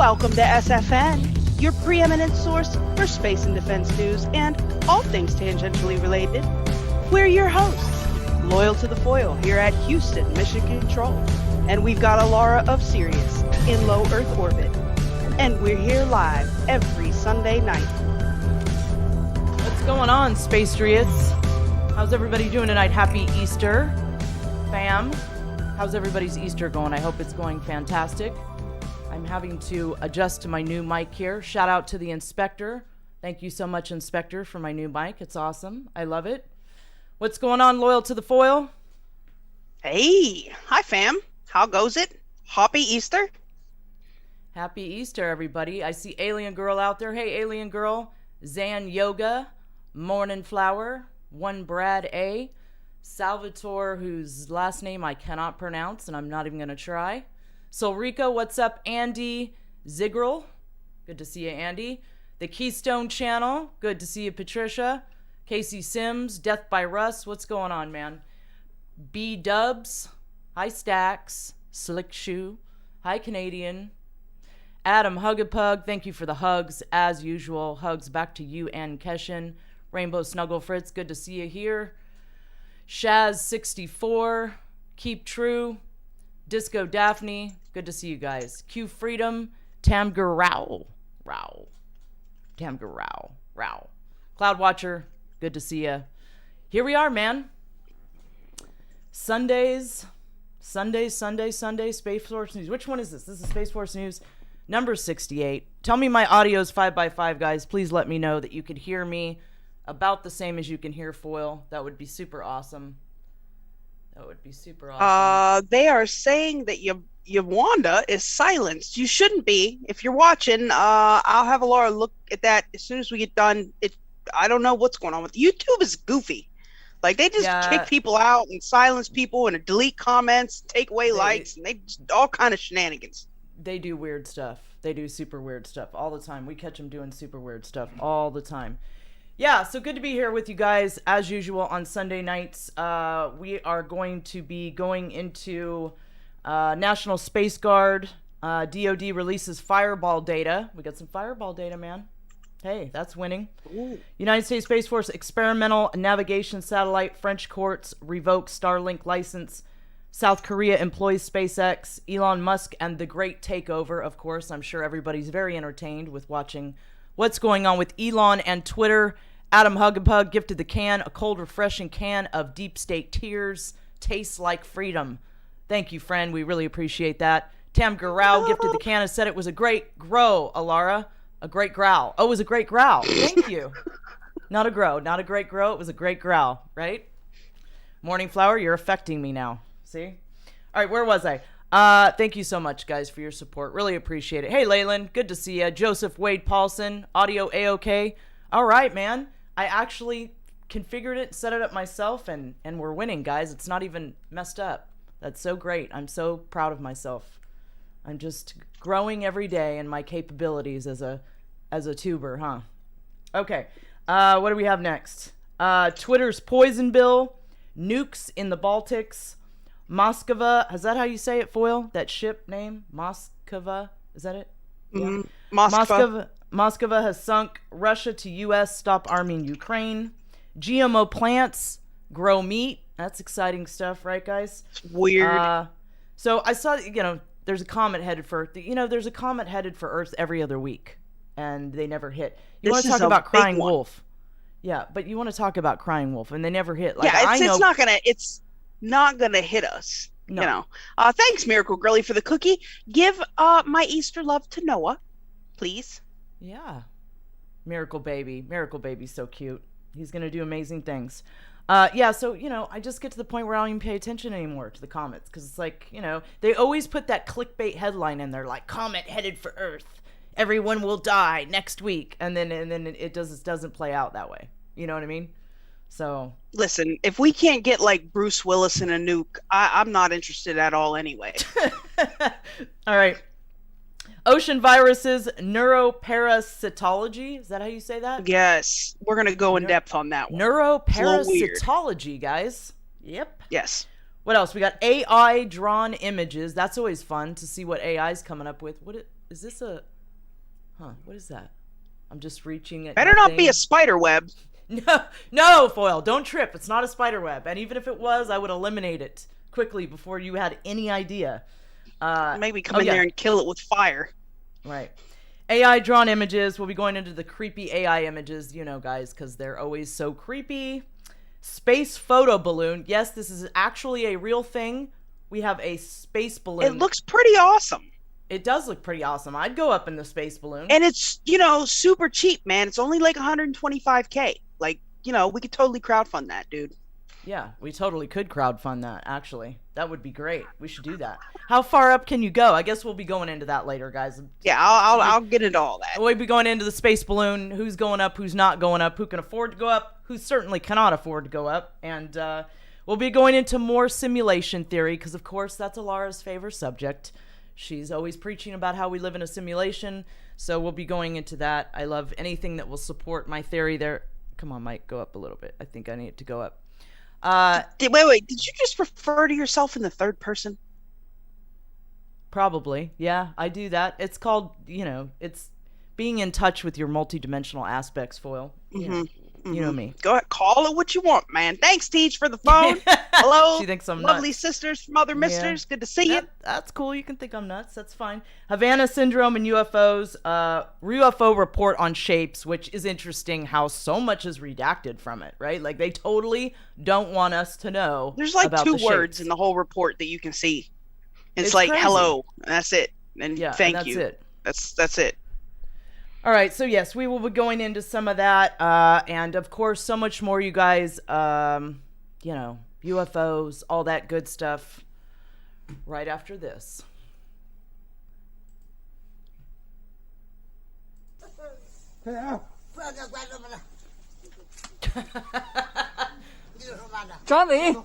Welcome to SFN, your preeminent source for space and defense news and all things tangentially related. We're your hosts, loyal to the foil here at Houston Mission Control, and we've got Alara of Sirius in low Earth orbit, and we're here live every Sunday night. What's going on, Spacetriots? How's everybody doing tonight? Happy Easter, fam. How's everybody's Easter going? I hope it's going fantastic. I'm having to adjust to my new mic here. Shout out to the inspector. Thank you so much, inspector, for my new mic. It's awesome. I love it. What's going on, loyal to the foil? Hey, hi fam. How goes it? Happy Easter. Happy Easter, everybody. I see Alien Girl out there. Hey, Alien Girl. Zan Yoga. Morning Flower. One Brad A. Salvatore, whose last name I cannot pronounce, and I'm not even going to try. Solrico, what's up? Andy Zigrel, good to see you, Andy. The Keystone Channel, good to see you, Patricia. Casey Sims, Death by Russ, what's going on, man? B Dubs, hi Stacks, Slick Shoe, hi Canadian. Adam Huggapug, thank you for the hugs, as usual. Hugs back to you and Keshin. Rainbow Snuggle Fritz, good to see you here. Shaz64, Keep True. Disco Daphne, good to see you guys. Q Freedom, Tamgarao, Rao. Cloud Watcher, good to see you. Here we are, man. Sundays, Space Force News. Which one is this? This is Space Force News number 68. Tell me my audio's 5x5, guys. Please let me know that you could hear me about the same as you can hear Foil. That would be super awesome. They are saying that Yuvonda is silenced. You shouldn't be. If you're watching, I'll have Alara look at that as soon as we get done. I don't know what's going on with YouTube. Is goofy. Like they just kick people out and silence people and delete comments, take away likes, and they just all kind of shenanigans. They do weird stuff. They do super weird stuff all the time. We catch them doing super weird stuff all the time. Yeah, so good to be here with you guys, as usual, on Sunday nights. We are going to be going into National Space Guard. DoD releases fireball data. We got some fireball data, man. Hey, that's winning. Ooh. United States Space Force experimental navigation satellite. French courts revoke Starlink license. South Korea employs SPACEX. Elon Musk and the great takeover, of course. I'm sure everybody's very entertained with watching what's going on with Elon and Twitter. Adam Huggapug gifted the can, a cold, refreshing can of Deep State Tears. Tastes like freedom. Thank you, friend. We really appreciate that. Tam Garau gifted the can and said it was a great grow, Alara. A great growl. Oh, it was a great growl. Thank you. Not a grow. Not a great grow. It was a great growl, right? Morning Flower, you're affecting me now. See? All right, where was I? Thank you so much, guys, for your support. Really appreciate it. Hey, Leyland, good to see you. Joseph Wade Paulson, audio A-OK. All right, man. I actually configured it, set it up myself, and we're winning, guys. It's not even messed up. That's so great. I'm so proud of myself. I'm just growing every day in my capabilities as a tuber, huh? Okay. What do we have next? Twitter's poison bill, nukes in the Baltics, Moskva. Is that how you say it, Foil? That ship name? Moskva? Is that it? Mm-hmm. Moskva. Moskva has sunk. Russia to U.S. stop arming Ukraine. GMO plants grow meat. That's exciting stuff, right, guys? It's weird. So I saw, there's a comet headed for, there's a comet headed for Earth every other week, and they never hit. You want to talk about crying wolf? Yeah, but you want to talk about crying wolf, and they never hit. Like, yeah, it's not gonna hit us. No. Thanks, Miracle Girly, for the cookie. Give my Easter love to Noah, please. Yeah. Miracle Baby's so cute. He's going to do amazing things. So, I just get to the point where I don't even pay attention anymore to the comments. Because it's like, they always put that clickbait headline in there, like, comet headed for Earth. Everyone will die next week. And then it doesn't play out that way. You know what I mean? So. Listen, if we can't get, like, Bruce Willis in a nuke, I'm not interested at all anyway. All right. Ocean viruses, neuroparasitology. Is that how you say that? Yes. We're going to go in depth on that one. Neuroparasitology, guys. Yep. Yes. What else? We got AI drawn images. That's always fun to see what AI is coming up with. Is this a... Huh, what is that? I'm just reaching at... Better not be a spider web. No, Foil, don't trip. It's not a spider web. And even if it was, I would eliminate it quickly before you had any idea. Maybe come in there and kill it with fire. Right. AI drawn images. We'll be going into the creepy AI images, you know, guys, because they're always so creepy. Space photo balloon. Yes, this is actually a real thing. We have a space balloon. It looks pretty awesome. It does look pretty awesome. I'd go up in the space balloon. And it's, you know, super cheap, man. It's only like $125K. Like, you know, we could totally crowdfund that, dude. Yeah, we totally could crowdfund that, actually. That would be great. We should do that. How far up can you go? I guess we'll be going into that later, guys. Yeah, I'll get into all that. We'll be going into the space balloon, who's going up, who's not going up, who can afford to go up, who certainly cannot afford to go up. And we'll be going into more simulation theory, because, of course, that's Alara's favorite subject. She's always preaching about how we live in a simulation, so we'll be going into that. I love anything that will support my theory there. Come on, Mike, go up a little bit. I think I need to go up. Wait, did you just refer to yourself in the third person? Probably, yeah, I do that. It's called, you know, it's being in touch with your multidimensional aspects, Foil. You know me. Go ahead, call it what you want, man. Thanks, Teach, for the phone. Hello, she thinks I'm lovely nuts. Sisters from other misters. Good to see you. That's cool. You can think I'm nuts. That's fine. Havana syndrome and UFOs. UFO report on shapes, which is interesting how so much is redacted from it, right? Like, they totally don't want us to know. There's like about two the words shapes in the whole report that you can see. It's like crazy. hello, and that's it. And thank and that's you. It. That's it. All right, so yes, we will be going into some of that, and of course, so much more, you guys. You know, UFOs, all that good stuff. Right after this. Johnny.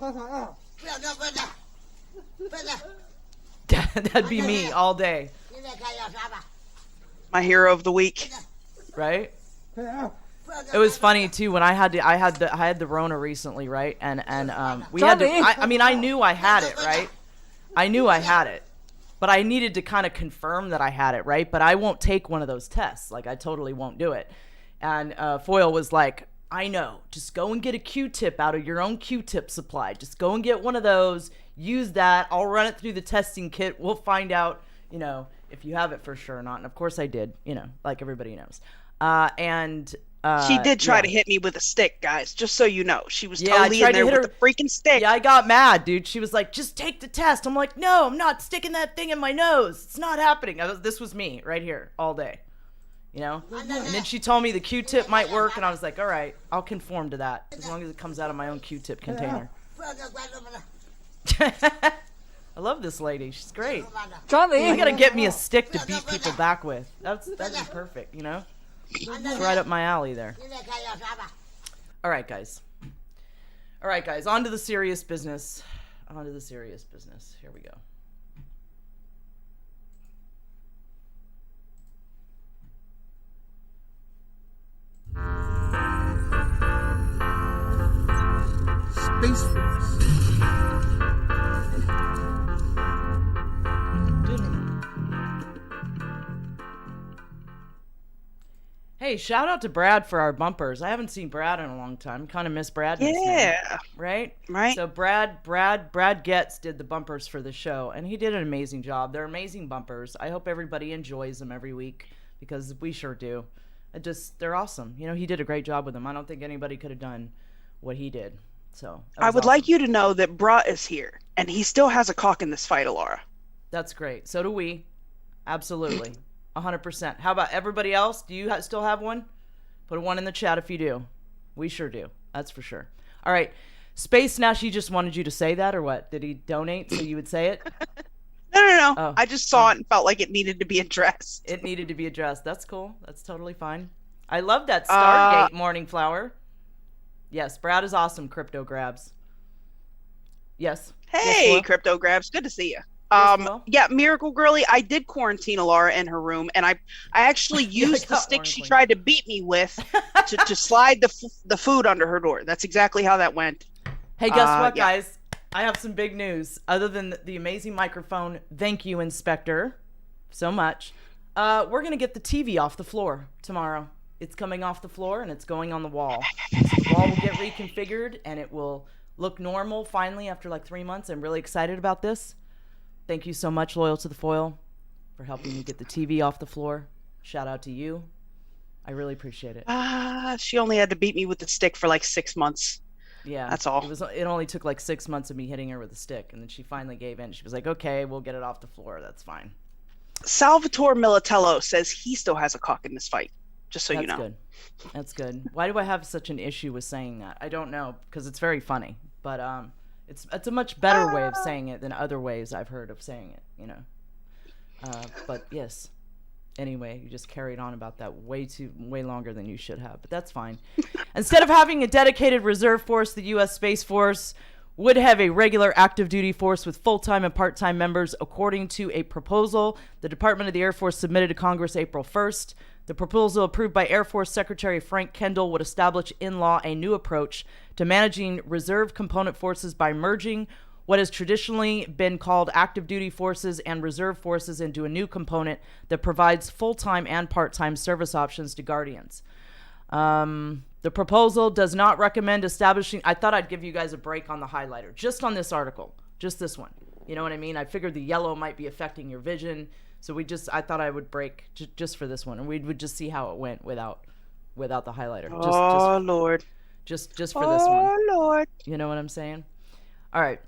That'd be me all day. My hero of the week. Right? It was funny too when I had the Rona recently, right? And we had to. I mean, I knew I had it, right? I knew I had it, but I needed to kind of confirm that I had it, right? But I won't take one of those tests. Like, I totally won't do it. And Foil was like, I know. Just go and get a Q-tip out of your own Q-tip supply. Just go and get one of those. Use that. I'll run it through the testing kit. We'll find out, you know, if you have it for sure or not. And of course I did, you know, like everybody knows. She did try to hit me with a stick, guys, just so you know. She was totally in there with the freaking stick. Yeah, I got mad, dude. She was like, just take the test. I'm like, no, I'm not sticking that thing in my nose. It's not happening. This was me right here all day, you know? And then she told me the Q-tip might work, and I was like, all right, I'll conform to that as long as it comes out of my own Q-tip container. I love this lady. She's great. Johnny. You gotta get me a stick to beat people back with. That'd be perfect, you know? It's right up my alley there. All right, guys. On to the serious business. Here we go. Space Force. Hey, shout out to Brad for our bumpers. I haven't seen Brad in a long time. Kind of miss Brad. Yeah. Right? So Brad Getz did the bumpers for the show, and he did an amazing job. They're amazing bumpers. I hope everybody enjoys them every week, because we sure do. They're awesome. You know, he did a great job with them. I don't think anybody could have done what he did. So I would like you to know that Brah is here, and he still has a cock in this fight, Alara. That's great. So do we. Absolutely. 100%. How about everybody else? Do you still have one? Put a 1 in the chat if you do. We sure do. That's for sure. All right. Space Nash, he just wanted you to say that, or what? Did he donate so you would say it? No. Oh. I just saw it and felt like it needed to be addressed. It needed to be addressed. That's cool. That's totally fine. I love that Stargate morning flower. Yes, Brad is awesome, Crypto Grabs. Yes. Hey, yes, Crypto Grabs. Good to see you. Yes, Yeah, Miracle Girly, I did quarantine Alara in her room, and I actually used the stick she tried to beat me with to slide the food under her door. That's exactly how that went. Hey, guess what, guys? I have some big news. Other than the amazing microphone, thank you, Inspector, so much. We're going to get the TV off the floor tomorrow. It's coming off the floor and it's going on the wall. So the wall will get reconfigured and it will look normal finally after like 3 months. I'm really excited about this. Thank you so much, Loyal to the Foil, for helping me get the TV off the floor. Shout out to you. I really appreciate it. She only had to beat me with the stick for like 6 months. Yeah. That's all. It only took like 6 months of me hitting her with a stick. And then she finally gave in. She was like, okay, we'll get it off the floor. That's fine. Salvatore Militello says he still has a cock in this fight. Just so you know. Good. That's good. Why do I have such an issue with saying that? I don't know, because it's very funny. But it's a much better way of saying it than other ways I've heard of saying it, you know. But yes. Anyway, you just carried on about that way longer than you should have. But that's fine. Instead of having a dedicated reserve force, the U.S. Space Force would have a regular active duty force with full-time and part-time members, according to a proposal the Department of the Air Force submitted to Congress April 1st. The proposal, approved by Air Force Secretary Frank Kendall, would establish in law a new approach to managing reserve component forces by merging what has traditionally been called active duty forces and reserve forces into a new component that provides full-time and part-time service options to Guardians. The proposal does not recommend establishing... I thought I'd give you guys a break on the highlighter, just on this article, just this one. You know what I mean? I figured the yellow might be affecting your vision, so I thought I would break just for this one, and we would just see how it went without the highlighter. Lord. Just for this one. Oh, Lord. You know what I'm saying? All right.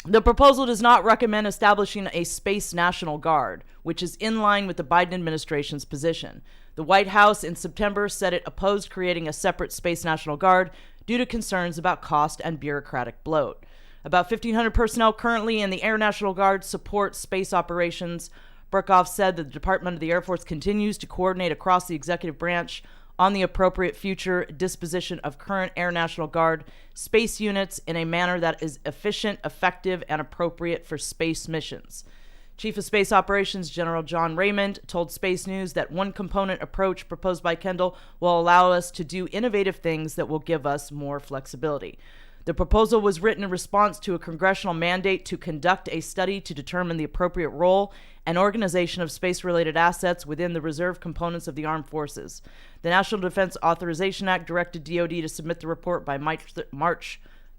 The proposal does not recommend establishing a Space National Guard, which is in line with the Biden administration's position. The White House in September said it opposed creating a separate Space National Guard due to concerns about cost and bureaucratic bloat. About 1,500 personnel currently in the Air National Guard support space operations. Burkhoff said that the Department of the Air Force continues to coordinate across the executive branch on the appropriate future disposition of current Air National Guard space units in a manner that is efficient, effective, and appropriate for space missions. Chief of Space Operations General John Raymond told Space News that one component approach proposed by Kendall will allow us to do innovative things that will give us more flexibility. The proposal was written in response to a congressional mandate to conduct a study to determine the appropriate role and organization of space-related assets within the reserve components of the armed forces. The National Defense Authorization Act directed DoD to submit the report by March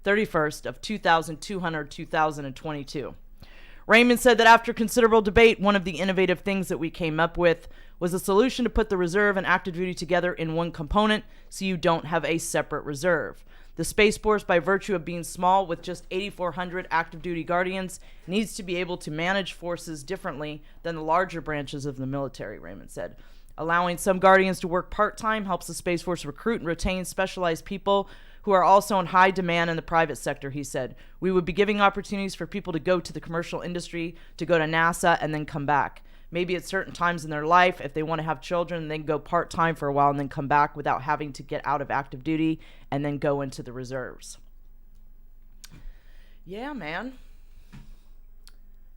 31st of 2022. Raymond said that after considerable debate, one of the innovative things that we came up with was a solution to put the reserve and active duty together in one component so you don't have a separate reserve. The Space Force, by virtue of being small with just 8,400 active duty Guardians, needs to be able to manage forces differently than the larger branches of the military, Raymond said. Allowing some Guardians to work part-time helps the Space Force recruit and retain specialized people who are also in high demand in the private sector, he said. We would be giving opportunities for people to go to the commercial industry, to go to NASA, and then come back. Maybe at certain times in their life, if they want to have children, they can go part-time for a while and then come back without having to get out of active duty and then go into the reserves. Yeah, man.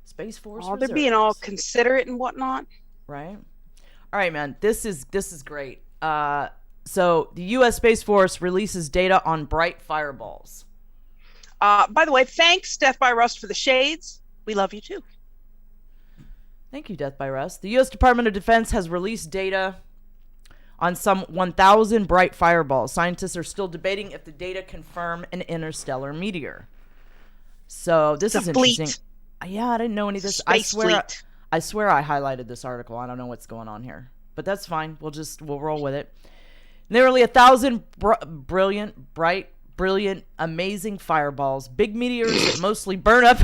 Space Force Oh, they're reserves. being all considerate and whatnot. Right? All right, man. This is great. So the U.S. Space Force releases data on bright fireballs. By the way, thanks, Death by Rust, for the shades. We love you too. Thank you, Death by Rust. The U.S. Department of Defense has released data on some 1,000 bright fireballs. Scientists are still debating if the data confirm an interstellar meteor. So this is interesting. Yeah, I didn't know any of this. I swear I highlighted this article. I don't know what's going on here, but that's fine. We'll roll with it. Nearly 1,000 brilliant, amazing fireballs, big meteors that mostly burn up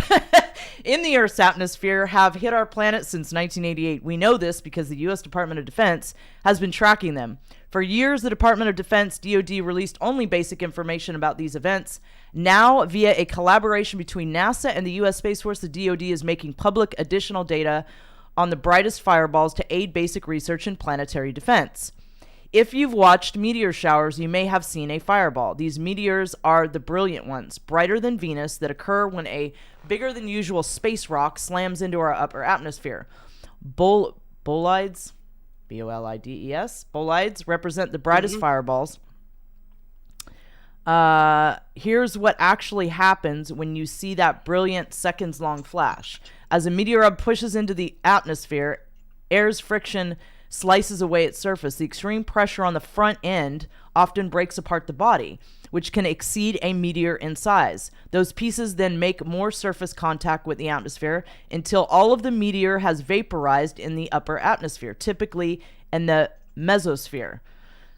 in the Earth's atmosphere, have hit our planet since 1988. We know this because the U.S. Department of Defense has been tracking them. For years, the Department of Defense, DoD, released only basic information about these events. Now, via a collaboration between NASA and the U.S. Space Force, the DoD is making public additional data on the brightest fireballs to aid basic research in planetary defense. If you've watched meteor showers, you may have seen a fireball. These meteors are the brilliant ones, brighter than Venus, that occur when a bigger than usual space rock slams into our upper atmosphere. Bolides, B-O-L-I-D-E-S, bolides represent the brightest fireballs. Here's what actually happens when you see that brilliant seconds-long flash. As a meteor pushes into the atmosphere, air's friction slices away its surface. The extreme pressure on the front end often breaks apart the body, which can exceed a meteor in size. Those pieces then make more surface contact with the atmosphere until all of the meteor has vaporized in the upper atmosphere, typically in the mesosphere,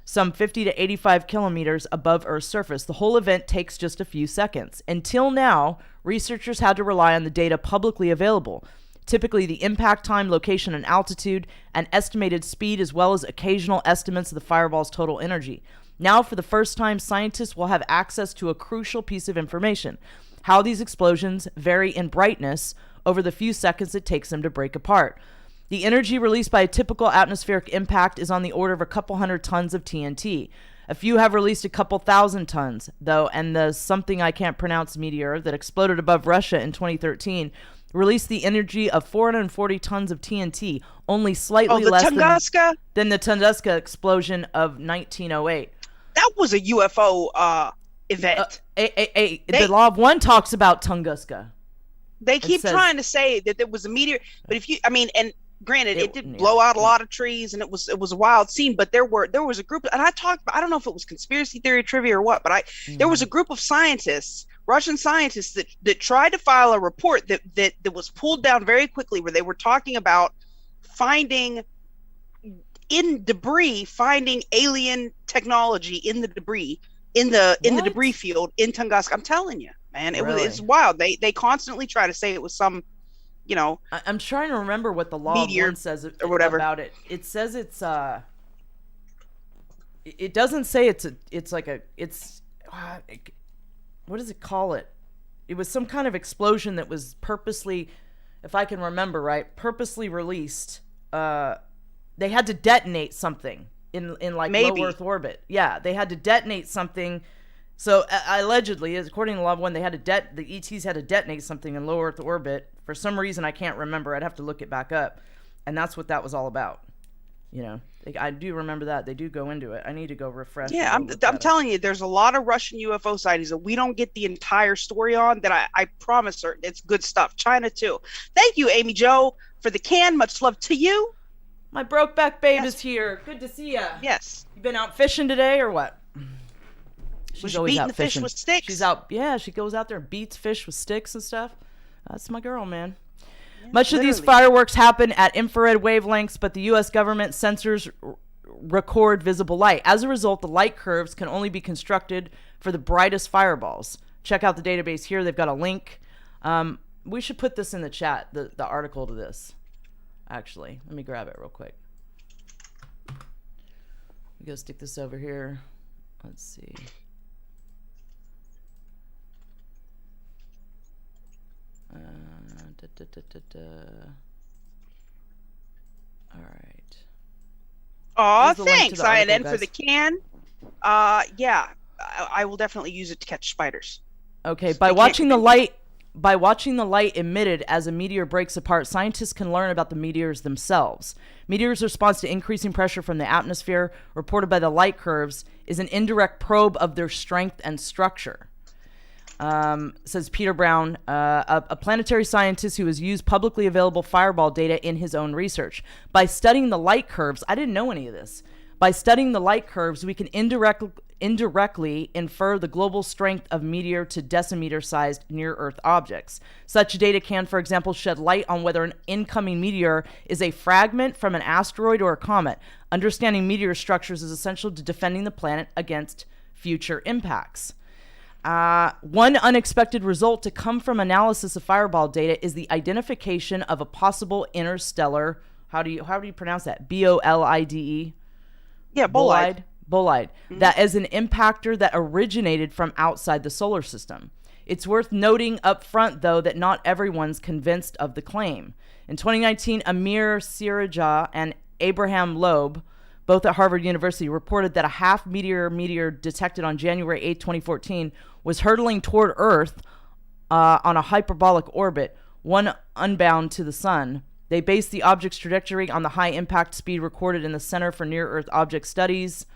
some 50 to 85 kilometers above Earth's surface. The whole event takes just a few seconds. Until now, researchers had to rely on the data publicly available, typically the impact time, location, and altitude, and estimated speed, as well as occasional estimates of the fireball's total energy. Now, for the first time, scientists will have access to a crucial piece of information: how these explosions vary in brightness over the few seconds it takes them to break apart. The energy released by a typical atmospheric impact is on the order of a couple hundred tons of TNT. A few have released a couple thousand tons, though, and the something I can't pronounce meteor that exploded above Russia in 2013 released the energy of 440 tons of TNT, only slightly less than the Tunguska explosion of 1908. That was a UFO event. The Law of One talks about Tunguska. They keep trying to say that there was a meteor, but if you, I mean, and granted, it did blow out a lot of trees, and it was a wild scene. But there was a group, and I don't know if it was conspiracy theory trivia or what, but there was a group of scientists, Russian scientists, that tried to file a report that was pulled down very quickly, where they were talking about finding alien technology in the debris in the debris field in Tunguska. I'm telling you, man, it's wild. They constantly try to say it was some, you know. I'm trying to remember what the Law of One says or whatever about it. It says it's it doesn't say what does it call it? It was some kind of explosion that was purposely, if I can remember right, purposely released. They had to detonate something in like low Earth orbit. Yeah, they had to detonate something. So allegedly, according to Law of One, the ETs had to detonate something in low Earth orbit. For some reason, I can't remember. I'd have to look it back up. And that's what that was all about. You know, I do remember that. They do go into it. I need to go refresh. Yeah, I'm telling you, there's a lot of Russian UFO sightings that we don't get the entire story on, that I promise her it's good stuff. China, too. Thank you, Amy Jo, for the can. Much love to you. My Brokeback Babe is here. Good to see ya. Yes. You been out fishing today or what? She's always beating the fish with sticks. She's out. Yeah, she goes out there and beats fish with sticks and stuff. That's my girl, man. Yeah, much of these fireworks happen at infrared wavelengths, but the U.S. government sensors record visible light. As a result, the light curves can only be constructed for the brightest fireballs. Check out the database here. They've got a link. We should put this in the chat, the article to this. Actually, let me grab it real quick. We go stick this over here. Let's see. All right. Oh, thanks, INN, for the can. Yeah, I will definitely use it to catch spiders. Okay, by watching the light emitted as a meteor breaks apart, scientists can learn about the meteors themselves. Meteors' response to increasing pressure from the atmosphere, reported by the light curves, is an indirect probe of their strength and structure. Says Peter Brown, a planetary scientist who has used publicly available fireball data in his own research. By studying the light curves, I didn't know any of this. By studying the light curves, we can indirectly infer the global strength of meteor to decimeter-sized near-Earth objects. Such data can, for example, shed light on whether an incoming meteor is a fragment from an asteroid or a comet. Understanding meteor structures is essential to defending the planet against future impacts. One unexpected result to come from analysis of fireball data is the identification of a possible interstellar, how do you pronounce that? BOLIDE? Yeah, bolide. Mm-hmm. That is an impactor that originated from outside the solar system. It's worth noting up front, though, that not everyone's convinced of the claim. In 2019, Amir Sirajah and Abraham Loeb, both at Harvard University, reported that a half meteor detected on January 8, 2014, was hurtling toward Earth on a hyperbolic orbit, one unbound to the sun. They based the object's trajectory on the high impact speed recorded in the Center for Near-Earth Object Studies.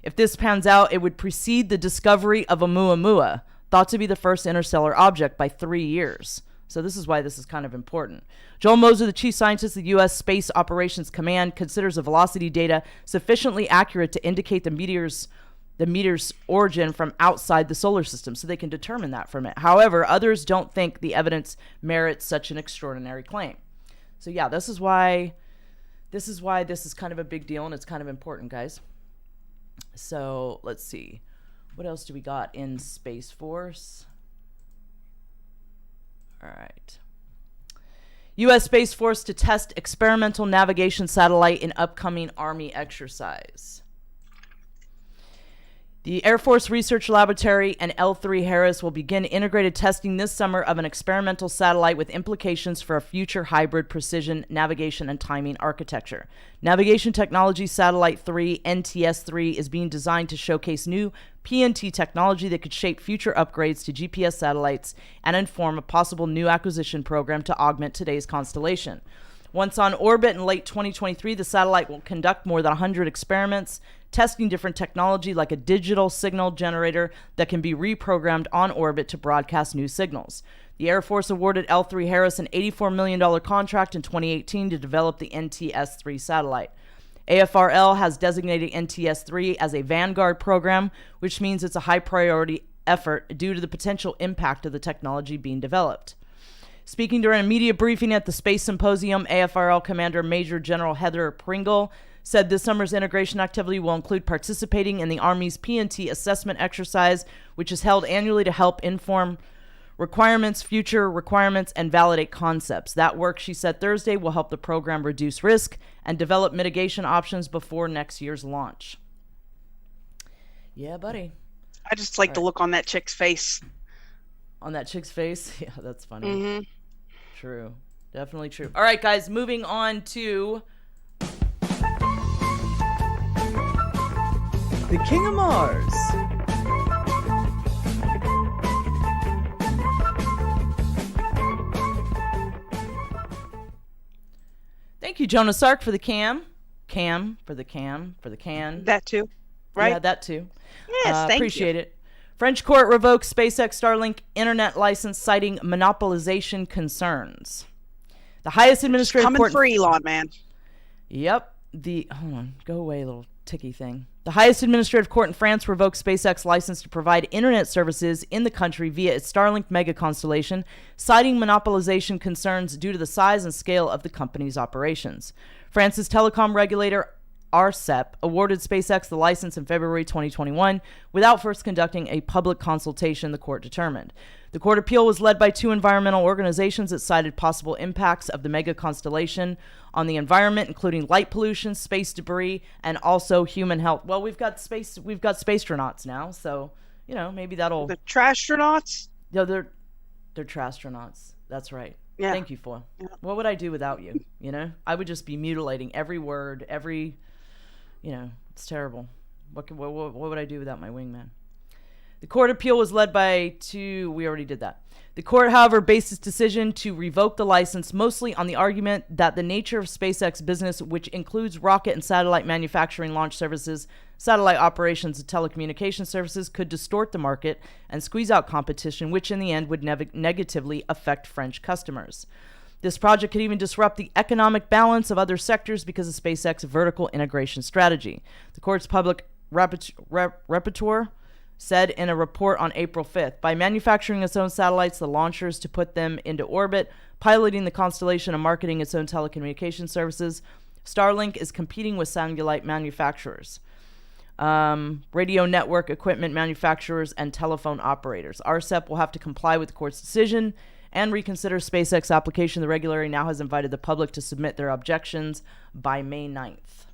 If this pans out, it would precede the discovery of Oumuamua, thought to be the first interstellar object, by 3 years. So this is why this is kind of important. Joel Moser, the chief scientist of the U.S. Space Operations Command, considers the velocity data sufficiently accurate to indicate the meteor's origin from outside the solar system, so they can determine that from it. However, others don't think the evidence merits such an extraordinary claim. So yeah, this is why this is kind of a big deal, and it's kind of important, guys. So let's see. What else do we got in Space Force? All right. U.S. Space Force to test experimental navigation satellite in upcoming Army exercise. The Air Force Research Laboratory and L3 Harris will begin integrated testing this summer of an experimental satellite with implications for a future hybrid precision navigation and timing architecture. Navigation Technology Satellite 3, NTS-3, is being designed to showcase new PNT technology that could shape future upgrades to GPS satellites and inform a possible new acquisition program to augment today's constellation. Once on orbit in late 2023, the satellite will conduct more than 100 experiments, testing different technology like a digital signal generator that can be reprogrammed on orbit to broadcast new signals. The Air Force awarded L3 Harris an $84 million contract in 2018 to develop the NTS-3 satellite. AFRL has designated NTS-3 as a Vanguard program, which means it's a high priority effort due to the potential impact of the technology being developed. Speaking during a media briefing at the Space Symposium, AFRL Commander Major General Heather Pringle said this summer's integration activity will include participating in the Army's PNT assessment exercise, which is held annually to help inform requirements, future requirements, and validate concepts. That work, she said Thursday, will help the program reduce risk and develop mitigation options before next year's launch. Yeah, buddy. I just like the look on that chick's face. On that chick's face? Yeah, that's funny. Mm-hmm. True. Definitely true. All right, guys, moving on to the King of Mars. Thank you, Jonas Sark, for the cam. Cam for the can. That too, right? Yeah, that too. Yes, thank appreciate you. it. French court revokes SpaceX Starlink internet license, citing monopolization concerns. The highest administrative court. Coming for Elon, man. Yep. Hold on. Go away, little ticky thing. The highest administrative court in France revoked SpaceX license to provide internet services in the country via its Starlink mega constellation, citing monopolization concerns due to the size and scale of the company's operations. France's telecom regulator ARCEP awarded SpaceX the license in February 2021 without first conducting a public consultation, the court determined. The court appeal was led by two environmental organizations that cited possible impacts of the mega constellation on the environment, including light pollution, space debris, and also human health. Well, we've got spacestronauts now, so maybe that'll. The trastronauts? No, they're trastronauts. That's right. Yeah. Thank you, Foyle. Yeah. What would I do without you? I would just be mutilating every word, it's terrible. What would I do without my wingman? The court appeal was led by two. We already did that. The court, however, based its decision to revoke the license mostly on the argument that the nature of SpaceX business, which includes rocket and satellite manufacturing, launch services, satellite operations, and telecommunication services, could distort the market and squeeze out competition, which in the end would negatively affect French customers. This project could even disrupt the economic balance of other sectors because of SpaceX's vertical integration strategy. The court's public rapporteur said in a report on April 5th, by manufacturing its own satellites, the launchers to put them into orbit, piloting the constellation, and marketing its own telecommunication services, Starlink is competing with satellite manufacturers, radio network equipment manufacturers, and telephone operators. ARCEP will have to comply with the court's decision and reconsider SpaceX application. The regulator now has invited the public to submit their objections by May 9th.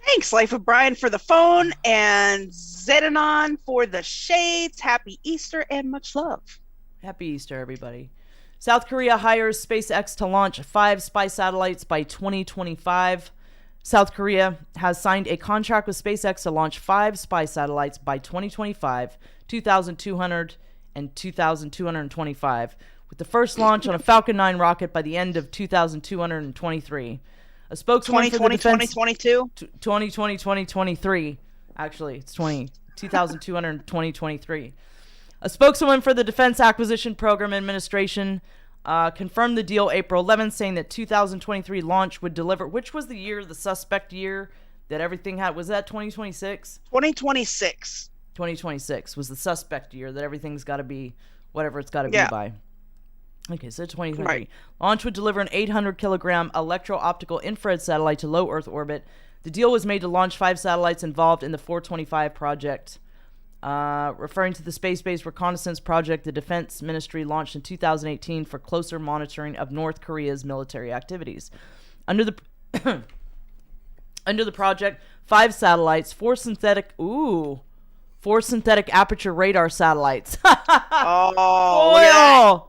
Thanks, Life of Brian, for the phone, and Zedanon for the shades. Happy Easter and much love. Happy Easter, everybody. South Korea hires SpaceX to launch 5 spy satellites by 2025. South Korea has signed a contract with SpaceX to launch 5 spy satellites by 2025, 2,200 and 2,225, with the first launch on a Falcon 9 rocket by the end of 2,223. A spokeswoman for the defense... 2022? 2023. Actually, it's 20,223. A spokeswoman for the Defense Acquisition Program Administration confirmed the deal April 11th, saying that 2023 launch would deliver, which was the year, the suspect year that everything had. Was that 2026? 2026. 2026 was the suspect year that everything's got to be whatever it's got to be by. Okay, so 2023. Right. Launch would deliver an 800-kilogram electro-optical infrared satellite to low Earth orbit. The deal was made to launch 5 satellites involved in the 425 project. Referring to the space-based reconnaissance project the Defense Ministry launched in 2018 for closer monitoring of North Korea's military activities. Under the project, 5 satellites, 4 synthetic aperture radar satellites. Oh, look at that.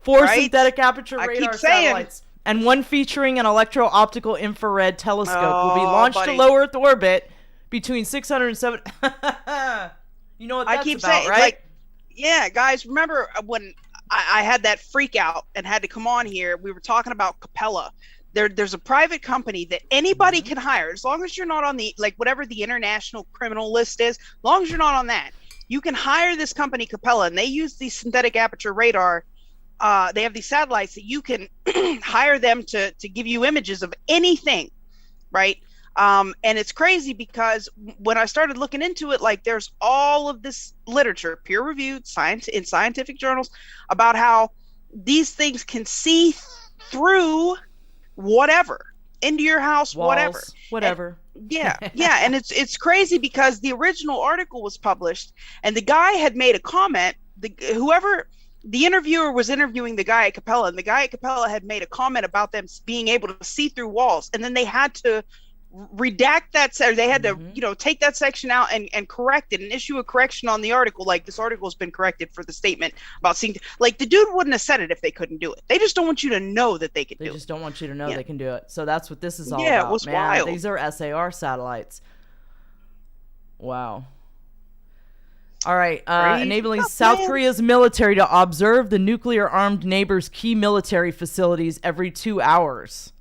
4 synthetic aperture radar satellites. And 1 featuring an electro-optical infrared telescope will be launched to low Earth orbit between 600 and 700. You know what that's about, right? Like, yeah, guys, remember when I had that freak out and had to come on here? We were talking about Capella. There's a private company that anybody can hire, as long as you're not on the, like, whatever the international criminal list is, as long as you're not on that, you can hire this company, Capella, and they use these synthetic aperture radar. They have these satellites that you can hire them to give you images of anything, right? And it's crazy because when I started looking into it, like, there's all of this literature, peer-reviewed in scientific journals, about how these things can see through whatever, into your house, walls, whatever. And, yeah. And it's crazy because the original article was published and the guy had made a comment. The interviewer was interviewing the guy at Capella, and the guy at Capella had made a comment about them being able to see through walls, and then they had to redact that, or they had to, take that section out and correct it and issue a correction on the article. Like, this article has been corrected for the statement about seeing. Like, the dude wouldn't have said it if they couldn't do it. They just don't want you to know that they can do it. They just don't want you to know they can do it. So that's what this is all about. Yeah, it was wild. These are SAR satellites. Wow. All right, enabling South Korea's military to observe the nuclear-armed neighbor's key military facilities every 2 hours.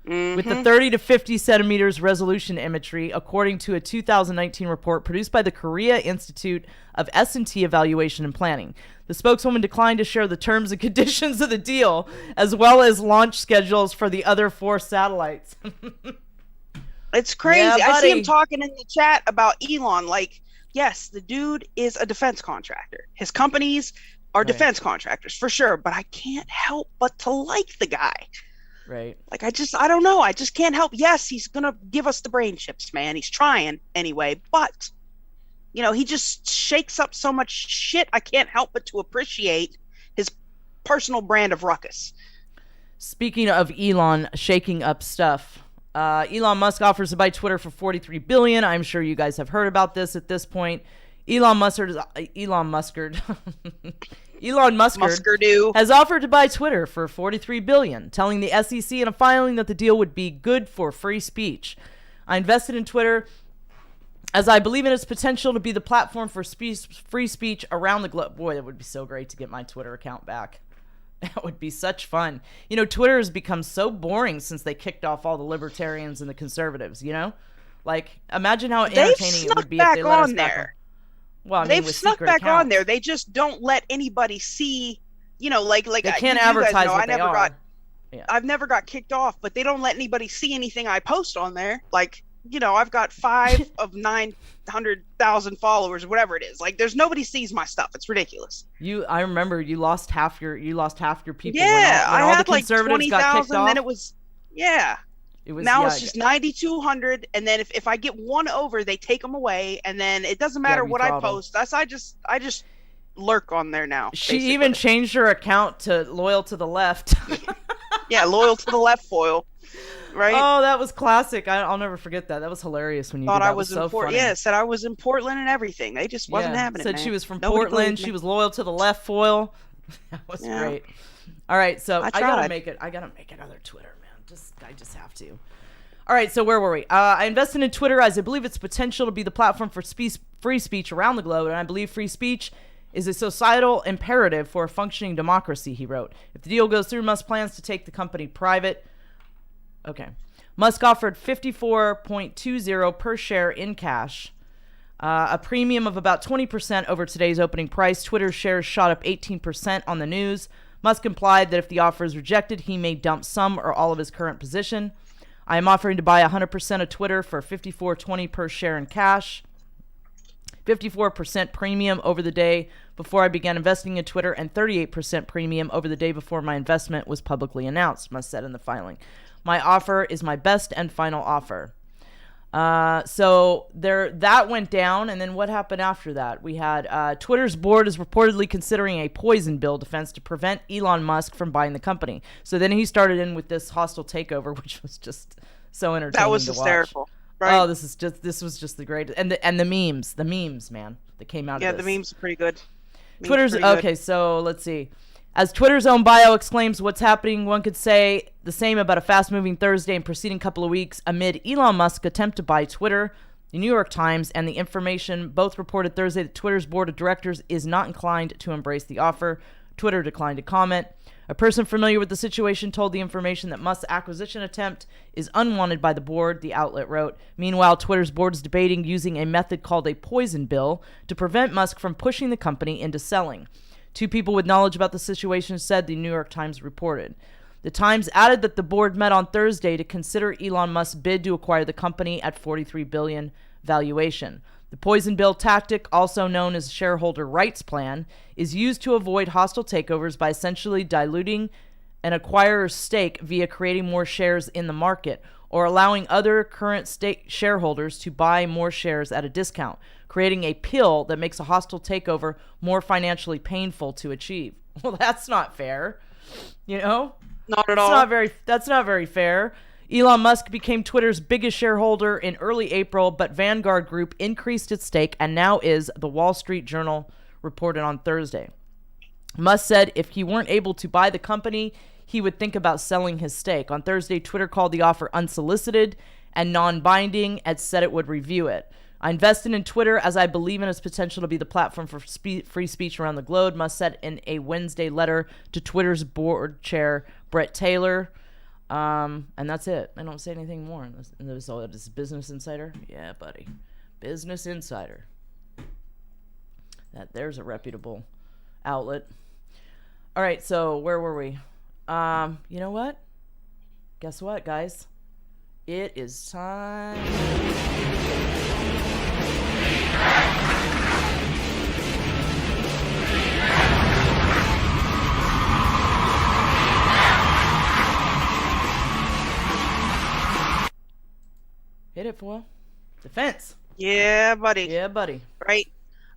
With the 30 to 50 centimeters resolution imagery, according to a 2019 report produced by the Korea Institute of S&T Evaluation and Planning. The spokeswoman declined to share the terms and conditions of the deal, as well as launch schedules for the other 4 satellites. It's crazy. Yeah, I see him talking in the chat about Elon, like, yes, the dude is a defense contractor. His companies are defense contractors for sure, but I can't help but to like the guy. Right. Like, I don't know. I just can't help. Yes, he's going to give us the brain chips, man. He's trying anyway, but he just shakes up so much shit. I can't help but to appreciate his personal brand of ruckus. Speaking of Elon shaking up stuff, Elon Musk offers to buy Twitter for $43 billion. I'm sure you guys have heard about this at this point. Elon Musk has offered to buy Twitter for $43 billion, telling the SEC in a filing that the deal would be good for free speech. I invested in Twitter as I believe in its potential to be the platform for free speech around the globe. Boy, that would be so great to get my Twitter account back. That would be such fun. Twitter has become so boring since they kicked off all the libertarians and the conservatives, Like, imagine how entertaining it would be if they let us back on. Well, they've snuck back on there. They just don't let anybody see, like they can't advertise what they are. I've never got kicked off, but they don't let anybody see anything I post on there. Like, I've got 5 of 900,000 followers, whatever it is. Like, there's nobody sees my stuff. It's ridiculous. I remember you lost half your people. Yeah, when all the the conservatives like 20,000, got kicked off. Then it was it's just 9,200, and then if I get one over, they take them away, and then it doesn't matter what I post. I just lurk on there now. She even changed her account to loyal to the left. Yeah, loyal to the left foil. Right? Oh, that was classic. I'll never forget that. That was hilarious when you thought did that. I was in Portland. Yeah, said I was in Portland and everything. They just wasn't happening. Said she was from Portland. She was loyal to the left foil. That was great. All right, so I gotta make it. I gotta make another Twitter, man. I just have to. All right, so where were we? I invested in Twitter as I believe its potential to be the platform for free speech around the globe, and I believe free speech is a societal imperative for a functioning democracy, he wrote. If the deal goes through, Musk plans to take the company private. Okay. Musk offered $54.20 per share in cash. A premium of about 20% over today's opening price. Twitter shares shot up 18% on the news. Musk implied that if the offer is rejected, he may dump some or all of his current position. I am offering to buy 100% of Twitter for $54.20 per share in cash. 54% premium over the day before I began investing in Twitter, and 38% premium over the day before my investment was publicly announced, Musk said in the filing. My offer is my best and final offer. So that went down, and then what happened after that? We had Twitter's board is reportedly considering a poison bill defense to prevent Elon Musk from buying the company. So then he started in with this hostile takeover, which was just so entertaining. That was to hysterical. Watch. Right. Oh, this was just the greatest, and the memes, man, that came out of this. Yeah, the memes are pretty good. Twitter's okay. So let's see. As Twitter's own bio exclaims what's happening, one could say the same about a fast-moving Thursday and preceding couple of weeks amid Elon Musk's attempt to buy Twitter. The New York Times and The Information both reported Thursday that Twitter's board of directors is not inclined to embrace the offer. Twitter declined to comment. A person familiar with the situation told The Information that Musk's acquisition attempt is unwanted by the board, the outlet wrote. Meanwhile, Twitter's board is debating using a method called a poison bill to prevent Musk from pushing the company into selling. Two people with knowledge about the situation said, the New York Times reported. The Times added that the board met on Thursday to consider Elon Musk's bid to acquire the company at $43 billion valuation. The poison bill tactic, also known as shareholder rights plan, is used to avoid hostile takeovers by essentially diluting an acquirer's stake via creating more shares in the market or allowing other current stake shareholders to buy more shares at a discount, creating a pill that makes a hostile takeover more financially painful to achieve. Well, that's not fair. You know? Not at all. That's not very fair. Elon Musk became Twitter's biggest shareholder in early April, but Vanguard Group increased its stake and now is, the Wall Street Journal reported on Thursday. Musk said if he weren't able to buy the company, he would think about selling his stake. On Thursday, Twitter called the offer unsolicited and non-binding and said it would review it. I invested in Twitter as I believe in its potential to be the platform for free speech around the globe, Musk said in a Wednesday letter to Twitter's board chair, Brett Taylor. And that's it. I don't say anything more. And this is Business Insider. Yeah, buddy. Business Insider. There's a reputable outlet. All right, so where were we? You know what? Guess what, guys? It is time. Hit it, foil. Defense. Yeah, buddy. Yeah, buddy. Right.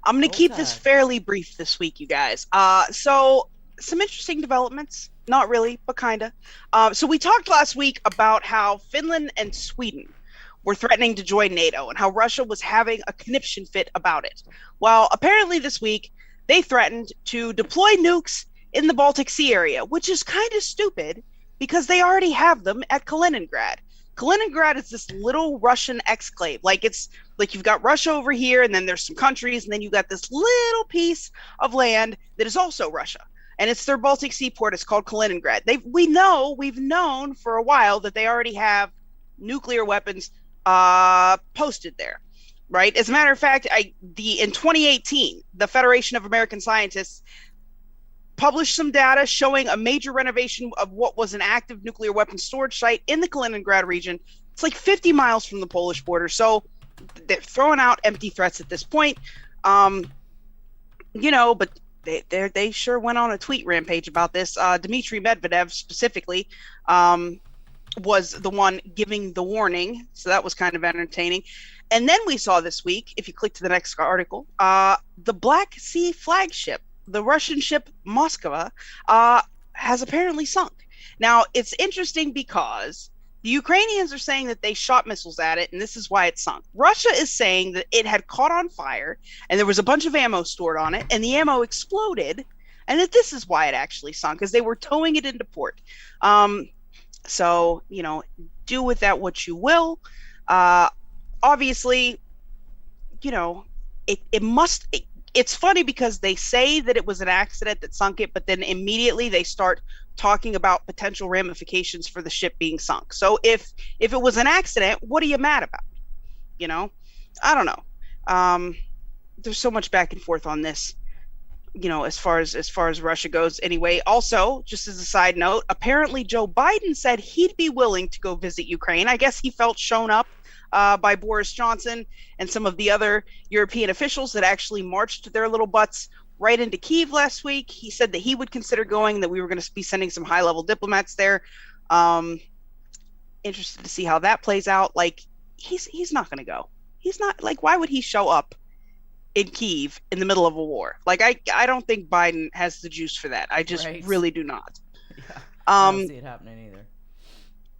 I'm going to keep this fairly brief this week, you guys. So some interesting developments. Not really, but kind of. So we talked last week about how Finland and Sweden were threatening to join NATO and how Russia was having a conniption fit about it. Well, apparently this week they threatened to deploy nukes in the Baltic Sea area, which is kind of stupid because they already have them at Kaliningrad. Kaliningrad is this little Russian exclave. Like it's like you've got Russia over here, and then there's some countries, and then you've got this little piece of land that is also Russia. And it's their Baltic seaport. It's called Kaliningrad. We've known for a while that they already have nuclear weapons posted there, right? As a matter of fact, in 2018, the Federation of American Scientists published some data showing a major renovation of what was an active nuclear weapons storage site in the Kaliningrad region. It's like 50 miles from the Polish border. So they're throwing out empty threats at this point. But they sure went on a tweet rampage about this. Dmitry Medvedev specifically was the one giving the warning. So that was kind of entertaining. And then we saw this week, if you click to the next article, the Black Sea flagship, the Russian ship Moskva, has apparently sunk. Now, it's interesting because the Ukrainians are saying that they shot missiles at it, and this is why it sunk. Russia is saying that it had caught on fire, and there was a bunch of ammo stored on it, and the ammo exploded, and that this is why it actually sunk, because they were towing it into port. So, do with that what you will. Obviously, it's funny because they say that it was an accident that sunk it, but then immediately they start talking about potential ramifications for the ship being sunk. So if it was an accident, what are you mad about? I don't know. There's so much back and forth on this, as far as Russia goes. Anyway, also, just as a side note, apparently Joe Biden said he'd be willing to go visit Ukraine. I guess he felt shown up by Boris Johnson and some of the other European officials that actually marched their little butts right into Kyiv last week. He said that he would consider going, that we were going to be sending some high-level diplomats there. Interested to see how that plays out. Like, he's not going to go. He's not, like, why would he show up in Kyiv in the middle of a war? Like, I don't think Biden has the juice for that. I just really do not. Yeah, I don't see it happening either.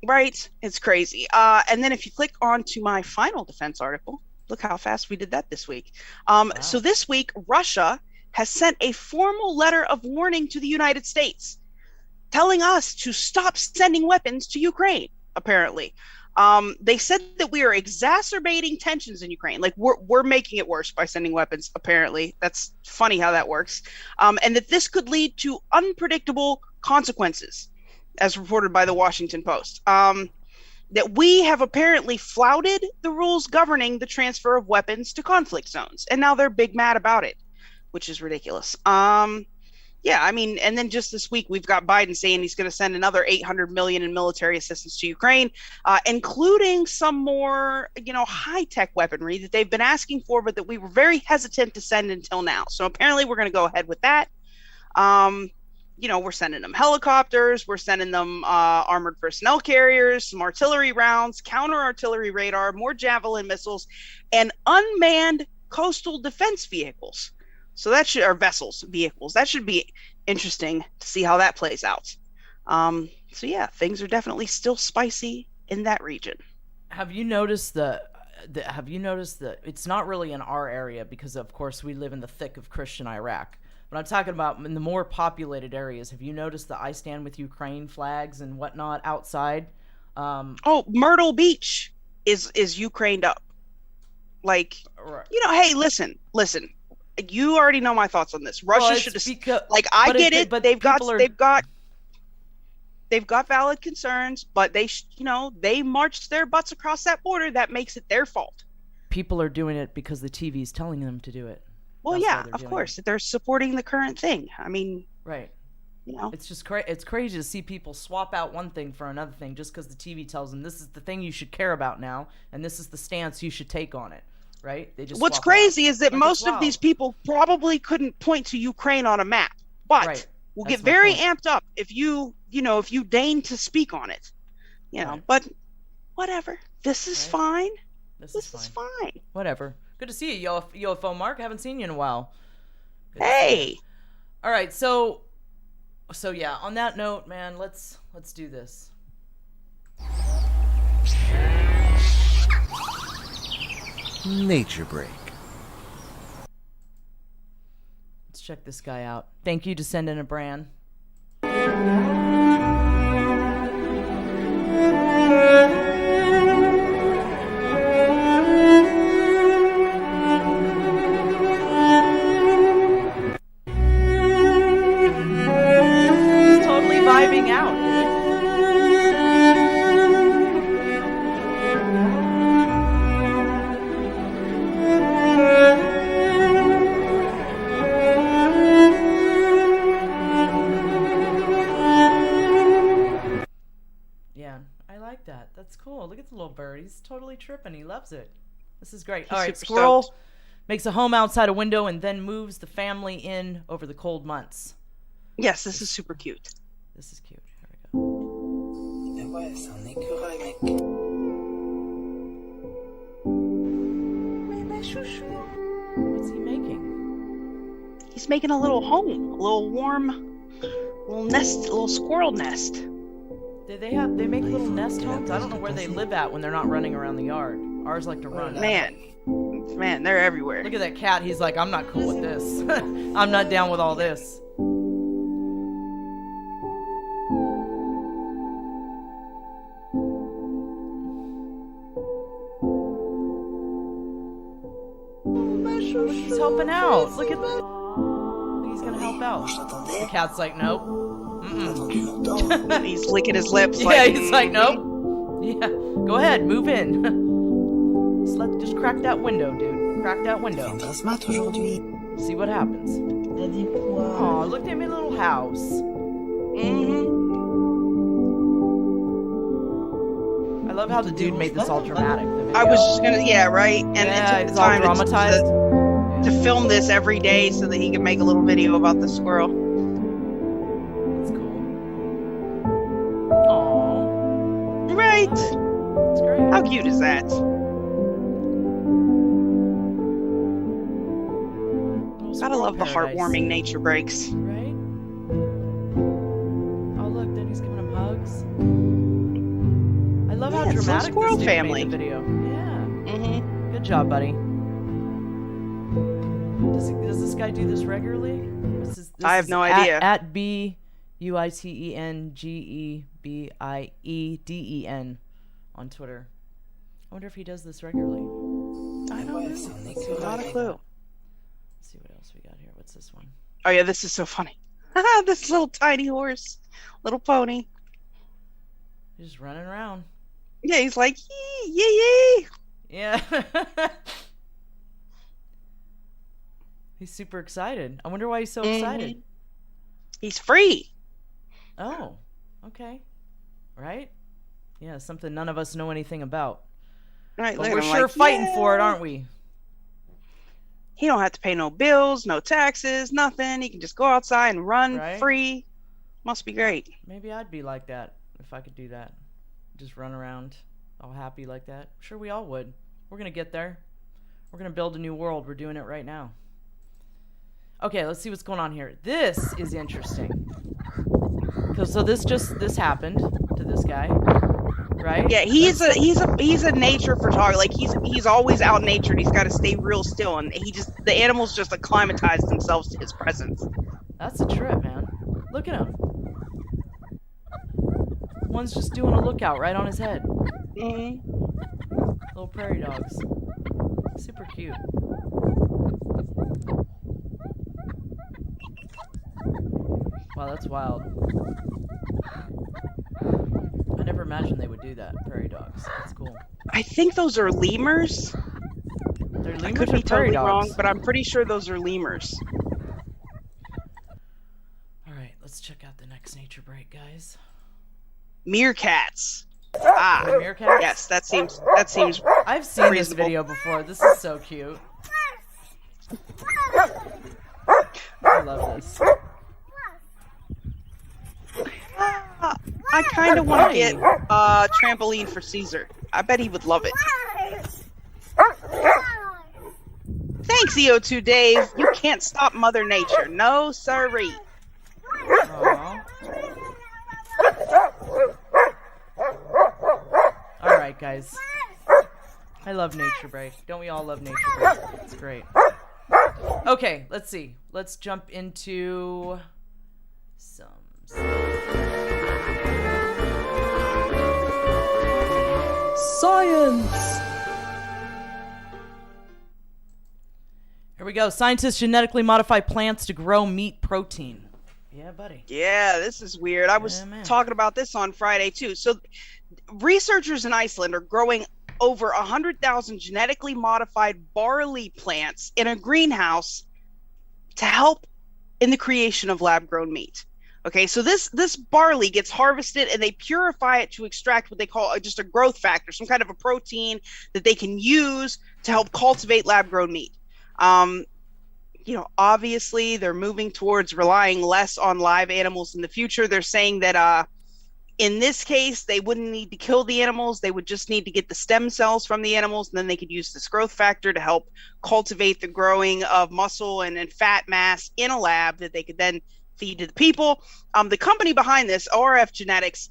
Right? It's crazy. And then if you click on to my final defense article, look how fast we did that this week. Wow. So this week, Russia has sent a formal letter of warning to the United States, telling us to stop sending weapons to Ukraine, apparently. They said that we are exacerbating tensions in Ukraine. Like, we're making it worse by sending weapons, apparently. That's funny how that works. And that this could lead to unpredictable consequences, as reported by the Washington Post. That we have apparently flouted the rules governing the transfer of weapons to conflict zones. And now they're big mad about it, which is ridiculous. Yeah, I mean, and then just this week, we've got Biden saying he's going to send another $800 million in military assistance to Ukraine, including some more, high-tech weaponry that they've been asking for, but that we were very hesitant to send until now. So apparently we're going to go ahead with that. We're sending them helicopters, we're sending them armored personnel carriers, some artillery rounds, counter-artillery radar, more Javelin missiles, and unmanned coastal defense vehicles. So that should, or vehicles. That should be interesting to see how that plays out. So yeah, things are definitely still spicy in that region. Have you noticed that it's not really in our area, because of course we live in the thick of Christian Iraq. But I'm talking about in the more populated areas. Have you noticed the I Stand With Ukraine flags and whatnot outside? Myrtle Beach is Ukrained up. Like, right. Hey, listen. You already know my thoughts on this. Russia should have, I get it, but they've got valid concerns, but they marched their butts across that border. That makes it their fault. People are doing it because the TV is telling them to do it. Well, yeah, of course. They're supporting the current thing. I mean, right. It's just it's crazy to see people swap out one thing for another thing just because the TV tells them this is the thing you should care about now, and this is the stance you should take on it. Right? They just What's crazy is that most of these people probably couldn't point to Ukraine on a map, but will get very amped up if you deign to speak on it. But whatever. This is fine. This is fine. Whatever. Good to see you, UFO Mark. I haven't seen you in a while. Hey. All right, so yeah, on that note, man, let's do this. Nature break. Let's check this guy out. Thank you to send in a brand. Totally vibing out. That's cool. Look at the little bird. He's totally tripping. He loves it. This is great. All right, squirrel makes a home outside a window and then moves the family in over the cold months. Yes, this is super cute. This is cute. Here we go. What's he making? He's making a little home, a little warm, little nest, a little squirrel nest. They make little nest homes? I don't know where they live at when they're not running around the yard. Ours like to run. Man, they're everywhere. Look at that cat. He's like, I'm not cool with this. I'm not down with all this. He's helping out. Look at that. He's gonna help out. The cat's like, nope. He's licking his lips. Yeah, he's like, nope. Yeah, go ahead, move in. Just crack that window, dude. Crack that window. See what happens. Oh, look at my little house. I love how the dude made this all dramatic. I was just gonna, yeah, right. And it took the time traumatized to film this every day so that he could make a little video about the squirrel. That's cool. Aww. Right. That's great. How cute is that? Gotta love the heartwarming nature breaks. Right? Oh, look, then he's giving him hugs. I love how dramatic squirrel this dude family. made the video. Yeah. Good job, buddy. Does this guy do this regularly? This I have no idea. At BUITENGEBIEDEN on Twitter. I wonder if he does this regularly. I don't know. Not a clue. Let's see what else we got here. What's this one? Oh yeah, this is so funny. This little tiny horse, little pony. He's just running around. Yeah, he's like, yee, yee, yee. Yeah. He's super excited. I wonder why he's so excited. He's free. Oh, okay. Right? Yeah, something none of us know anything about. Right, but we're sure fighting for it, aren't we? He don't have to pay no bills, no taxes, nothing. He can just go outside and run free. Must be great. Maybe I'd be like that if I could do that. Just run around all happy like that. Sure, we all would. We're going to get there. We're going to build a new world. We're doing it right now. Okay, let's see what's going on here. This is interesting. So this happened to this guy, right? Yeah, he's a nature photographer. Like he's always out in nature and he's got to stay real still, and the animals just acclimatize themselves to his presence. That's a trip, man. Look at him. One's just doing a lookout right on his head. Little prairie dogs. Super cute. Wow, that's wild. I never imagined they would do that, prairie dogs. That's cool. I think those are lemurs. They're lemurs. I could be totally wrong, but I'm pretty sure those are lemurs. All right, let's check out the next nature break, guys. Meerkats. Meerkats? Yes, that seems I've seen reasonable. This video before. This is so cute. I love this. I kind of want to get a trampoline for Caesar. I bet he would love it. Thanks, EO2 Dave. You can't stop Mother Nature. No, sirree. Alright, guys. I love Nature Break. Don't we all love Nature Break? It's great. Okay, let's see. Let's jump into some... Science! Here we go. Scientists genetically modify plants to grow meat protein. Yeah, buddy. Yeah, this is weird. I was talking about this on Friday, too. So researchers in Iceland are growing over 100,000 genetically modified barley plants in a greenhouse to help in the creation of lab-grown meat. Okay, so this barley gets harvested and they purify it to extract what they call just a growth factor, some kind of a protein that they can use to help cultivate lab-grown meat. Obviously they're moving towards relying less on live animals in the future. They're saying that in this case, they wouldn't need to kill the animals. They would just need to get the stem cells from the animals, and then they could use this growth factor to help cultivate the growing of muscle and fat mass in a lab that they could then feed to the people. The company behind this, ORF Genetics,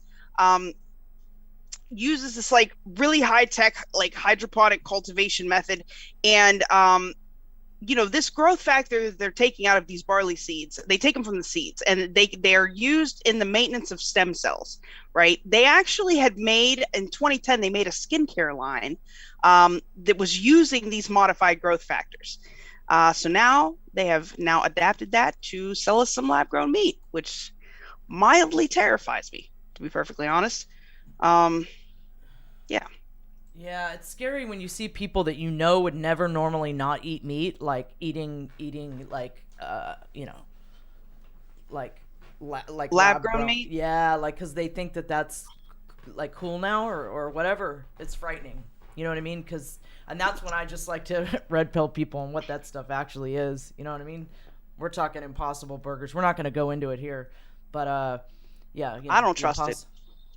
uses this like really high tech, like hydroponic cultivation method. And, this growth factor they're taking out of these barley seeds, they take them from the seeds and they are used in the maintenance of stem cells, right? They actually had made, in 2010, they made a skincare line that was using these modified growth factors. So now they have adapted that to sell us some lab-grown meat, which mildly terrifies me, to be perfectly honest. Yeah. Yeah, it's scary when you see people that you know would never normally not eat meat, like eating like like Lab grown meat. Yeah, like because they think that that's like cool now or whatever. It's frightening. You know what I mean? And that's when I just like to red pill people on what that stuff actually is. You know what I mean? We're talking Impossible Burgers. We're not going to go into it here, but yeah. You know, I don't trust it.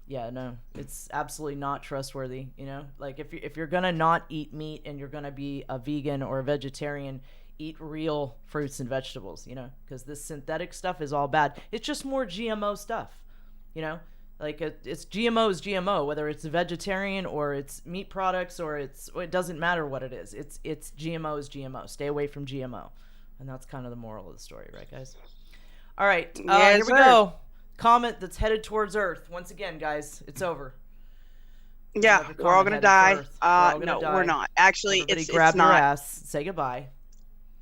Yeah, no, it's absolutely not trustworthy. You know, like if you're gonna not eat meat and you're gonna be a vegan or a vegetarian, eat real fruits and vegetables. You know, because this synthetic stuff is all bad. It's just more GMO stuff. You know, like it's GMO is GMO, whether it's a vegetarian or it's meat products or it doesn't matter what it is. It's GMO is GMO. Stay away from GMO, and that's kind of the moral of the story, right, guys? All right, yes, here we go. Comet that's headed towards Earth. Once again, guys, it's over. Yeah, we're all gonna die. No, we're not. Actually, Everybody it's grab not. your ass. Say goodbye.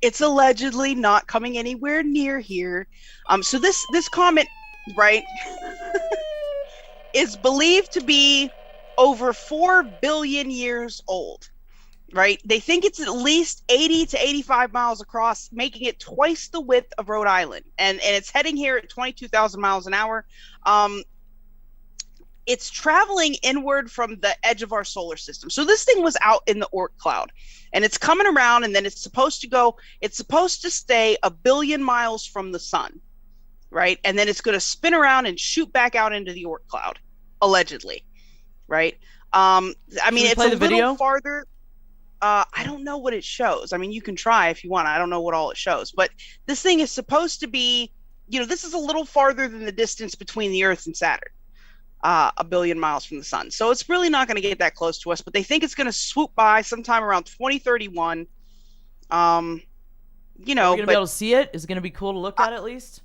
It's allegedly not coming anywhere near here. So this comet, right, is believed to be over 4 billion years old. Right? They think it's at least 80 to 85 miles across, making it twice the width of Rhode Island. And it's heading here at 22,000 miles an hour. It's traveling inward from the edge of our solar system. So this thing was out in the Oort cloud, and it's coming around, and then it's supposed to stay 1 billion miles from the sun, right? And then it's going to spin around and shoot back out into the Oort cloud, allegedly, right? I mean, it's a little farther. I don't know what it shows. I mean, you can try if you want. I don't know what all it shows, but this thing is supposed to be, this is a little farther than the distance between the Earth and Saturn, 1 billion miles from the sun. So it's really not going to get that close to us, but they think it's going to swoop by sometime around 2031. Are we going to be able to see it? Is it going to be cool to look at least?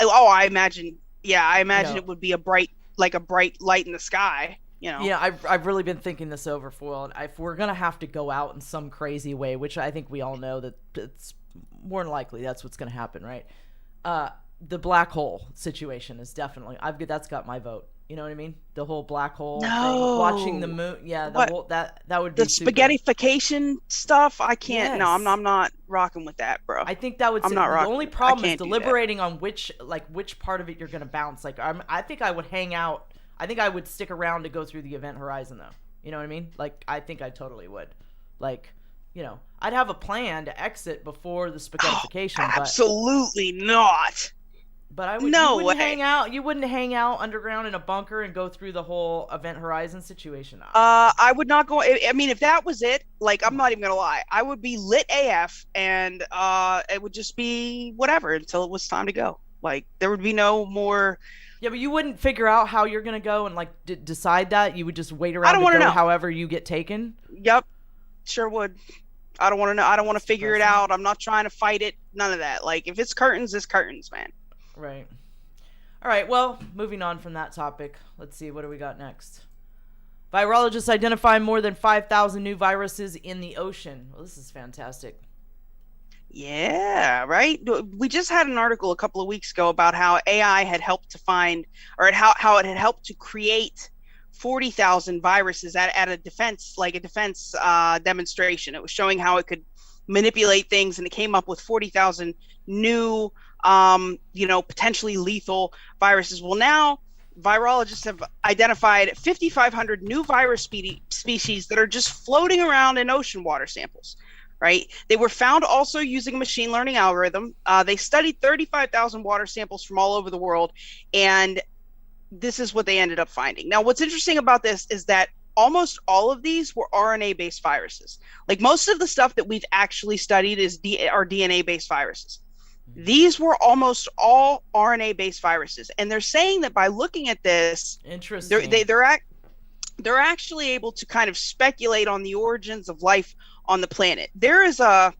Oh, I imagine. Yeah, I imagine it would be a bright light in the sky. Yeah, I've really been thinking this over for a while. If we're gonna have to go out in some crazy way, which I think we all know that it's more than likely that's what's gonna happen, right? The black hole situation is definitely that's got my vote. You know what I mean? The whole black hole thing, watching the moon. Yeah, that would be the spaghettification stuff. I can't. Yes. No, I'm not rocking with that, bro. I think that would. The only problem is deliberating on which part of it you're gonna bounce. Like I think I would hang out. I think I would stick around to go through the event horizon, though. You know what I mean? Like, I think I totally would. Like, I'd have a plan to exit before the spaghettification. Absolutely not. But I would. No way. Hang out. You wouldn't hang out underground in a bunker and go through the whole event horizon situation. I would not go. I mean, if that was it, like, I'm not even gonna lie. I would be lit AF, and it would just be whatever until it was time to go. Like, there would be no more. Yeah, but you wouldn't figure out how you're gonna go and like decide that. You would just wait around to go however you get taken. Yep, sure would. I don't want to know. I don't want to figure it out. I'm not trying to fight it. None of that. Like, if it's curtains, it's curtains, man. Right. All right. Well, moving on from that topic. Let's see. What do we got next? Virologists identify more than 5,000 new viruses in the ocean. Well, this is fantastic. Yeah, right. We just had an article a couple of weeks ago about how AI had helped to find, or how it had helped to create 40,000 viruses at a defense demonstration. It was showing how it could manipulate things, and it came up with 40,000 new, potentially lethal viruses. Well, now virologists have identified 5,500 new virus species that are just floating around in ocean water samples. Right. They were found also using a machine learning algorithm. They studied 35,000 water samples from all over the world, and this is what they ended up finding. Now, what's interesting about this is that almost all of these were RNA-based viruses. Like, most of the stuff that we've actually studied are DNA-based viruses. These were almost all RNA-based viruses, and they're saying that by looking at this, interesting, they're actually able to kind of speculate on the origins of life on the planet. There is a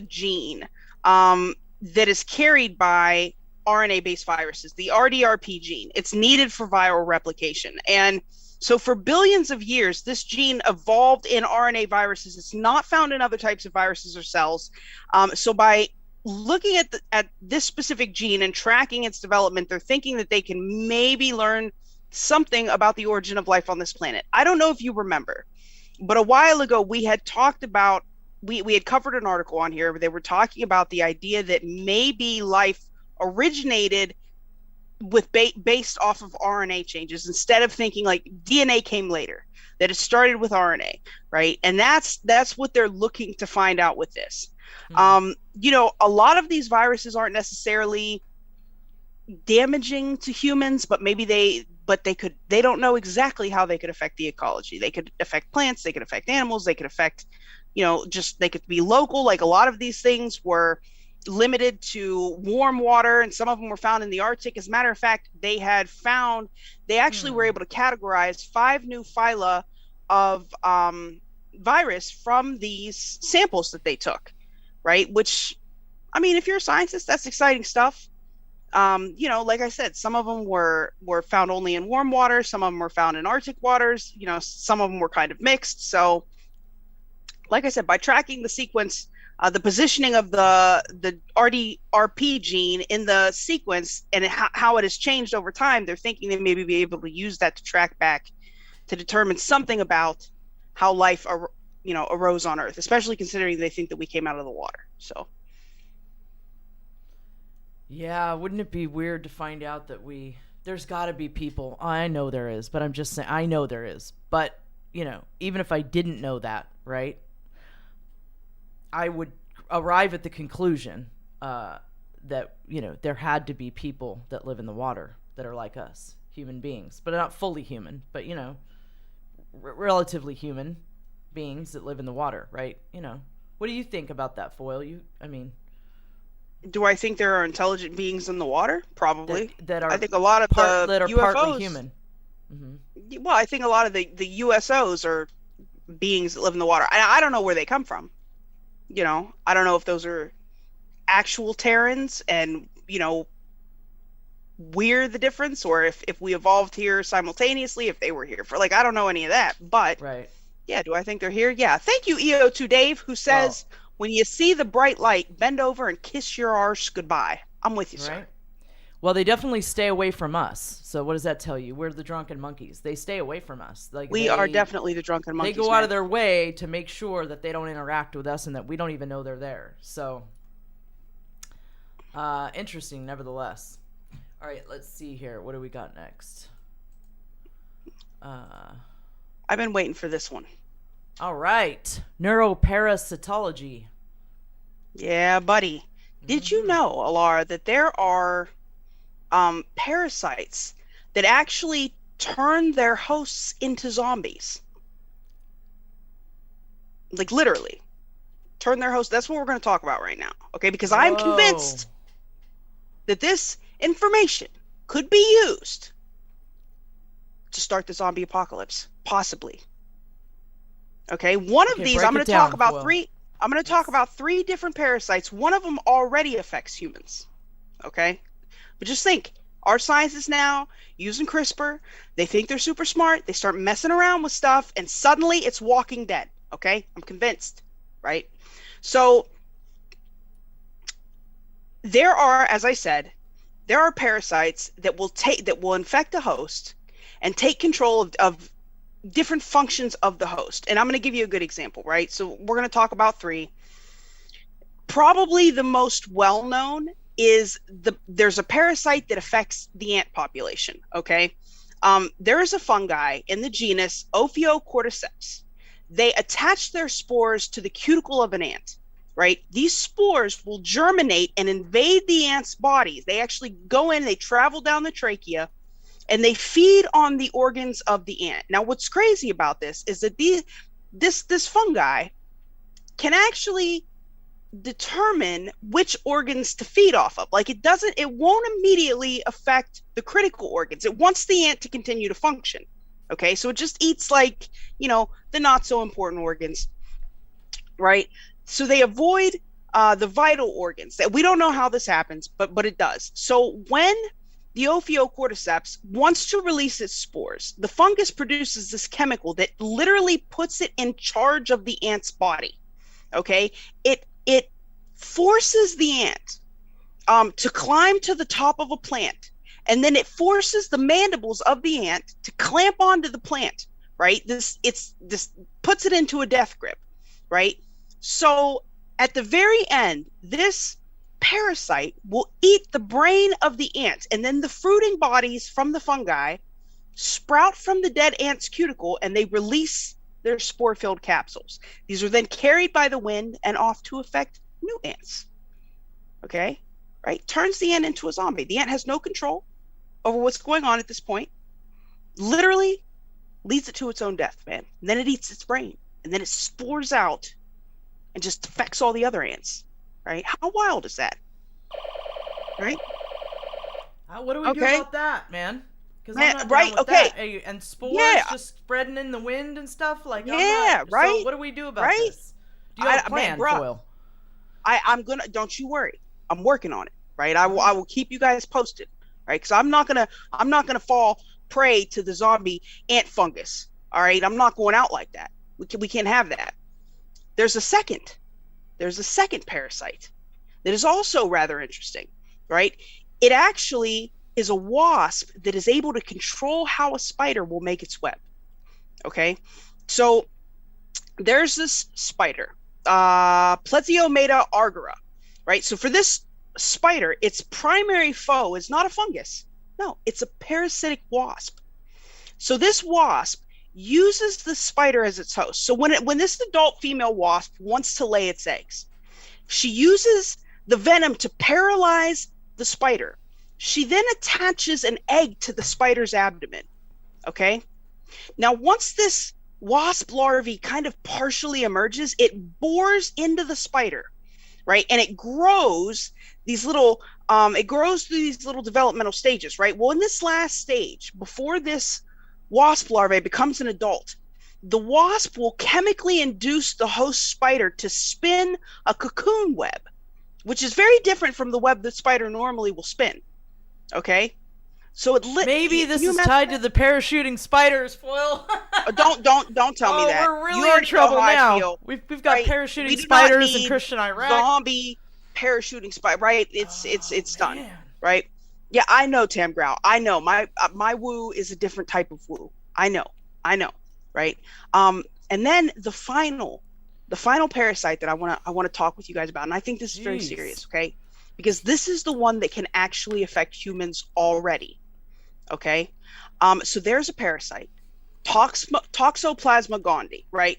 gene that is carried by RNA-based viruses, the RDRP gene. It's needed for viral replication. And so for billions of years, this gene evolved in RNA viruses. It's not found in other types of viruses or cells. So by looking at this specific gene and tracking its development, they're thinking that they can maybe learn something about the origin of life on this planet. I don't know if you remember, but a while ago we had talked about, we had covered an article on here where they were talking about the idea that maybe life originated with based off of RNA changes, instead of thinking like DNA came later, that it started with RNA, right? And that's what they're looking to find out with this. You know, a lot of these viruses aren't necessarily damaging to humans, but maybe they don't know exactly how they could affect the ecology. They could affect plants, they could affect animals, they could affect, you know, just they could be local. Like a lot of these things were limited to warm water, and some of them were found in the Arctic. As a matter of fact, they actually were able to categorize 5 new phyla of virus from these samples that they took, right? Which, I mean, if you're a scientist, that's exciting stuff. You know, like I said, some of them were found only in warm water, some of them were found in Arctic waters, you know, some of them were kind of mixed. So like I said, by tracking the sequence, the positioning of the RP gene in the sequence and how it has changed over time, they're thinking they maybe be able to use that to track back to determine something about how life, you know, arose on Earth, especially considering they think that we came out of the water. So. Yeah, wouldn't it be weird to find out that there's got to be people. I know there is, but I'm just saying, I know there is. But, you know, even if I didn't know that, right, I would arrive at the conclusion that, you know, there had to be people that live in the water that are like us, human beings, but not fully human, but, you know, relatively human beings that live in the water, right? You know, what do you think about that, Foyle? Do I think there are intelligent beings in the water? Probably. That are, I think a lot of that are UFOs, partly human. Mm-hmm. Well, I think a lot of the USOs are beings that live in the water. I don't know where they come from. You know, I don't know if those are actual Terrans and, you know, we're the difference, or if we evolved here simultaneously, if they were here for, like, I don't know any of that. But right. Yeah, do I think they're here? Yeah. Thank you, EO2 Dave, who says, when you see the bright light, bend over and kiss your arse goodbye. I'm with you, sir. Well, they definitely stay away from us. So what does that tell you? We're the drunken monkeys. They stay away from us. Like we are definitely the drunken monkeys. They go out of their way to make sure that they don't interact with us and that we don't even know they're there. So, interesting, nevertheless. All right, let's see here. What do we got next? I've been waiting for this one. All right, neuroparasitology. Yeah, buddy. Did you know, Alara, that there are parasites that actually turn their hosts into zombies? Like, literally. Turn their hosts. That's what we're going to talk about right now. Okay, because I'm convinced that this information could be used to start the zombie apocalypse. Possibly. Okay, one of these, I'm going to talk about three. I'm going to talk about 3 different parasites. One of them already affects humans. Okay? But just think, our scientists now, using CRISPR, they think they're super smart. They start messing around with stuff, and suddenly it's Walking Dead. Okay? I'm convinced. Right? So, there are, as I said, there are parasites that will infect a host and take control of different functions of the host. And I'm going to give you a good example, right? So we're going to talk about 3. Probably the most well-known is there's a parasite that affects the ant population, okay? There is a fungi in the genus Ophiocordyceps. They attach their spores to the cuticle of an ant, right? These spores will germinate and invade the ant's bodies. They actually go in, they travel down the trachea, and they feed on the organs of the ant. Now, what's crazy about this is that this fungi can actually determine which organs to feed off of. Like, it won't immediately affect the critical organs. It wants the ant to continue to function. Okay, so it just eats, like, you know, the not so important organs, right? So they avoid the vital organs. That we don't know how this happens, but it does. So when the Ophiocordyceps wants to release its spores, the fungus produces this chemical that literally puts it in charge of the ant's body. Okay, it forces the ant to climb to the top of a plant and then it forces the mandibles of the ant to clamp onto the plant, right? This puts it into a death grip, right? So at the very end, this parasite will eat the brain of the ant, and then the fruiting bodies from the fungi sprout from the dead ant's cuticle, and they release their spore-filled capsules. These are then carried by the wind and off to affect new ants. Okay, right? Turns the ant into a zombie. The ant has no control over what's going on at this point. Literally leads it to its own death, man. And then it eats its brain, and then it spores out and just affects all the other ants, right? How wild is that? Right? What do we do about that, man? Because I'm not right? down with that. Hey, and spores just spreading in the wind and stuff. Like, right? So what do we do about this? Do you have a plan, Foil? I'm gonna. Don't you worry. I'm working on it. Right? I will keep you guys posted. Right? Because I'm not gonna fall prey to the zombie ant fungus. All right? I'm not going out like that. We can't have that. There's a second parasite that is also rather interesting. Right? It actually is a wasp that is able to control how a spider will make its web. Okay, so there's this spider, Plesiometa argyra, right? So for this spider, its primary foe is not a fungus. No, it's a parasitic wasp. So this wasp uses the spider as its host. So when this adult female wasp wants to lay its eggs, she uses the venom to paralyze the spider. She then attaches an egg to the spider's abdomen. Okay? Now, once this wasp larvae kind of partially emerges, it bores into the spider, right? And it grows these little, through these little developmental stages, right? Well, in this last stage, before this wasp larvae becomes an adult, the wasp will chemically induce the host spider to spin a cocoon web, which is very different from the web the spider normally will spin. Okay, so maybe this is tied to the parachuting spiders, Foil. Don't tell me that. We're really in trouble now. We've got parachuting spiders in Christian Iraq. Zombie parachuting spider, right? It's done, right? Yeah, I know, Tam Growl. I know my woo is a different type of woo. I know, right? And then the final parasite that I want to talk with you guys about, and I think this is very serious, okay? Because this is the one that can actually affect humans already. Okay, so there's a parasite, Toxoplasma gondii, right?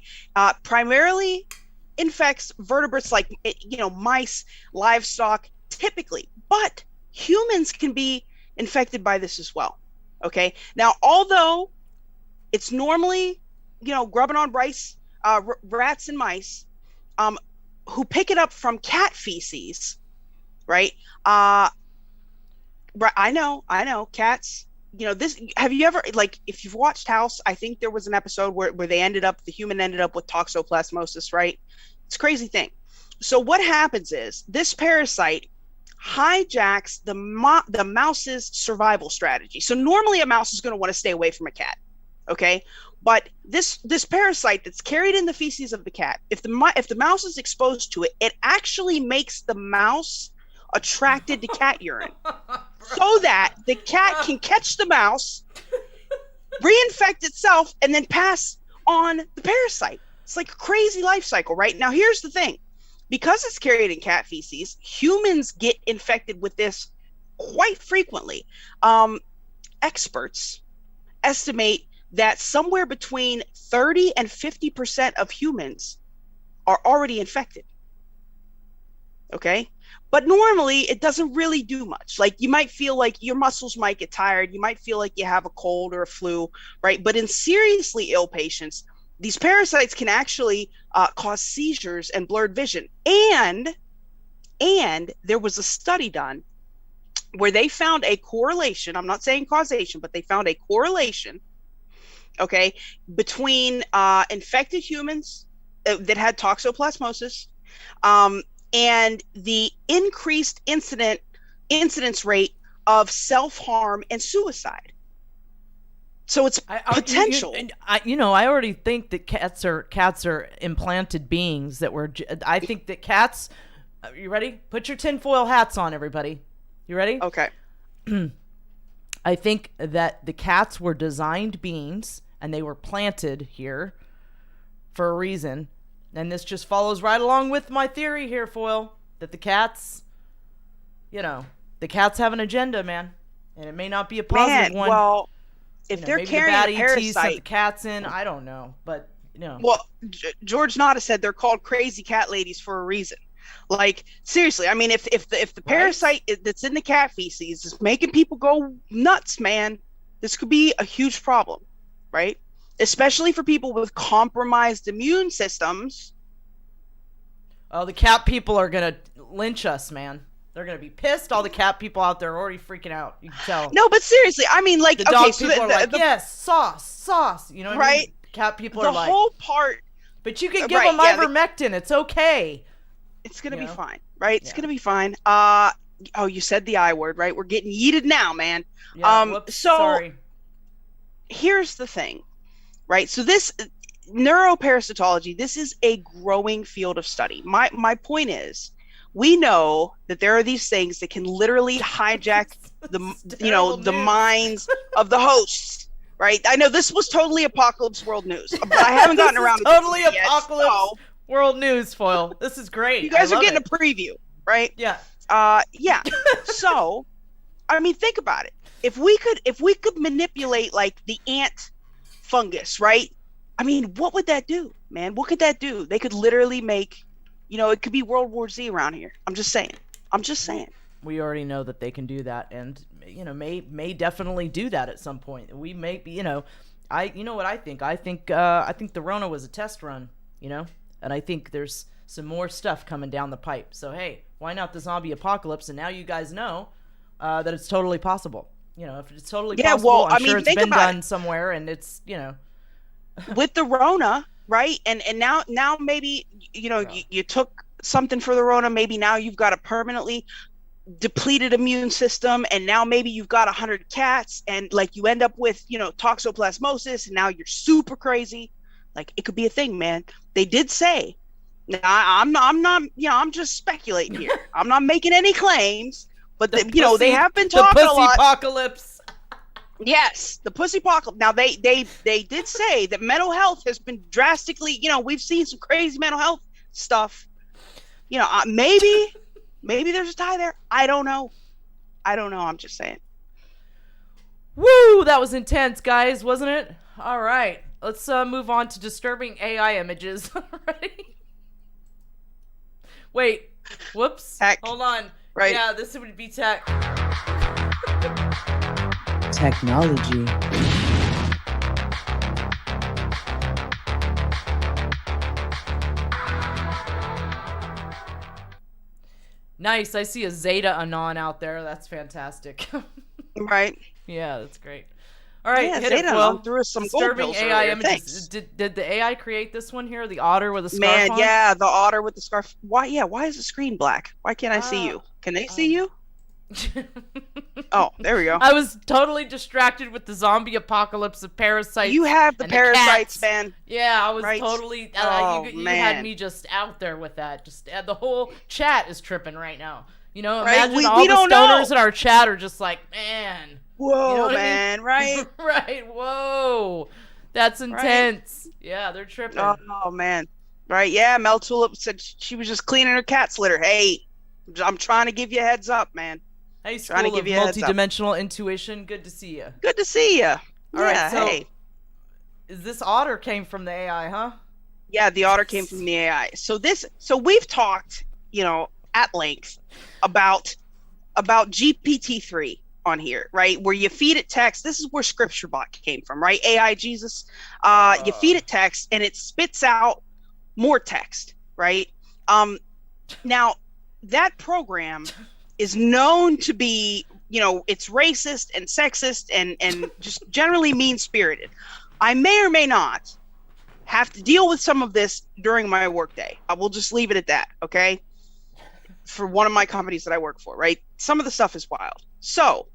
Primarily infects vertebrates like mice, livestock, typically, but humans can be infected by this as well. Okay, now although it's normally grubbing on rats and mice, who pick it up from cat feces. Right. I know cats, this, have you ever, like, if you've watched House, I think there was an episode where the human ended up with toxoplasmosis, right? It's a crazy thing. So what happens is this parasite hijacks the mouse's survival strategy. So normally a mouse is going to want to stay away from a cat. Okay. But this parasite that's carried in the feces of the cat, if the mouse is exposed to it, it actually makes the mouse attracted to cat urine, so that the cat can catch the mouse, reinfect itself, and then pass on the parasite. It's like a crazy life cycle, right? Now, here's the thing. Because it's carried in cat feces, humans get infected with this quite frequently. Experts estimate that somewhere between 30 and 50% of humans are already infected. Okay? But normally it doesn't really do much. Like, you might feel like your muscles might get tired. You might feel like you have a cold or a flu, right? But in seriously ill patients, these parasites can actually cause seizures and blurred vision. And there was a study done where they found a correlation. I'm not saying causation, but they found a correlation, okay, between infected humans that had toxoplasmosis and the increased incidence rate of self-harm and suicide. So it's potential. I already think that cats are implanted beings that were. I think that cats. You ready? Put your tinfoil hats on, everybody. You ready? Okay. I think that the cats were designed beings and they were planted here for a reason. And this just follows right along with my theory here, Foil, that the cats, the cats have an agenda, man. And it may not be a positive one. Well, if they're carrying the bad a parasite, ETs sent the cats in, I don't know, but Well, George Nada said they're called crazy cat ladies for a reason. Like, seriously, I mean, if the parasite that's in the cat feces is making people go nuts, man, this could be a huge problem, right? Especially for people with compromised immune systems. Oh, the cat people are gonna lynch us, man. They're gonna be pissed. All the cat people out there are already freaking out. You can tell. No, but seriously, I mean, like, the dog people are like, yes, sauce. You know what I mean? Cat people are like, the whole part. But you can give them ivermectin. It's okay. It's gonna be fine, right? It's gonna be fine. Oh, you said the I word, right? We're getting yeeted now, man. Yeah, sorry. Here's the thing, right? So this neuroparasitology, this is a growing field of study. My point is, we know that there are these things that can literally hijack the minds of the hosts, right? I know this was totally Apocalypse World News, but I haven't gotten around to totally Apocalypse World News, Foil. This is great. You guys are getting a preview, right? Yeah. Yeah. So, I mean, think about it. If we could manipulate like the ant fungus, right? I mean, what would that do, man? What could that do? They could literally make, it could be World War Z around here. I'm just saying. We already know that they can do that, and may definitely do that at some point. We may be, what I think. I think the Rona was a test run, and I think there's some more stuff coming down the pipe. So hey, why not the zombie apocalypse? And now you guys know that it's totally possible. If it's totally possible, well, I'm sure it's been done somewhere, and it's with the Rona, right? And now maybe you took something for the Rona. Maybe now you've got a permanently depleted immune system, and now maybe you've got 100 cats, and like you end up with toxoplasmosis, and now you're super crazy. Like, it could be a thing, man. They did say. Now, I'm not. I'm just speculating here. I'm not making any claims, but they have been talking a lot. The pussy apocalypse. Yes, the pussy apocalypse. Now they did say that mental health has been drastically. We've seen some crazy mental health stuff. Maybe there's a tie there. I don't know. I'm just saying. Woo! That was intense, guys, wasn't it? All right, let's move on to disturbing AI images. Ready? Wait. Whoops. Tech. Hold on. Right. Yeah, this would be tech. Technology. Nice. I see a Zeta Anon out there. That's fantastic. Right. Yeah, that's great. All right, yeah, hit Zeta it, Will. Anon threw us some Disturbing gold AI earlier. images. Did the AI create this one here? The otter with a scarf Man, on? yeah, the otter with the scarf. Why is the screen black? Why can't I see you? Can they see you? Oh, there we go. I was totally distracted with the zombie apocalypse of parasites. You have the parasites, man. Yeah, I was right? totally. You man. had me just out there with that. Just the whole chat is tripping right now. Right? Imagine we all the don't stoners know. in our chat are just like, man. Whoa, I man, mean? right? Right. Whoa, that's intense. Right? Yeah, they're tripping. Oh man, right? Yeah, Mel Tulip said she was just cleaning her cat's litter. Hey, I'm trying to give you a heads up, man. Hey, School of Multidimensional Intuition. Good to see you. Good to see you. All right. So, hey. Is this otter came from the AI, huh? Yeah, the otter came from the AI. So we've talked, at length about GPT-3 on here, right? Where you feed it text. This is where ScriptureBot came from, right? AI Jesus. You feed it text and it spits out more text, right? Now that program is known to be, it's racist and sexist and just generally mean-spirited. I may or may not have to deal with some of this during my workday. I will just leave it at that, okay? For one of my companies that I work for, right? Some of the stuff is wild. So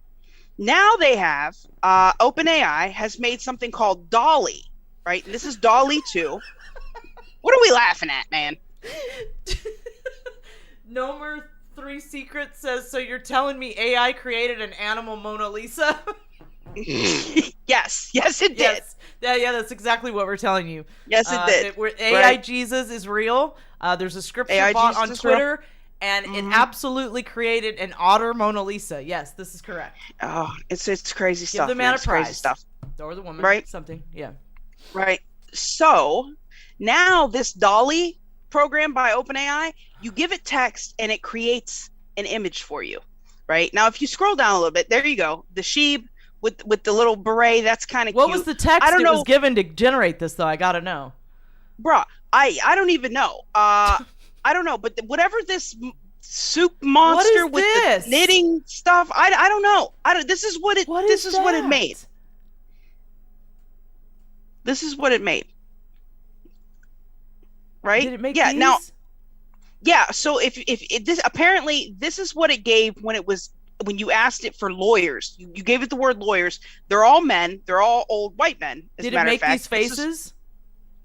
now they have, OpenAI has made something called Dolly, right? And this is Dolly 2. What are we laughing at, man? Nomer 3 Secrets says, so you're telling me AI created an animal Mona Lisa? Yes, it did. Yes. Yeah, that's exactly what we're telling you. Yes, it did. AI Right. Jesus is real. There's a scripture AI bot Jesus on is real. Twitter, and it absolutely created an otter Mona Lisa. Yes, this is correct. Oh, it's crazy Give stuff. the man a It's crazy prize. stuff. Or the woman. Right. Something. Yeah. Right. So now this Dolly program by OpenAI, you give it text and it creates an image for you. Right. Now, if you scroll down a little bit, there you go. The sheep with the little beret, that's kind of cute. What was the text it was given to generate this, though? I gotta know. Bruh, I don't even know. I don't know, but whatever this soup monster with the knitting stuff, I don't know. This is what it made. This is what it made. Right? Did it make these? Now, yeah, so if this, apparently this is what it gave when you asked it for lawyers. You gave it the word lawyers. They're all men. They're all old white men. Did it make these faces?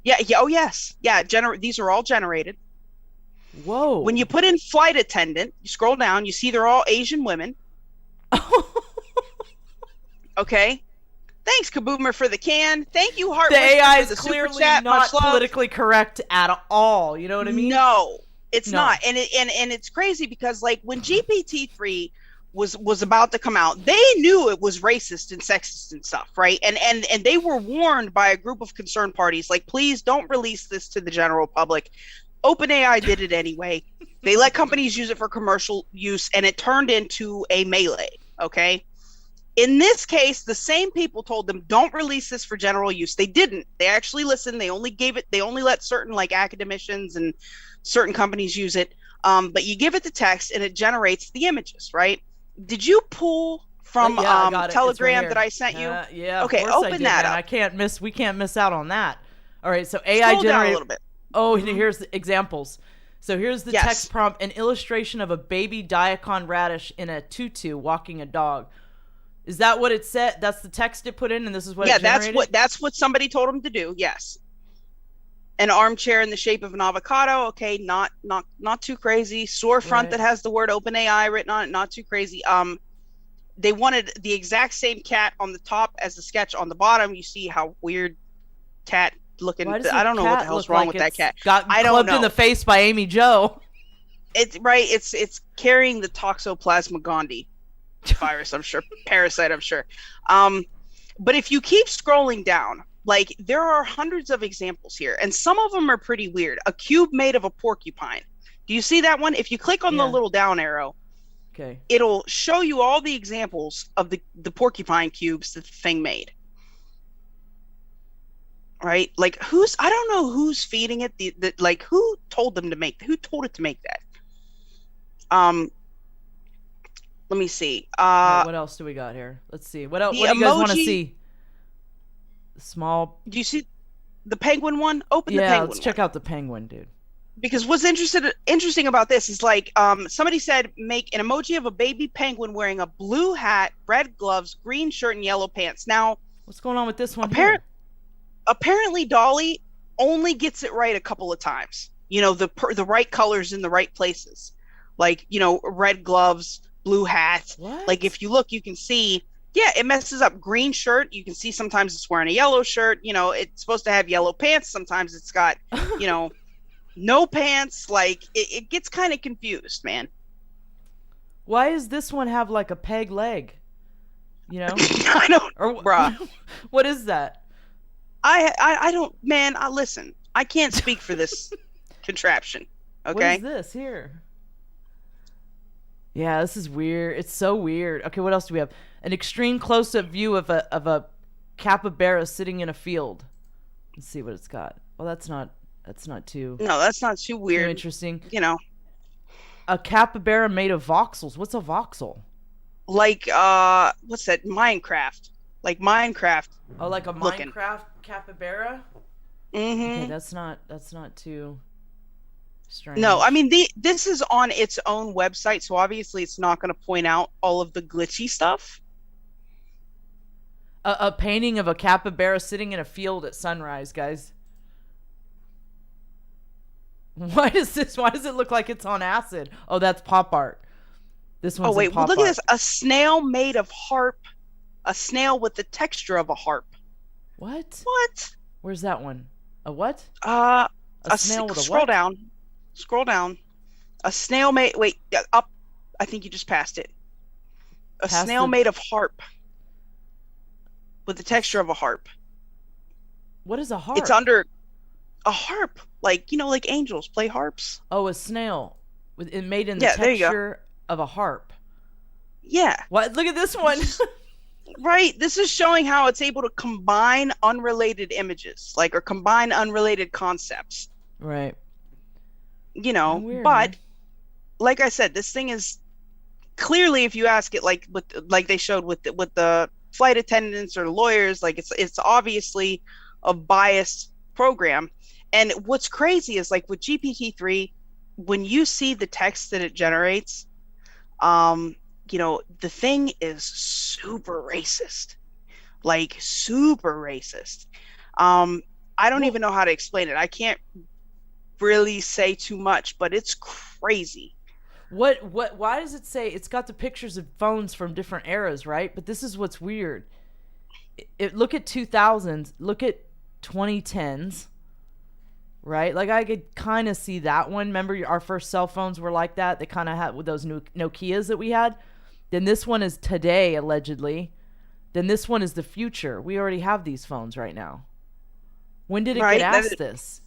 Yeah. Oh, yes. Yeah. These are all generated. Whoa. When you put in flight attendant, you scroll down, you see they're all Asian women. Okay. Thanks, Kaboomer, for the can. Thank you, Heart. The AI is the clearly chat. not politically correct at all. You know what I mean? No, it's not. And it's crazy because, like, when GPT-3 was about to come out, they knew it was racist and sexist and stuff, right? And they were warned by a group of concerned parties, like, please don't release this to the general public. OpenAI did it anyway. They let companies use it for commercial use, and it turned into a melee. Okay. In this case, the same people told them, don't release this for general use. They didn't. They actually listened. They only let certain, like, academicians and certain companies use it. But you give it the text and it generates the images, right? Did you pull from Telegram that I sent you? Yeah. Okay, open that up. We can't miss out on that. All right, so AI Scroll down generated a little bit. Oh, here's the examples. So here's the text prompt: an illustration of a baby daikon radish in a tutu walking a dog. Is that what it said? That's the text it put in, and this is what it generated? that's what somebody told him to do. Yes. An armchair in the shape of an avocado. Okay, not too crazy. Storefront that has the word OpenAI written on it. Not too crazy. They wanted the exact same cat on the top as the sketch on the bottom. You see how weird cat looking. I don't know what the hell's wrong with that cat. I don't know. In the face by Amy Jo. It's right. It's carrying the Toxoplasma gondii virus. I'm sure parasite. I'm sure. But if you keep scrolling down, like, there are hundreds of examples here, and some of them are pretty weird. A cube made of a porcupine. Do you see that one? If you click on the little down arrow, okay, it'll show you all the examples of the porcupine cubes that the thing made. Right? Like, I don't know who's feeding it. Like, who told it to make that? Let me see. What else do we got here? Let's see. What else? What do you guys want to see? Small. Do you see the penguin one? Open the penguin. Yeah, let's check out the penguin, dude. Because what's interesting about this is, like, somebody said, make an emoji of a baby penguin wearing a blue hat, red gloves, green shirt, and yellow pants. Now, what's going on with this one? Apparently, Dolly only gets it right a couple of times. You know, the right colors in the right places, like, you know, red gloves, blue hat. What? Like, if you look, you can see. Yeah, it messes up. Green shirt, you can see sometimes it's wearing a yellow shirt. You know, it's supposed to have yellow pants. Sometimes it's got, you know, no pants. Like, it gets kind of confused, man. Why does this one have, like, a peg leg? You know? I don't. Bruh. What is that? I don't, man. Listen, I can't speak for this contraption. Okay. What is this here? Yeah, this is weird. It's so weird. Okay, what else do we have? An extreme close-up view of a capybara sitting in a field. Let's see what it's got. Well, that's not too. No, that's not too weird. Too interesting. You know, a capybara made of voxels. What's a voxel? Like what's that? Minecraft. Like Minecraft. Oh, like a looking. Minecraft capybara? Mm-hmm. Okay, that's not too strange. No, I mean this is on its own website, so obviously it's not going to point out all of the glitchy stuff. A painting of a capybara sitting in a field at sunrise, guys. Why does it look like it's on acid? Oh, that's pop art. This one's look at this. A snail made of harp a snail with the texture of a harp. What? What? Where's that one? A what? A snail with a scroll what? down. Scroll down. A snail made. Wait, up. I think you just passed it. A Past snail the- made of harp. With the texture of a harp. What is a harp? It's under a harp, like like angels play harps. Oh, a snail with it made in the Yeah, there you go. texture of a harp. Yeah, What? Look at this one. right. This is showing how it's able to combine unrelated images, or combine unrelated concepts. Right. Weird, But man. like I said, this thing is clearly, if you ask it, like they showed with the flight attendants or lawyers, it's obviously a biased program. And what's crazy is with GPT-3, when you see the text that it generates, the thing is super racist, super racist. I don't even know how to explain it. I can't really say too much, but it's crazy. Why does it say it's got the pictures of phones from different eras, right? But this is what's weird. Look at 2000s, look at 2010s, right? I could kind of see that one. Remember our first cell phones were like that? They kind of had with those new Nokias that we had. Then this one is today, allegedly. Then this one is the future. We already have these phones right now. When did it get asked this?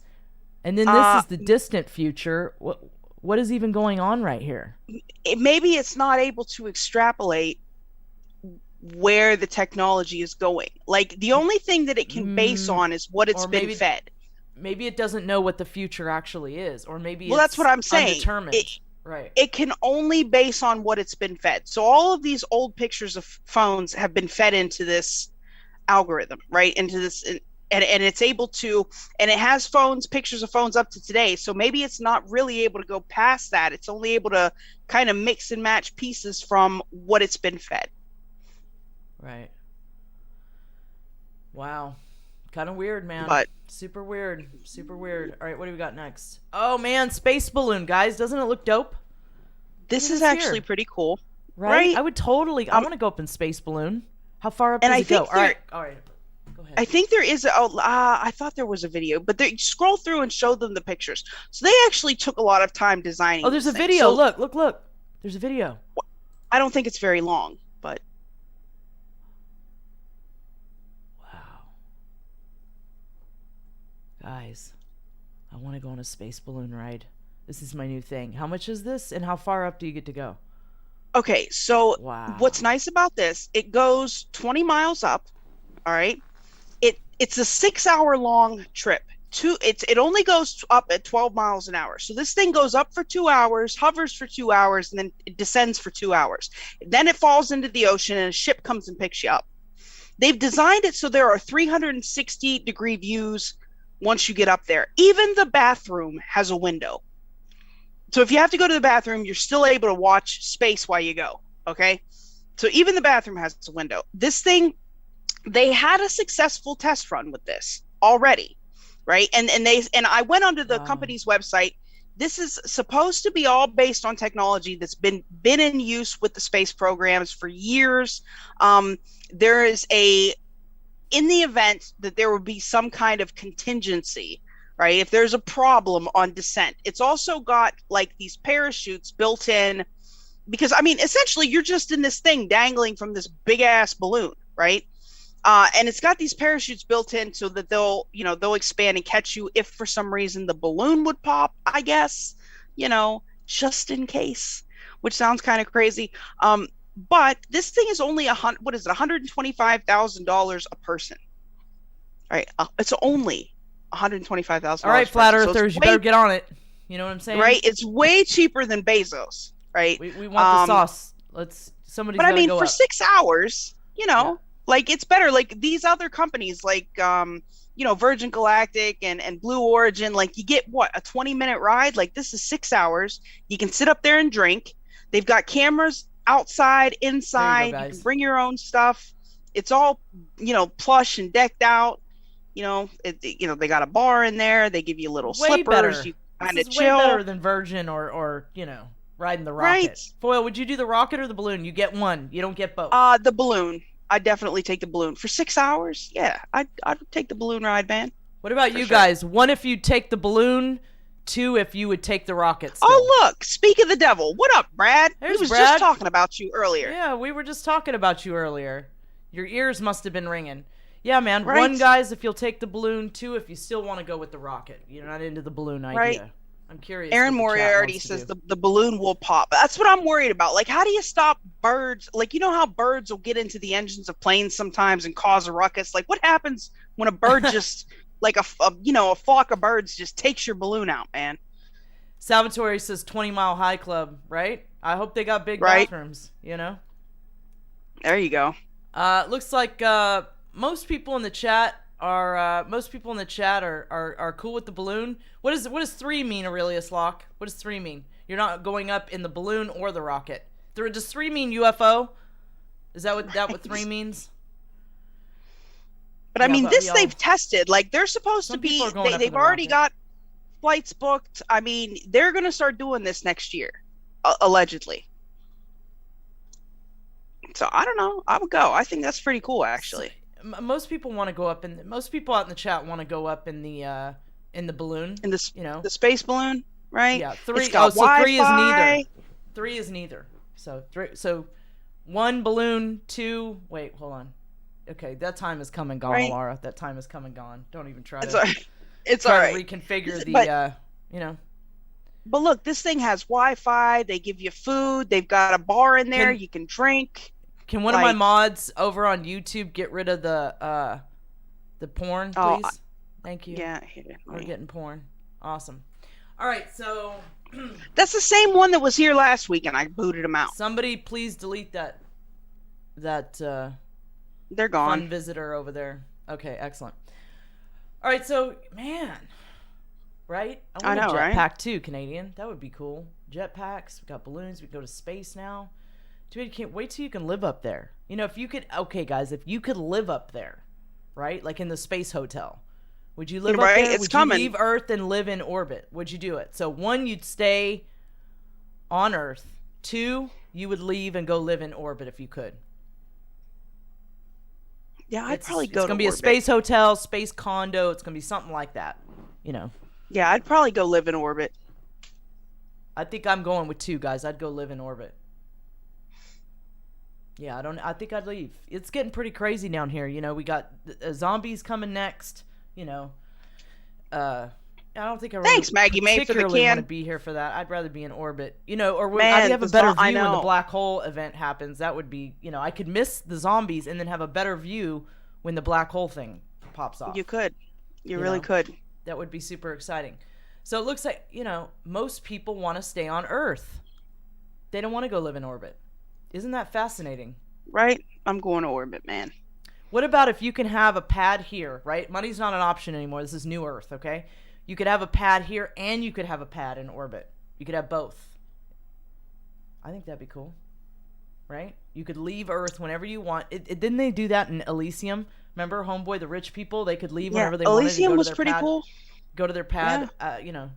And then this is the distant future. What is even going on right here? Maybe it's not able to extrapolate where the technology is going. The only thing that it can base on is what it's been fed. Maybe it doesn't know what the future actually is, or maybe that's what I'm saying. Undetermined. Right. It can only base on what it's been fed. So all of these old pictures of phones have been fed into this algorithm, right? Into this, and it's able to, and it has pictures of phones up to today. So maybe it's not really able to go past that. It's only able to kind of mix and match pieces from what it's been fed. Right. Wow. Kind of weird, man. But super weird. Super weird. All right, what do we got next? Oh, man, space balloon, guys. Doesn't it look dope? This is actually pretty cool. Right? I would totally, I want to go up in space balloon. How far up does it go? All right. Go ahead. I think there is I thought there was a video, but scroll through and show them the pictures. So they actually took a lot of time designing. Oh, there's a this thing. video. So, Look. There's a video. I don't think it's very long, but wow. Guys, I want to go on a space balloon ride. This is my new thing. How much is this, and how far up do you get to go? Okay, so wow. What's nice about this, it goes 20 miles up, all right? It's a 6-hour long trip. It only goes up at 12 miles an hour. So this thing goes up for 2 hours, hovers for 2 hours, and then it descends for 2 hours. Then it falls into the ocean, and a ship comes and picks you up. They've designed it so there are 360-degree views once you get up there. Even the bathroom has a window. So if you have to go to the bathroom, you're still able to watch space while you go, okay? So even the bathroom has a window. This thing, they had a successful test run with this already, right? And I went onto the company's website. This is supposed to be all based on technology that's been in use with the space programs for years. There is in the event that there would be some kind of contingency, right? If there's a problem on descent, it's also got these parachutes built in, because essentially you're just in this thing dangling from this big ass balloon, right? And it's got these parachutes built in so that they'll expand and catch you if for some reason the balloon would pop, I guess, just in case, which sounds kind of crazy. But this thing is only $125,000 a person, right? It's only $125,000. All right, flat earthers, you better get on it. You know what I'm saying? Right? It's way cheaper than Bezos, right? We want the sauce. Somebody's But gotta go for up. 6 hours, it's better. These other companies, Virgin Galactic and Blue Origin, you get a 20-minute ride. This is 6 hours. You can sit up there and drink. They've got cameras outside, inside. You can bring your own stuff. It's all plush and decked out. They got a bar in there. They give you little slippers. Better. You kind of chill. Way better than Virgin or riding the rocket. Right. Foil, would you do the rocket or the balloon? You get one. You don't get both. The balloon. I'd definitely take the balloon for 6 hours. Yeah, I'd take the balloon ride, man. What about you guys? 1, if you take the balloon. 2, if you would take the rocket still. Oh, look, speak of the devil. What up, Brad? There's we was Brad. just talking about you earlier. Yeah, we were just talking about you earlier. Your ears must have been ringing. Yeah, man. Right. 1, guys, if you'll take the balloon. 2, if you still want to go with the rocket. You're not into the balloon idea. Right. I'm curious. Aaron Moriarty says the balloon will pop. That's what I'm worried about. Like, how do you stop birds? Like, you know how birds will get into the engines of planes sometimes and cause a ruckus? Like, what happens when a bird just, like a flock of birds just takes your balloon out, man? Salvatore says 20 Mile High Club, right? I hope they got big Right. bathrooms, you know? There you go. Looks like most people in the chat are cool with the balloon. What does 3 mean, Aurelius Locke? What does 3 mean? You're not going up in the balloon or the rocket. Does 3 mean UFO? Is that what 3 means? But I mean, they've tested. Like, they're supposed to be. They've already got flights booked. I mean, they're going to start doing this next year, allegedly. So I don't know. I would go. I think that's pretty cool, actually. Most people want to go up most people out in the chat want to go up in the balloon. In the space balloon, right? Yeah, 3. So 3 is neither. 3 is neither. So 3. So 1 balloon, 2. Wait, hold on. Okay, that time is come and gone, right. Alara. That time is come and gone. Don't even try to. It's all right. Reconfigure the, But look, this thing has Wi-Fi. They give you food. They've got a bar in there. You can drink. Can one of my mods over on YouTube get rid of the porn, please? Thank you. Yeah. We're getting porn. Awesome. All right, so. That's the same one that was here last week, and I booted him out. Somebody please delete that. They're gone. Fun visitor over there. Okay, excellent. All right, so, man, right? I want a jetpack too, Canadian. That would be cool. Jetpacks, we got balloons, we can go to space now. Dude, can't wait till you can live up there. You know, if you could, okay, guys, if you could live up there, right? Like in the space hotel, would you live up there? Would you leave Earth and live in orbit? Would you do it? So 1, you'd stay on Earth. 2, you would leave and go live in orbit if you could. Yeah, I'd probably go to orbit. It's going to be a space hotel, space condo. It's going to be something like that, you know. Yeah, I'd probably go live in orbit. I think I'm going with 2, guys. I'd go live in orbit. Yeah, I think I'd leave. It's getting pretty crazy down here. You know, we got zombies coming next, you know. I don't think I really Thanks, Maggie May, for the can. want to be here for that. I'd rather be in orbit. You know, or I'd have a better view when the black hole event happens. That would be, you know, I could miss the zombies and then have a better view when the black hole thing pops off. You could. You really could. That would be super exciting. So it looks like, you know, most people want to stay on Earth. They don't want to go live in orbit. Isn't that fascinating? Right? I'm going to orbit, man. What about if you can have a pad here, right? Money's not an option anymore. This is new Earth, okay? You could have a pad here and you could have a pad in orbit. You could have both. I think that'd be cool, right? You could leave Earth whenever you want. Didn't they do that in Elysium? Remember, Homeboy, the rich people? They could leave whenever they wanted. Elysium was pretty cool. Go to their pad, you know,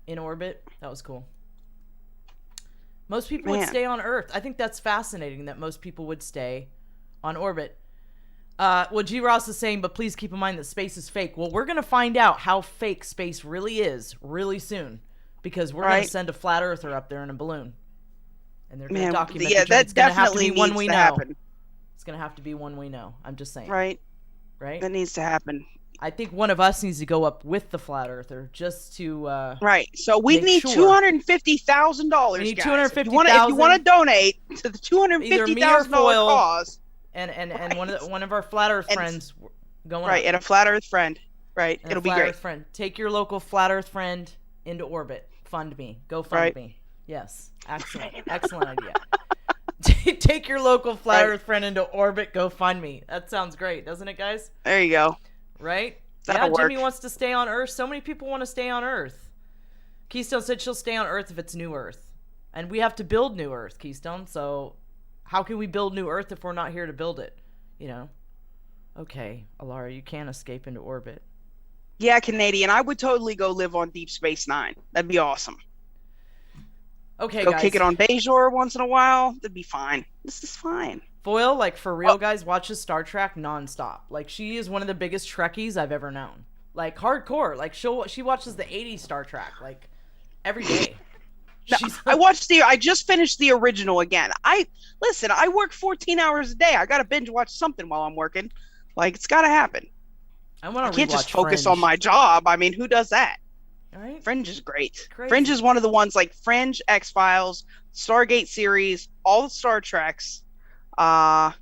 in orbit. That was cool. Most people would stay on Earth. I think that's fascinating that most people would stay on orbit. Well, G. Ross is saying, but please keep in mind that space is fake. Well, we're going to find out how fake space really is really soon because we're going to send a flat earther up there in a balloon. And they're going to document it. That definitely needs to happen. It's going to have to be one we know. I'm just saying. Right. Right? That needs to happen. I think one of us needs to go up with the flat earther just to right. So we need $250,000. We need $250,000. If you want to donate to the $250,000 cause, and one of our flat Earth friends going right, up. And a flat Earth friend. Right. It'll be great. Earth friend. Take your local flat Earth friend into orbit. Fund me. Go fund me. Yes. Excellent. Excellent idea. Take your local flat Earth friend into orbit. Go fund me. That sounds great, doesn't it, guys? There you go. Right? That'll work. Jimmy wants to stay on Earth. So many people want to stay on Earth. Keystone said she'll stay on Earth if it's new Earth. And we have to build new Earth, Keystone. So how can we build new Earth if we're not here to build it? You know? Okay, Alara, you can't escape into orbit. Yeah, Canadian. I would totally go live on Deep Space Nine. That'd be awesome. Okay, go guys. Kick it on Bajor once in a while. That'd be fine. This is fine. Foil, like, for real, guys, watches Star Trek nonstop. Like, she is one of the biggest Trekkies I've ever known. Like, hardcore. Like, she watches the 80s Star Trek, like, every day. No, I just finished the original again. I work 14 hours a day. I got to binge watch something while I'm working. Like, it's got to happen. I can't just focus on my job. I mean, who does that? Right? Fringe is great. Crazy. Fringe is one of the ones, like Fringe, X-Files, Stargate series, all the Star Treks. Trying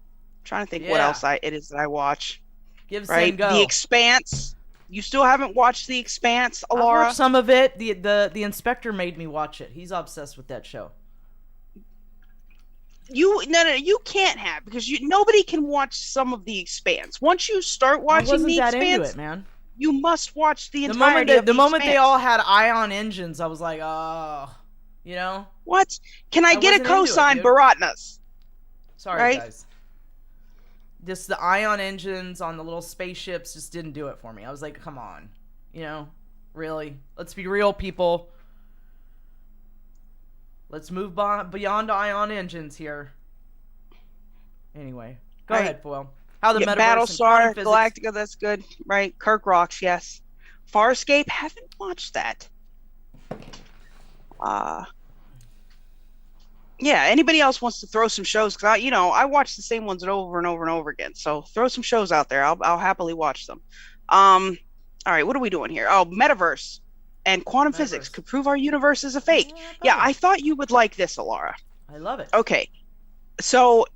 to think what else it is that I watch. Give right? go. The Expanse. You still haven't watched The Expanse, Alara? I watched some of it. The inspector made me watch it. He's obsessed with that show. You can't have, because nobody can watch some of The Expanse. Once you start watching The Expanse, into it, man. You must watch the entirety of the moment they all had ion engines, I was like, oh, you know? What? Can I get a cosign, Baratnas? Sorry, guys. Just the ion engines on the little spaceships just didn't do it for me. I was like, come on. You know? Really? Let's be real, people. Let's move beyond ion engines here. Anyway. Go ahead, Foil. How the metaverse Battlestar Galactica, that's good. Right. Kirk rocks, yes. Farscape, haven't watched that. Yeah, anybody else wants to throw some shows? Because I watch the same ones over and over and over again. So throw some shows out there. I'll happily watch them. All right, what are we doing here? Oh, metaverse and quantum physics could prove our universe is a fake. Yeah, I thought you would like this, Alara. I love it. Okay, so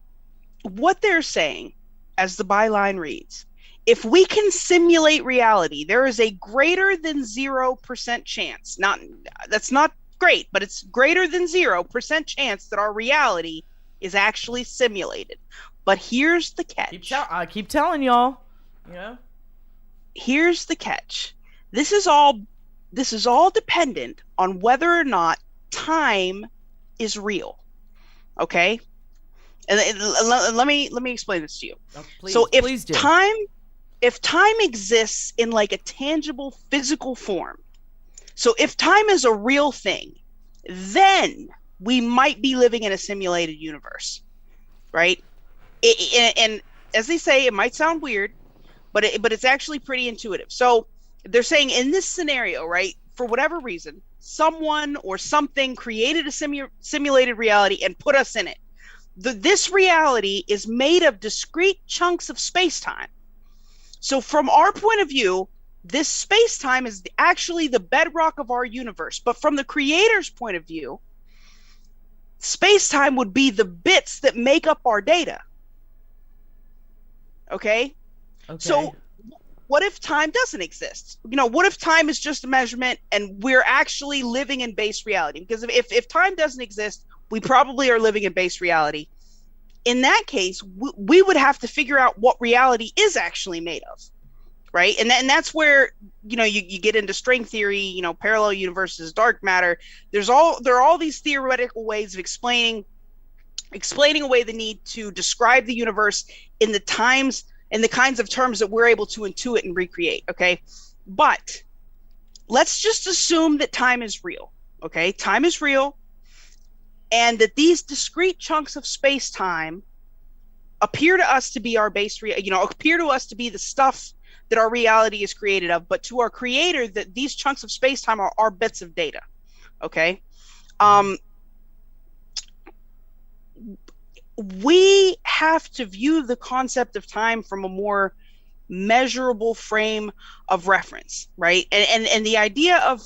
what they're saying, as the byline reads, if we can simulate reality, there is a greater than 0% chance. That's not great, but it's greater than 0% chance that our reality is actually simulated. But here's the catch. I keep telling y'all, you know. Here's the catch. This is all dependent on whether or not time is real. Okay? And let me explain this to you. Oh, please, so if time exists in like a tangible physical form, so if time is a real thing, then we might be living in a simulated universe, right? And as they say, it might sound weird, but it's actually pretty intuitive. So they're saying in this scenario, right, for whatever reason, someone or something created a simulated reality and put us in it. This reality is made of discrete chunks of space-time. So from our point of view, this space-time is actually the bedrock of our universe. But from the creator's point of view, space-time would be the bits that make up our data. Okay? So what if time doesn't exist? What if time is just a measurement and we're actually living in base reality? Because if time doesn't exist, we probably are living in base reality. In that case, we would have to figure out what reality is actually made of, right? And that's where you get into string theory, parallel universes, dark matter. There are all these theoretical ways of explaining away the need to describe the universe in the kinds of terms that we're able to intuit and recreate. Okay, but let's just assume that time is real. Okay, time is real. And that these discrete chunks of space-time appear to us to be our appear to us to be the stuff that our reality is created of, but to our creator, that these chunks of space-time are bits of data. Okay? We have to view the concept of time from a more measurable frame of reference, right? And the idea of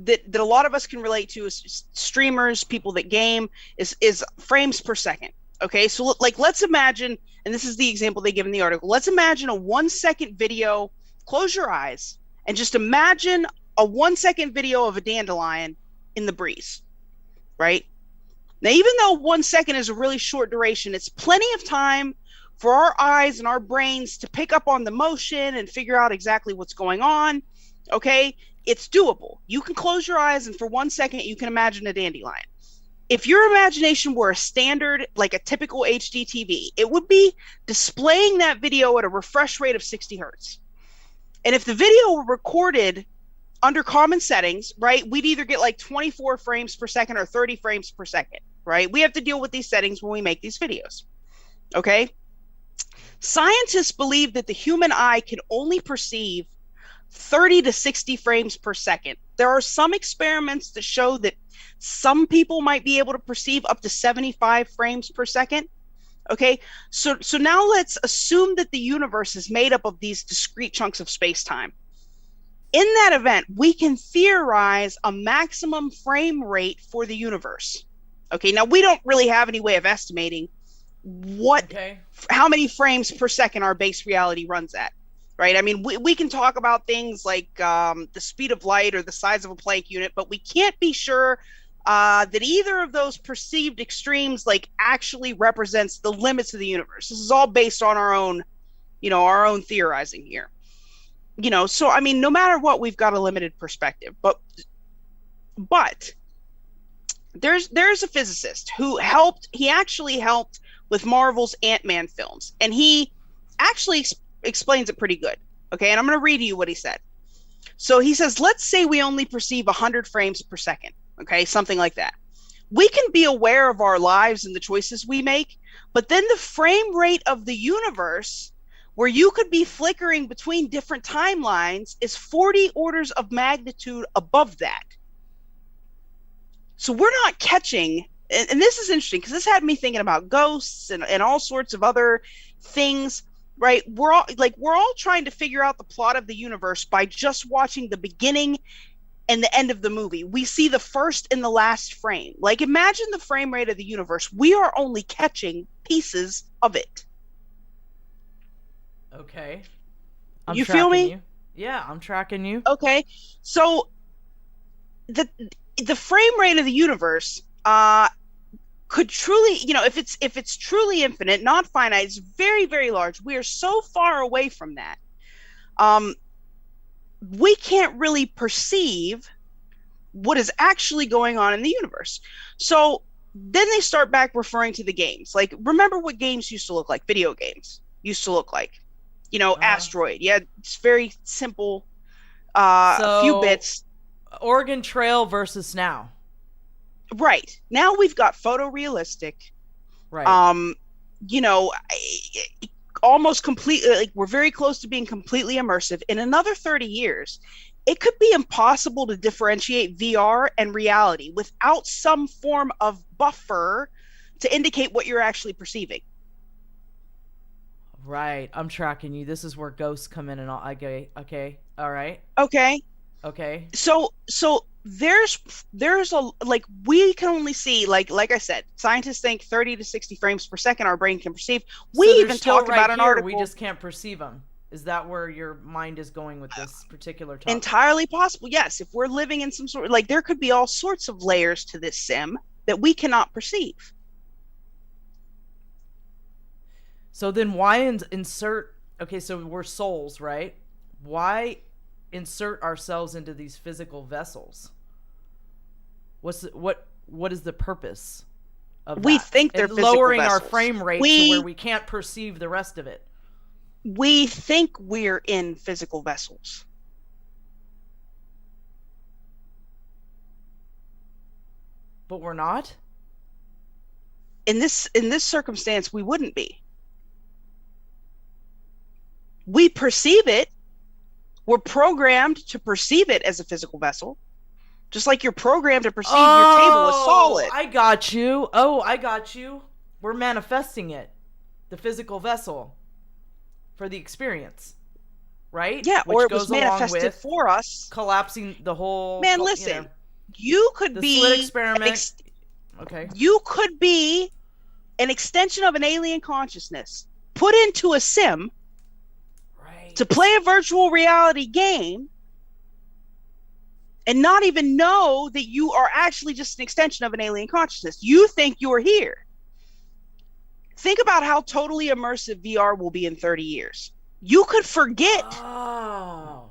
that a lot of us can relate to is streamers, people that game, is frames per second. Okay, so let's imagine, and this is the example they give in the article, let's imagine a 1 second video. Close your eyes and just imagine a 1 second video of a dandelion in the breeze, right? Now, even though 1 second is a really short duration, it's plenty of time for our eyes and our brains to pick up on the motion and figure out exactly what's going on. Okay, it's doable. You can close your eyes and for 1 second you can imagine a dandelion. If your imagination were a standard, like a typical HD TV, it would be displaying that video at a refresh rate of 60 hertz. And if the video were recorded under common settings, right, we'd either get like 24 frames per second or 30 frames per second, right? We have to deal with these settings when we make these videos. Okay? Scientists believe that the human eye can only perceive 30 to 60 frames per second. There are some experiments that show that some people might be able to perceive up to 75 frames per second. Okay, so now let's assume that the universe is made up of these discrete chunks of space-time. In that event, we can theorize a maximum frame rate for the universe. Okay, now we don't really have any way of estimating how many frames per second our base reality runs at, right? I mean, we can talk about things like the speed of light or the size of a Planck unit, but we can't be sure that either of those perceived extremes like actually represents the limits of the universe. This is all based on our own theorizing here. So I mean, no matter what, we've got a limited perspective. But there's a physicist who actually helped with Marvel's Ant-Man films, and he actually explains it pretty good. Okay, and I'm going to read you what he said. So he says, let's say we only perceive 100 frames per second. Okay, something like that. We can be aware of our lives and the choices we make, but then the frame rate of the universe, where you could be flickering between different timelines, is 40 orders of magnitude above that. So we're not catching, and this is interesting because this had me thinking about ghosts and all sorts of other things, right? We're all trying to figure out the plot of the universe by just watching the beginning and the end of the movie. We see the first and the last frame. Like, imagine the frame rate of the universe. We are only catching pieces of it. Okay. You feel me? You. Yeah, I'm tracking you. Okay. So the frame rate of the universe could truly, if it's truly infinite, not finite, it's very, very large. We are so far away from that. We can't really perceive what is actually going on in the universe. So then they start back referring to the games. Like, remember what games used to look like? Video games used to look like, Asteroid. Yeah, it's very simple. A few bits. Oregon Trail versus now. Right. Now we've got photorealistic. Right. Almost completely, like, we're very close to being completely immersive. In another 30 years, it could be impossible to differentiate VR and reality without some form of buffer to indicate what you're actually perceiving. Right. I'm tracking you. This is where ghosts come in and all. Okay. All right. Okay. So there's we can only see, like I said, scientists think 30 to 60 frames per second our brain can perceive. We even talked about an article. We just can't perceive them. Is that where your mind is going with this particular topic? Entirely possible. Yes. If we're living in some sort of, there could be all sorts of layers to this sim that we cannot perceive. So then why insert, okay, so we're souls, right? Why insert ourselves into these physical vessels? What is the purpose of we that? Think they're and physical lowering vessels. Our frame rate to where we can't perceive the rest of it. We think we're in physical vessels. But we're not? In this circumstance, we wouldn't be. We perceive it. We're programmed to perceive it as a physical vessel. Just like you're programmed to perceive your table as solid. I got you. We're manifesting it. The physical vessel. For the experience. Right? Yeah, which or it goes was manifested with for us. Collapsing the whole... Man, listen. You could the be... slit experiment. Okay. You could be an extension of an alien consciousness put into a sim to play a virtual reality game and not even know that you are actually just an extension of an alien consciousness. You think you're here. Think about how totally immersive VR will be in 30 years. You could forget. Oh.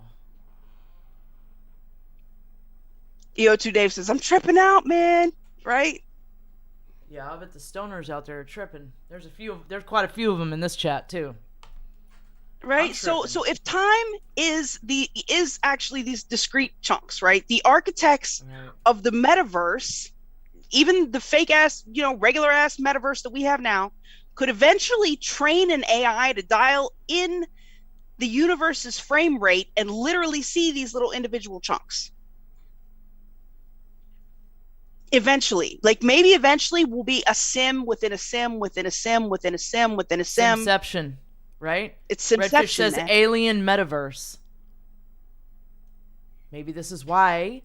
EO2 Dave says, I'm tripping out, man. Right? Yeah, I bet the stoners out there are tripping. There's quite a few of them in this chat too. Right. So if time is actually these discrete chunks, right? The architects of the metaverse, even the fake ass, regular ass metaverse that we have now, could eventually train an AI to dial in the universe's frame rate and literally see these little individual chunks. Eventually, like maybe eventually will be a sim within a sim within a sim within a sim within a sim. Simception, right? It's Simception. Redfish says alien metaverse. Maybe this is why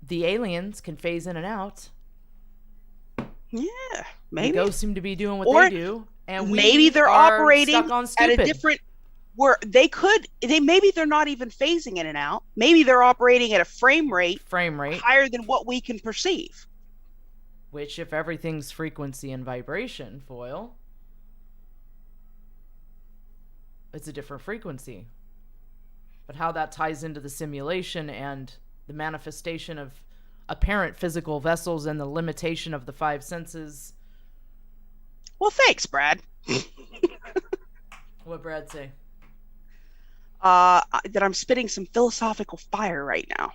the aliens can phase in and out. Yeah, maybe. The ghosts seem to be doing what they do, and maybe they're operating stuck on stupid. at a different. Where maybe they're not even phasing in and out. Maybe they're operating at a frame rate higher than what we can perceive. Which, if everything's frequency and vibration, Foil, it's a different frequency. But how that ties into the simulation and the manifestation of apparent physical vessels and the limitation of the five senses. Well, thanks, Brad. What'd Brad say? That I'm spitting some philosophical fire right now.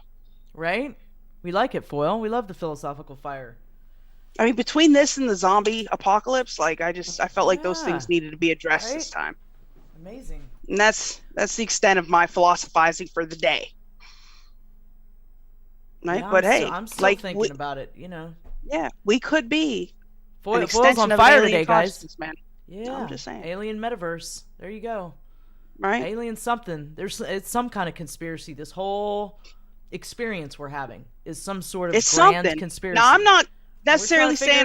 Right? We like it, Foil. We love the philosophical fire. I mean, between this and the zombie apocalypse, like I felt like those things needed to be addressed this time. Amazing. And that's the extent of my philosophizing for the day. Right? Yeah, but I'm still thinking about it, you know. Yeah, we could be Foil's on fire today, guys. Man. Yeah, I'm just saying. Alien metaverse. There you go. Right? Alien something. It's some kind of conspiracy. This whole experience we're having is some sort of grand conspiracy. Now, I'm not necessarily saying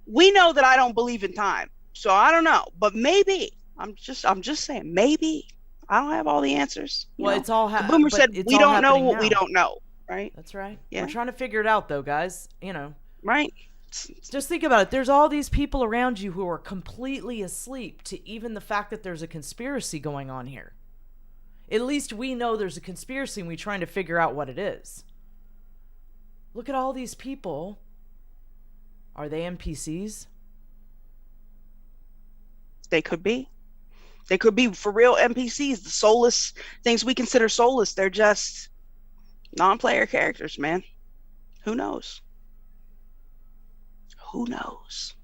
we know that I don't believe in time, so I don't know, but maybe I'm just saying maybe I don't have all the answers. Well, it's all the boomer said we don't know what we don't know, right? That's right. Yeah. We're trying to figure it out, though, guys. You know, right? Just think about it. There's all these people around you who are completely asleep to even the fact that there's a conspiracy going on here. At least we know there's a conspiracy and we're trying to figure out what it is. Look at all these people. Are they NPCs? They could be. They could be for real NPCs. The soulless things we consider soulless, they're just non-player characters, man. Who knows? Who knows?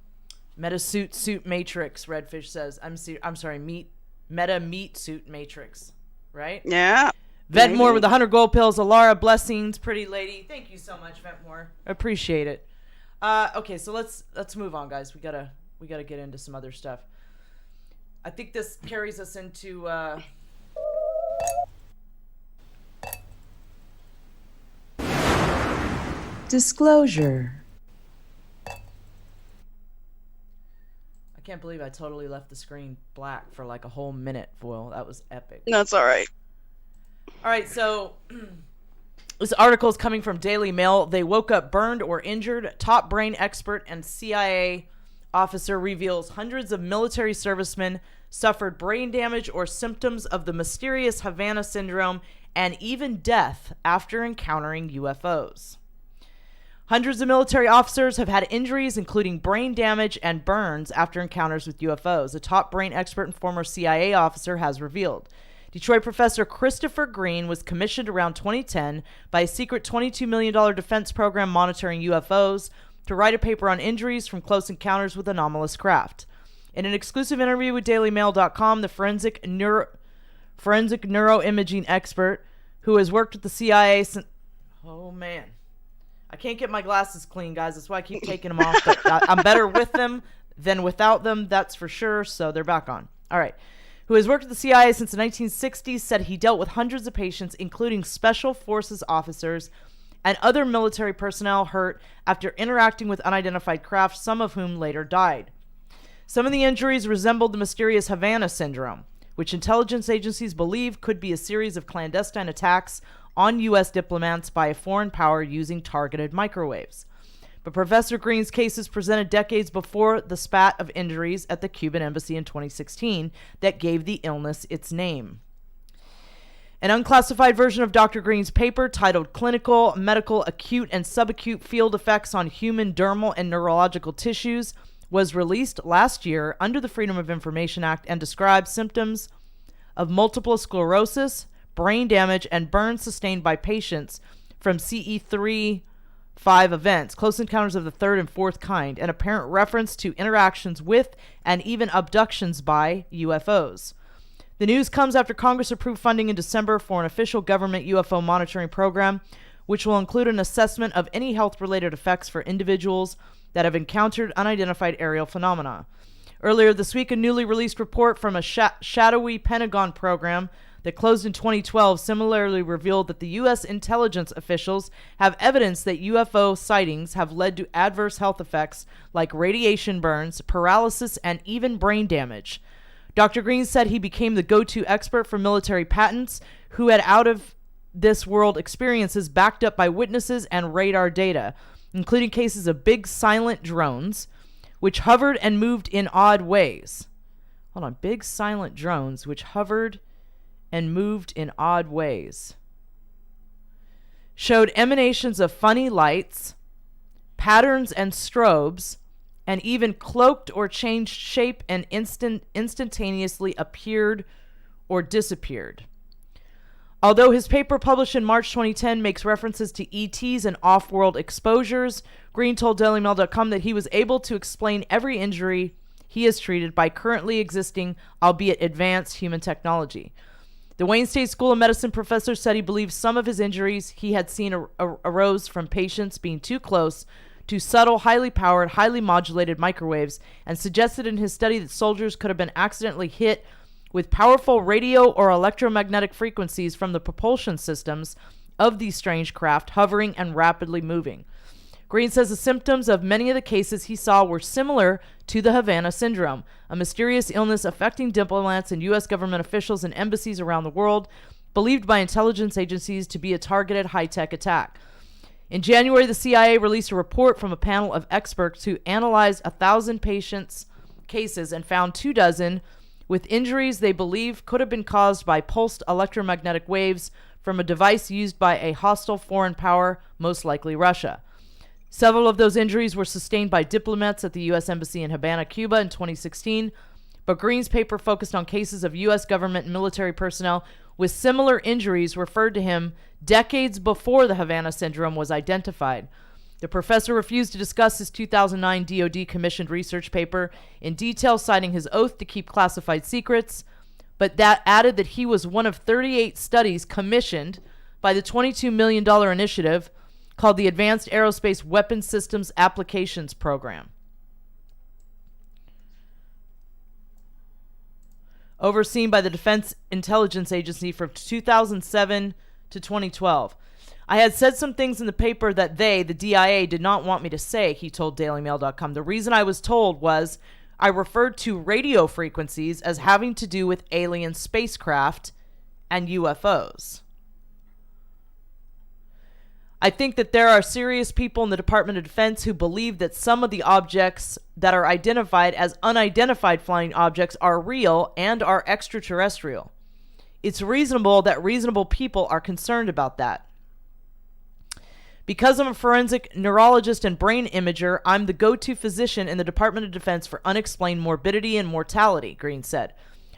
Meta suit matrix, Redfish says. I'm sorry, meta meat suit matrix, right? Yeah. Ventmore with 100 gold pills. Alara, blessings, pretty lady. Thank you so much, Ventmore. Appreciate it. Okay, so let's move on, guys. We gotta get into some other stuff. I think this carries us into disclosure. I can't believe I totally left the screen black for like a whole minute, Foil. That was epic. That's all right. All right, so this article is coming from Daily Mail. They woke up burned or injured. Top brain expert and CIA officer reveals hundreds of military servicemen suffered brain damage or symptoms of the mysterious Havana syndrome and even death after encountering UFOs. Hundreds of military officers have had injuries, including brain damage and burns after encounters with UFOs. A top brain expert and former CIA officer has revealed. Detroit professor Christopher Green was commissioned around 2010 by a secret $22 million defense program monitoring UFOs to write a paper on injuries from close encounters with anomalous craft. In an exclusive interview with DailyMail.com, the forensic neuroimaging expert who has worked with the CIA since... Oh, man. I can't get my glasses clean, guys. That's why I keep taking them off. But I'm better with them than without them, that's for sure. So they're back on. All right. Who has worked with the CIA since the 1960s, said he dealt with hundreds of patients, including special forces officers and other military personnel hurt after interacting with unidentified craft, some of whom later died. Some of the injuries resembled the mysterious Havana syndrome, which intelligence agencies believe could be a series of clandestine attacks on U.S. diplomats by a foreign power using targeted microwaves. But Professor Green's cases presented decades before the spat of injuries at the Cuban embassy in 2016 that gave the illness its name. An unclassified version of Dr. Green's paper titled Clinical, Medical, Acute, and Subacute Field Effects on Human Dermal and Neurological Tissues was released last year under the Freedom of Information Act and describes symptoms of multiple sclerosis, brain damage, and burns sustained by patients from CE3 5 events, close encounters of the third and fourth kind, and apparent reference to interactions with and even abductions by UFOs. The news comes after Congress approved funding in December for an official government UFO monitoring program, which will include an assessment of any health-related effects for individuals that have encountered unidentified aerial phenomena. Earlier this week, a newly released report from a shadowy Pentagon program that closed in 2012 similarly revealed that the U.S. intelligence officials have evidence that UFO sightings have led to adverse health effects like radiation burns, paralysis, and even brain damage. Dr. Green said he became the go-to expert for military patents who had out-of-this-world experiences backed up by witnesses and radar data, including cases of big silent drones, which hovered and moved in odd ways. Hold on. Big silent drones, which hovered and moved in odd ways. Showed emanations of funny lights, patterns and strobes, and even cloaked or changed shape and instantaneously appeared or disappeared. Although his paper published in March 2010 makes references to ETs and off-world exposures, Green told DailyMail.com that he was able to explain every injury he has treated by currently existing, albeit advanced, human technology. The Wayne State School of Medicine professor said he believes some of his injuries he had seen arose from patients being too close to subtle, highly powered, highly modulated microwaves, and suggested in his study that soldiers could have been accidentally hit with powerful radio or electromagnetic frequencies from the propulsion systems of these strange craft hovering and rapidly moving. Green says the symptoms of many of the cases he saw were similar to the Havana syndrome, a mysterious illness affecting diplomats and U.S. government officials in embassies around the world, believed by intelligence agencies to be a targeted high-tech attack. In January, the CIA released a report from a panel of experts who analyzed 1,000 patients' cases and found 24 with injuries they believe could have been caused by pulsed electromagnetic waves from a device used by a hostile foreign power, most likely Russia. Several of those injuries were sustained by diplomats at the U.S. Embassy in Havana, Cuba in 2016, but Green's paper focused on cases of U.S. government and military personnel with similar injuries referred to him decades before the Havana syndrome was identified. The professor refused to discuss his 2009 DoD commissioned research paper in detail, citing his oath to keep classified secrets, but that added that he was one of 38 studies commissioned by the $22 million initiative called the Advanced Aerospace Weapons Systems Applications Program, overseen by the Defense Intelligence Agency from 2007 to 2012. I had said some things in the paper that the DIA, did not want me to say, he told DailyMail.com. The reason I was told was I referred to radio frequencies as having to do with alien spacecraft and UFOs. I think that there are serious people in the Department of Defense who believe that some of the objects that are identified as unidentified flying objects are real and are extraterrestrial. It's reasonable that reasonable people are concerned about that. Because I'm a forensic neurologist and brain imager, I'm the go-to physician in the Department of Defense for unexplained morbidity and mortality, Green said.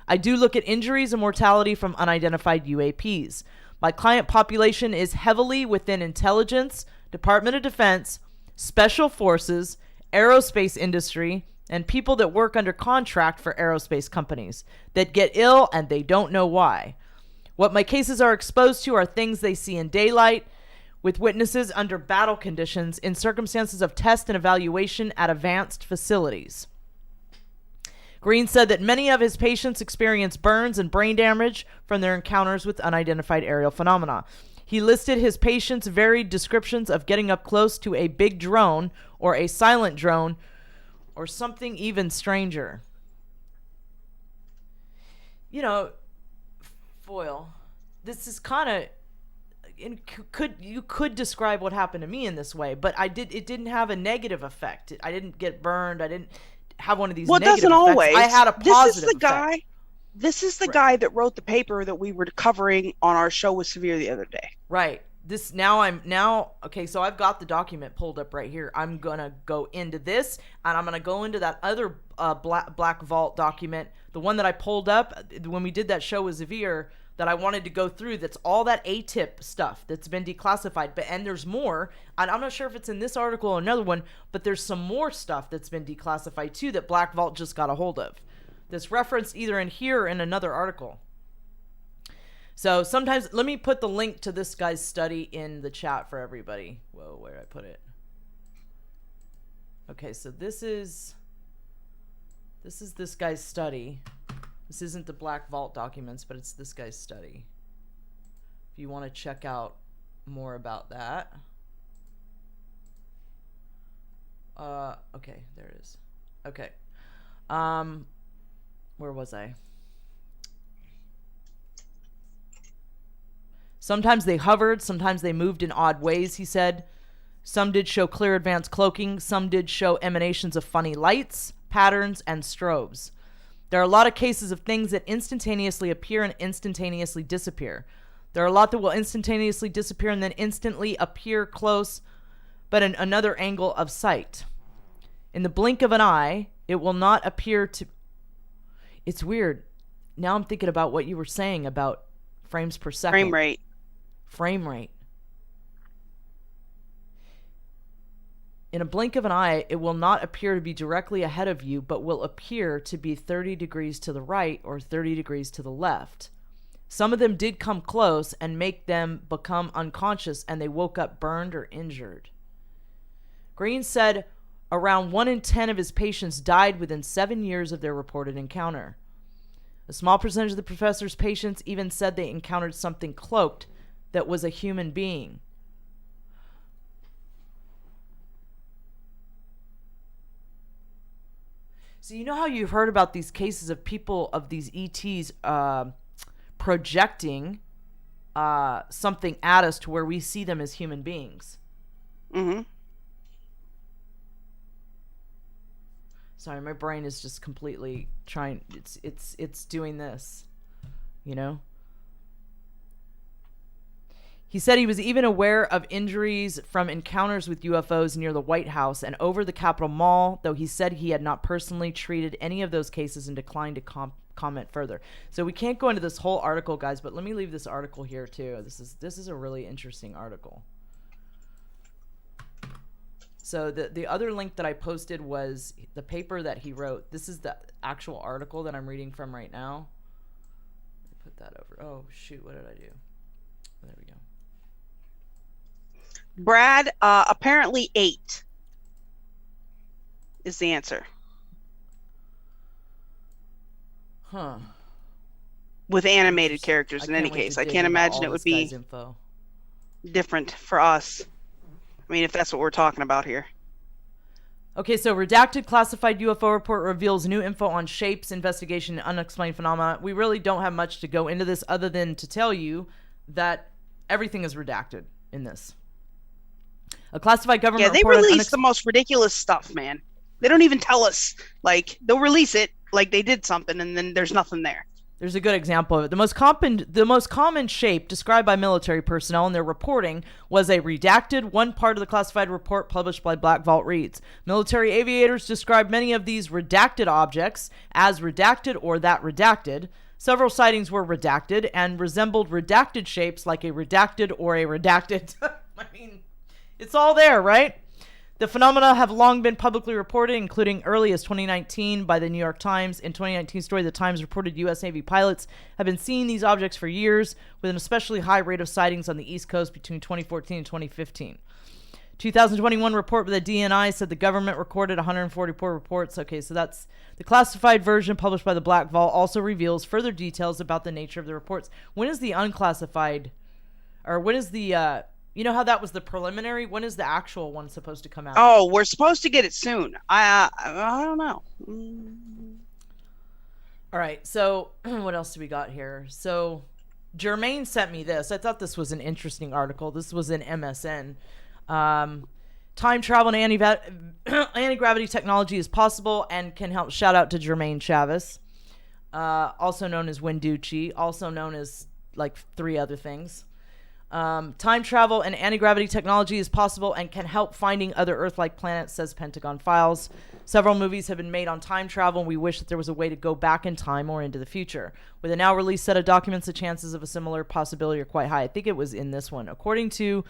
I do look at injuries and mortality from unidentified UAPs. My client population is heavily within intelligence, Department of Defense, special forces, aerospace industry, and people that work under contract for aerospace companies that get ill and they don't know why. What my cases are exposed to are things they see in daylight, with witnesses under battle conditions in circumstances of test and evaluation at advanced facilities. Green said that many of his patients experience burns and brain damage from their encounters with unidentified aerial phenomena. He listed his patients' varied descriptions of getting up close to a big drone or a silent drone or something even stranger. You know, Foyle, this is kind of... You could describe what happened to me in this way, but it didn't have a negative effect. I didn't get burned. I didn't have one of these negative effects. Well, it doesn't always. I had a positive effect. This is the guy that wrote the paper that we were covering on our show with Severe the other day. Right. Okay, so I've got the document pulled up right here. I'm going to go into this, and I'm going to go into that other Black Vault document, the one that I pulled up when we did that show with Severe that I wanted to go through. That's all that ATIP stuff that's been declassified. And there's more. And I'm not sure if it's in this article or another one, but there's some more stuff that's been declassified too that Black Vault just got a hold of. That's referenced either in here or in another article. So sometimes, let me put the link to this guy's study in the chat for everybody. Whoa, where did I put it? Okay, so this is this guy's study. This isn't the Black Vault documents, but it's this guy's study. If you want to check out more about that. Okay, there it is. Okay. Where was I? Sometimes they hovered, sometimes they moved in odd ways, he said. Some did show clear advanced cloaking, some did show emanations of funny lights, patterns, and strobes. There are a lot of cases of things that instantaneously appear and instantaneously disappear. There are a lot that will instantaneously disappear and then instantly appear close, but in another angle of sight. In the blink of an eye, it will not appear to... It's weird. Now I'm thinking about what you were saying about frames per second. Frame rate. Frame rate. In a blink of an eye, it will not appear to be directly ahead of you, but will appear to be 30 degrees to the right or 30 degrees to the left. Some of them did come close and make them become unconscious, and they woke up burned or injured. Green said around 1 in 10 of his patients died within 7 years of their reported encounter. A small percentage of the professor's patients even said they encountered something cloaked that was a human being. So you know how you've heard about these cases of people, of these ETs projecting something at us to where we see them as human beings? Mm-hmm. Sorry, my brain is just completely trying. It's doing this, you know? He said he was even aware of injuries from encounters with UFOs near the White House and over the Capitol Mall, though he said he had not personally treated any of those cases and declined to comment further. So we can't go into this whole article, guys, but let me leave this article here too. This is a really interesting article. So the other link that I posted was the paper that he wrote. This is the actual article that I'm reading from right now. Put that over. Oh, shoot. What did I do? There we go. Brad, apparently 8 is the answer. Huh. With animated characters in any case. I can't imagine it would be different for us. I mean, if that's what we're talking about here. Okay, so redacted classified UFO report reveals new info on shapes, investigation, and unexplained phenomena. We really don't have much to go into this other than to tell you that everything is redacted in this. A classified government report. Yeah, they release the most ridiculous stuff, man. They don't even tell us. Like, they'll release it like they did something, and then there's nothing there. There's a good example of it. The most common shape described by military personnel in their reporting was a redacted one part of the classified report published by Black Vault reads. Military aviators described many of these redacted objects as redacted or that redacted. Several sightings were redacted and resembled redacted shapes like a redacted or a redacted. I mean, it's all there, right? The phenomena have long been publicly reported, including early as 2019 by the New York Times. In 2019 story, the Times reported U.S. Navy pilots have been seeing these objects for years, with an especially high rate of sightings on the East Coast between 2014 and 2015. 2021 report by the DNI said the government recorded 144 reports. Okay, so that's the classified version published by the Black Vault also reveals further details about the nature of the reports. When is the unclassified, or when is the... you know how that was the preliminary? When is the actual one supposed to come out? Oh, we're supposed to get it soon. I don't know. All right. So what else do we got here? So Jermaine sent me this. I thought this was an interesting article. This was in MSN. Time travel and anti-gravity technology is possible and can help. Shout out to Jermaine Chavez, also known as Winducci, also known as like 3 other things. Time travel and anti-gravity technology is possible and can help finding other Earth-like planets, says Pentagon Files. Several movies have been made on time travel, and we wish that there was a way to go back in time or into the future. With a now released set of documents, the chances of a similar possibility are quite high. I think it was in this one. According to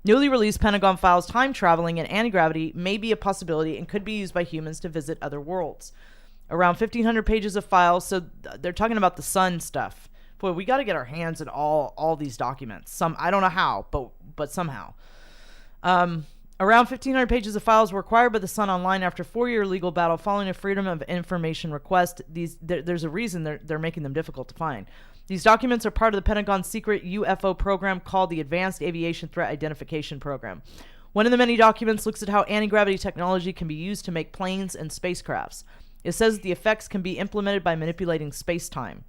newly released Pentagon Files, time traveling and anti-gravity may be a possibility and could be used by humans to visit other worlds. Around 1,500 pages of files, so they're talking about the sun stuff. Boy, we got to get our hands on all these documents. I don't know how, but somehow. Around 1,500 pages of files were acquired by the Sun Online after a 4-year legal battle following a Freedom of Information request. There's a reason they're making them difficult to find. These documents are part of the Pentagon's secret UFO program called the Advanced Aviation Threat Identification Program. One of the many documents looks at how anti-gravity technology can be used to make planes and spacecrafts. It says that the effects can be implemented by manipulating space-time.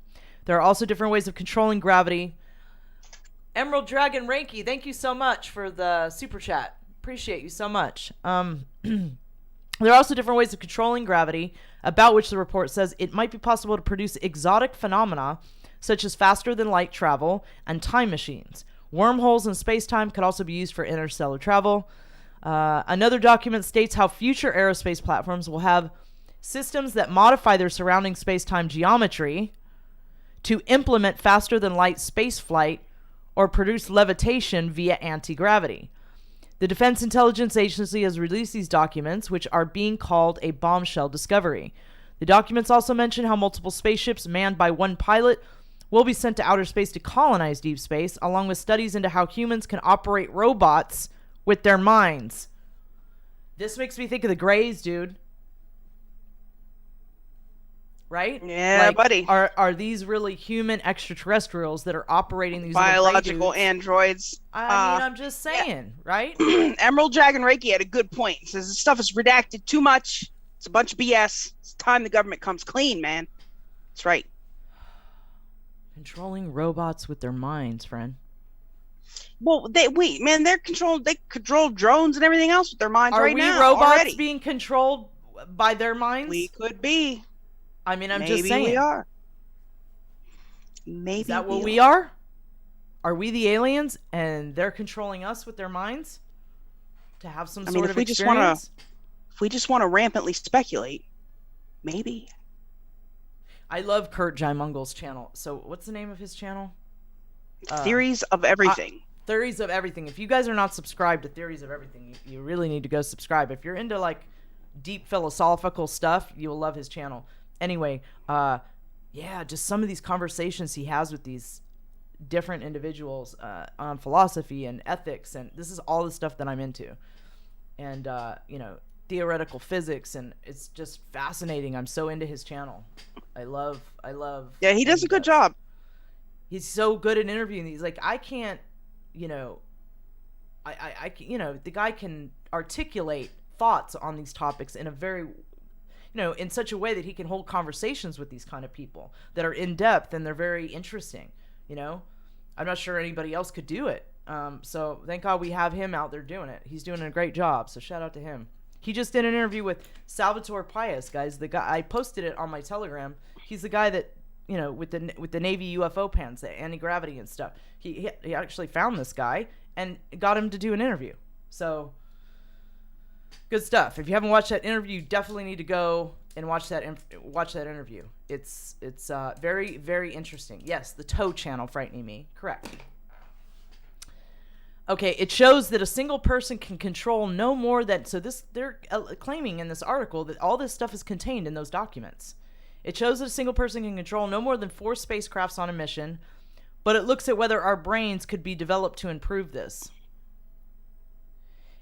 There are also different ways of controlling gravity. Emerald Dragon Reiki, thank you so much for the super chat. Appreciate you so much. There are also different ways of controlling gravity, about which the report says it might be possible to produce exotic phenomena such as faster than light travel and time machines. Wormholes in space-time could also be used for interstellar travel. Another document states how future aerospace platforms will have systems that modify their surrounding space-time geometry to implement faster than light space flight or produce levitation via anti-gravity. The Defense Intelligence Agency has released these documents, which are being called a bombshell discovery. The documents also mention how multiple spaceships manned by one pilot will be sent to outer space to colonize deep space, along with studies into how humans can operate robots with their minds. This makes me think of the Greys, dude. Right? Yeah, buddy. Are these really human extraterrestrials that are operating these biological androids? I mean, I'm just saying, right? Emerald Dragon Reiki had a good point. He says this stuff is redacted too much. It's a bunch of BS. It's time the government comes clean, man. That's right. Controlling robots with their minds, friend. Well, they control drones and everything else with their minds right now. Are we robots already being controlled by their minds? We could be. I mean, I'm just saying. Maybe we are. Maybe. Is that what we are? Are we the aliens and they're controlling us with their minds to have some sort of experience? If we just want to rampantly speculate, maybe. I love Kurt Jaimungal's channel. So what's the name of his channel? Theories of Everything. Theories of Everything. If you guys are not subscribed to Theories of Everything, you really need to go subscribe. If you're into like deep philosophical stuff, you'll love his channel. Anyway, yeah, just some of these conversations he has with these different individuals on philosophy and ethics, and this is all the stuff that I'm into. And, theoretical physics, and it's just fascinating. I'm so into his channel. I love. Yeah, he does a good job. He's so good at interviewing these. Like, I can't, the guy can articulate thoughts on these topics in a very, in such a way that he can hold conversations with these kind of people that are in depth and they're very interesting. I'm not sure anybody else could do it. So thank God we have him out there doing it. He's doing a great job. So shout out to him. He just did an interview with Salvatore Pais, guys. The guy, I posted it on my Telegram. He's the guy that, with the Navy UFO pans, the anti-gravity and stuff. He actually found this guy and got him to do an interview. So good stuff. If you haven't watched that interview, you definitely need to go and watch that interview. It's very, very interesting. Yes, the Toe channel frightening me. Correct. Okay, it shows that a single person can control no more than... So they're claiming in this article that all this stuff is contained in those documents. It shows that a single person can control no more than 4 spacecrafts on a mission, but it looks at whether our brains could be developed to improve this.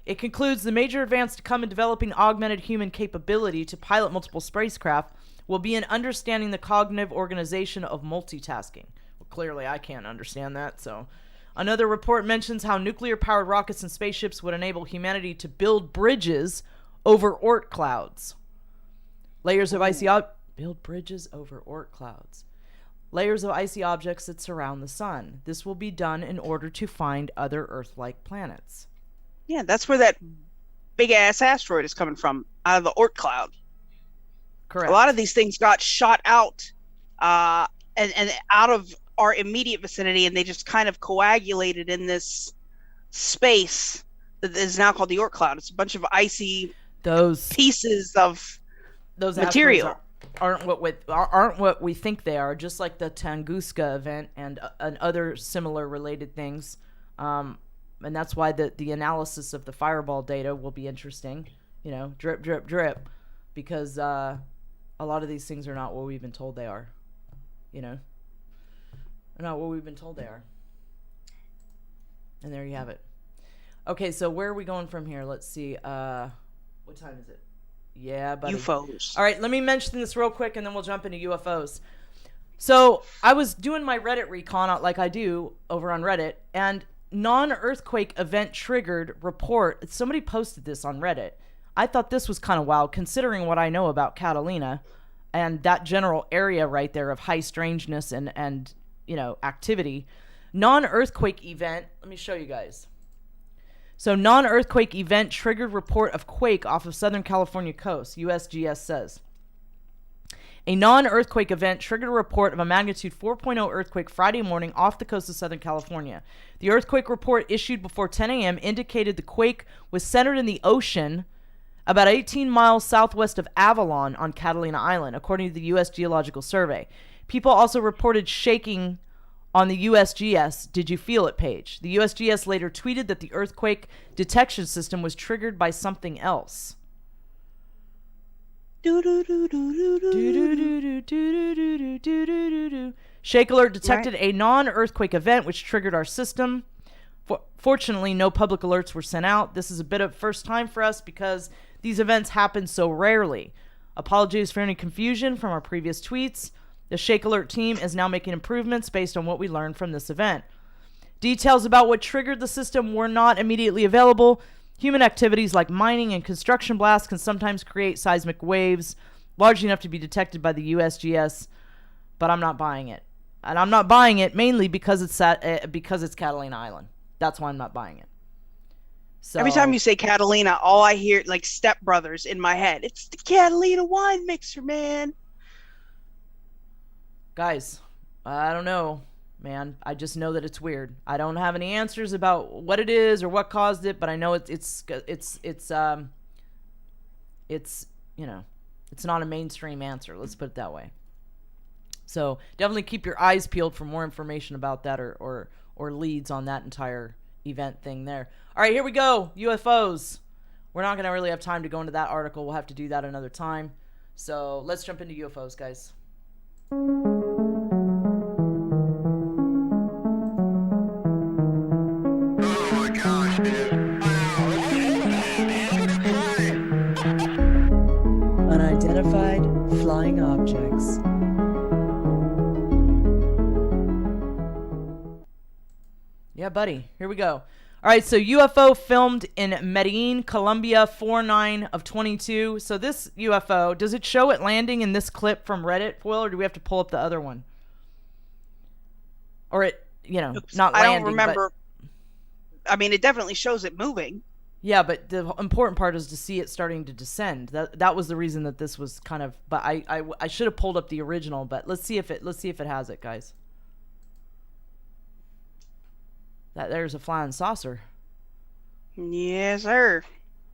It concludes the major advance to come in developing augmented human capability to pilot multiple spacecraft will be in understanding the cognitive organization of multitasking. Well, clearly I can't understand that, so... Another report mentions how nuclear-powered rockets and spaceships would enable humanity to build bridges over Oort clouds. Build bridges over Oort clouds. Layers of icy objects that surround the sun. This will be done in order to find other Earth-like planets. Yeah, that's where that big-ass asteroid is coming from, out of the Oort cloud. Correct. A lot of these things got shot out and out of our immediate vicinity, and they just kind of coagulated in this space that is now called the Oort cloud. It's a bunch of icy pieces of those material. Aren't what we think they are, just like the Tunguska event and other similar related things. And that's why the analysis of the fireball data will be interesting. You know, drip, drip, drip, because a lot of these things are not what we've been told they are. You know, they're not what we've been told they are. And there you have it. Okay, so where are we going from here? Let's see. What time is it? Yeah, buddy. UFOs. All right, let me mention this real quick, and then we'll jump into UFOs. So I was doing my Reddit recon like I do over on Reddit, and non-earthquake event triggered report. Somebody posted this on Reddit. I thought this was kind of wild, considering what I know about Catalina and that general area right there of high strangeness and you know, activity. Non-earthquake event. Let me show you guys. So non-earthquake event triggered report of quake off of Southern California coast, USGS says. A non-earthquake event triggered a report of a magnitude 4.0 earthquake Friday morning off the coast of Southern California. The earthquake report issued before 10 a.m. indicated the quake was centered in the ocean about 18 miles southwest of Avalon on Catalina Island, according to the U.S. Geological Survey. People also reported shaking on the USGS Did You Feel It page. The USGS later tweeted that the earthquake detection system was triggered by something else. Shake alert detected a non-earthquake event which triggered our system. Fortunately, no public alerts were sent out. This is a bit of first time for us because these events happen so rarely. Apologies for any confusion from our previous tweets. The Shake Alert team is now making improvements based on what we learned from this event. Details about what triggered the system were not immediately available. Human activities like mining and construction blasts can sometimes create seismic waves large enough to be detected by the USGS, but I'm not buying it. And I'm not buying it mainly because it's Catalina Island. That's why I'm not buying it. So every time you say Catalina, all I hear like Step Brothers in my head. It's the Catalina wine mixer, man. Guys, I don't know, man. I just know that it's weird. I don't have any answers about what it is or what caused it, but I know it's you know, it's not a mainstream answer. Let's put it that way. So definitely keep your eyes peeled for more information about that or leads on that entire event thing there. All right, here we go. UFOs. We're not going to really have time to go into that article. We'll have to do that another time. So let's jump into UFOs, guys. Unidentified flying objects. Yeah, buddy. Here we go. All right, so UFO filmed in Medellin, Colombia, 4/9 of 22. So this UFO, does it show it landing in this clip from Reddit, Foil, or do we have to pull up the other one? Or it, you know, not landing. I don't remember. I mean, it definitely shows it moving. Yeah, but the important part is to see it starting to descend. That was the reason that this was kind of. But I should have pulled up the original. But let's see if it has it, guys. There's a flying saucer. Yes, sir.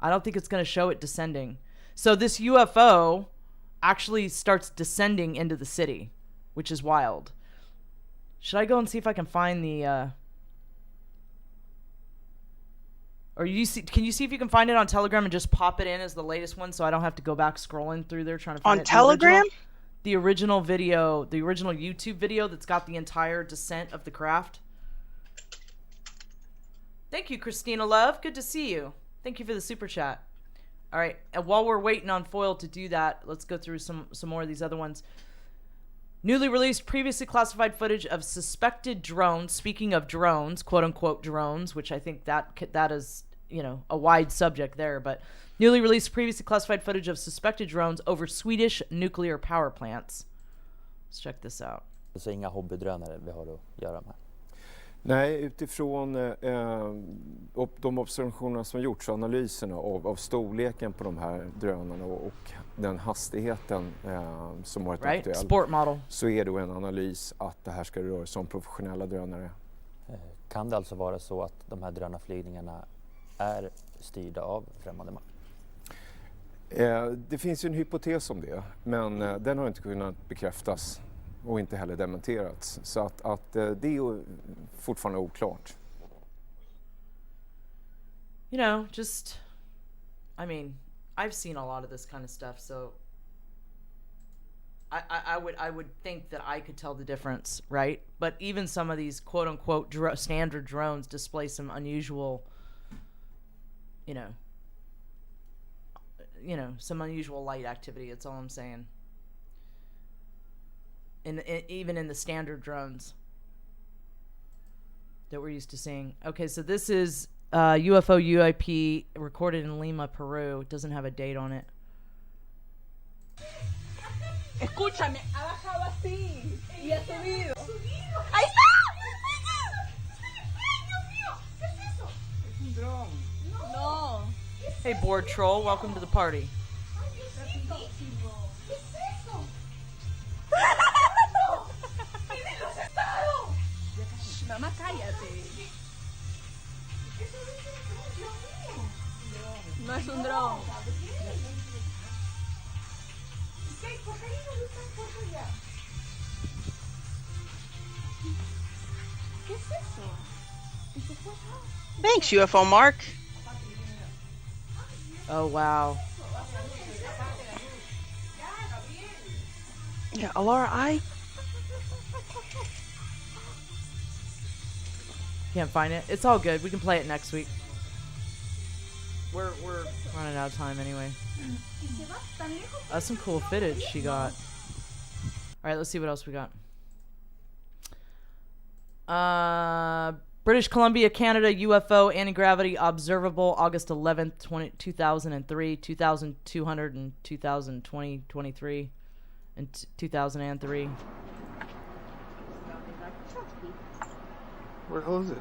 I don't think it's going to show it descending. So this UFO actually starts descending into the city, which is wild. Should I go and see if I can find the or can you see if you can find it on Telegram and just pop it in as the latest one so I don't have to go back scrolling through there trying to find it? On Telegram? The original video, the original YouTube video that's got the entire descent of the craft. Thank you, Christina Love. Good to see you. Thank you for the super chat. All right, and while we're waiting on Foil to do that, let's go through some more of these other ones. Newly released previously classified footage of suspected drones. Speaking of drones, quote unquote drones, which I think that is, you know, a wide subject there, but newly released previously classified footage of suspected drones over Swedish nuclear power plants. Let's check this out. Så inga hobbydrönare vi har att göra med. Nej, utifrån de observationerna som har gjorts, analyserna av storleken på de här drönarna och den hastigheten som varit aktuell, Sport model. så är då en analys att det här ska röra sig om professionella drönare. Kan det alltså vara så att de här drönarflygningarna är styrda av främmande makt? Det finns ju en hypotes om det, men den har inte kunnat bekräftas och inte heller dementerats. Så att det är ju fortfarande oklart. You know, just, I mean, I've seen a lot of this kind of stuff, so I would think that I could tell the difference, right? But even some of these quote unquote standard drones display some unusual, you know, some unusual light activity. That's all I'm saying. Even in the standard drones that we're used to seeing. Okay, so this is UFO UIP recorded in Lima, Peru. It doesn't have a date on it. Escúchame, ha bajado así y ha subido. ¡Ahí está! ¡Ay, Dios mío! ¿Qué es eso? Es un dron. No. Hey, board troll, welcome to the party. ¿Qué es eso? ¡Tiene los estados! Mamá, cállate. No es un dron. ¿Por qué no lo están por allá? ¿Qué es eso? ¿Y se fue? Thanks, UFO Mark. Oh, wow. Yeah, Alara, I Can't find it. It's all good. We can play it next week. We're running out of time anyway. That's some cool footage she got. All right, let's see what else we got. British Columbia, Canada, UFO anti-gravity observable August 11th, 2003, 2200 and 2020, 23, and 2003. Where the hell is it?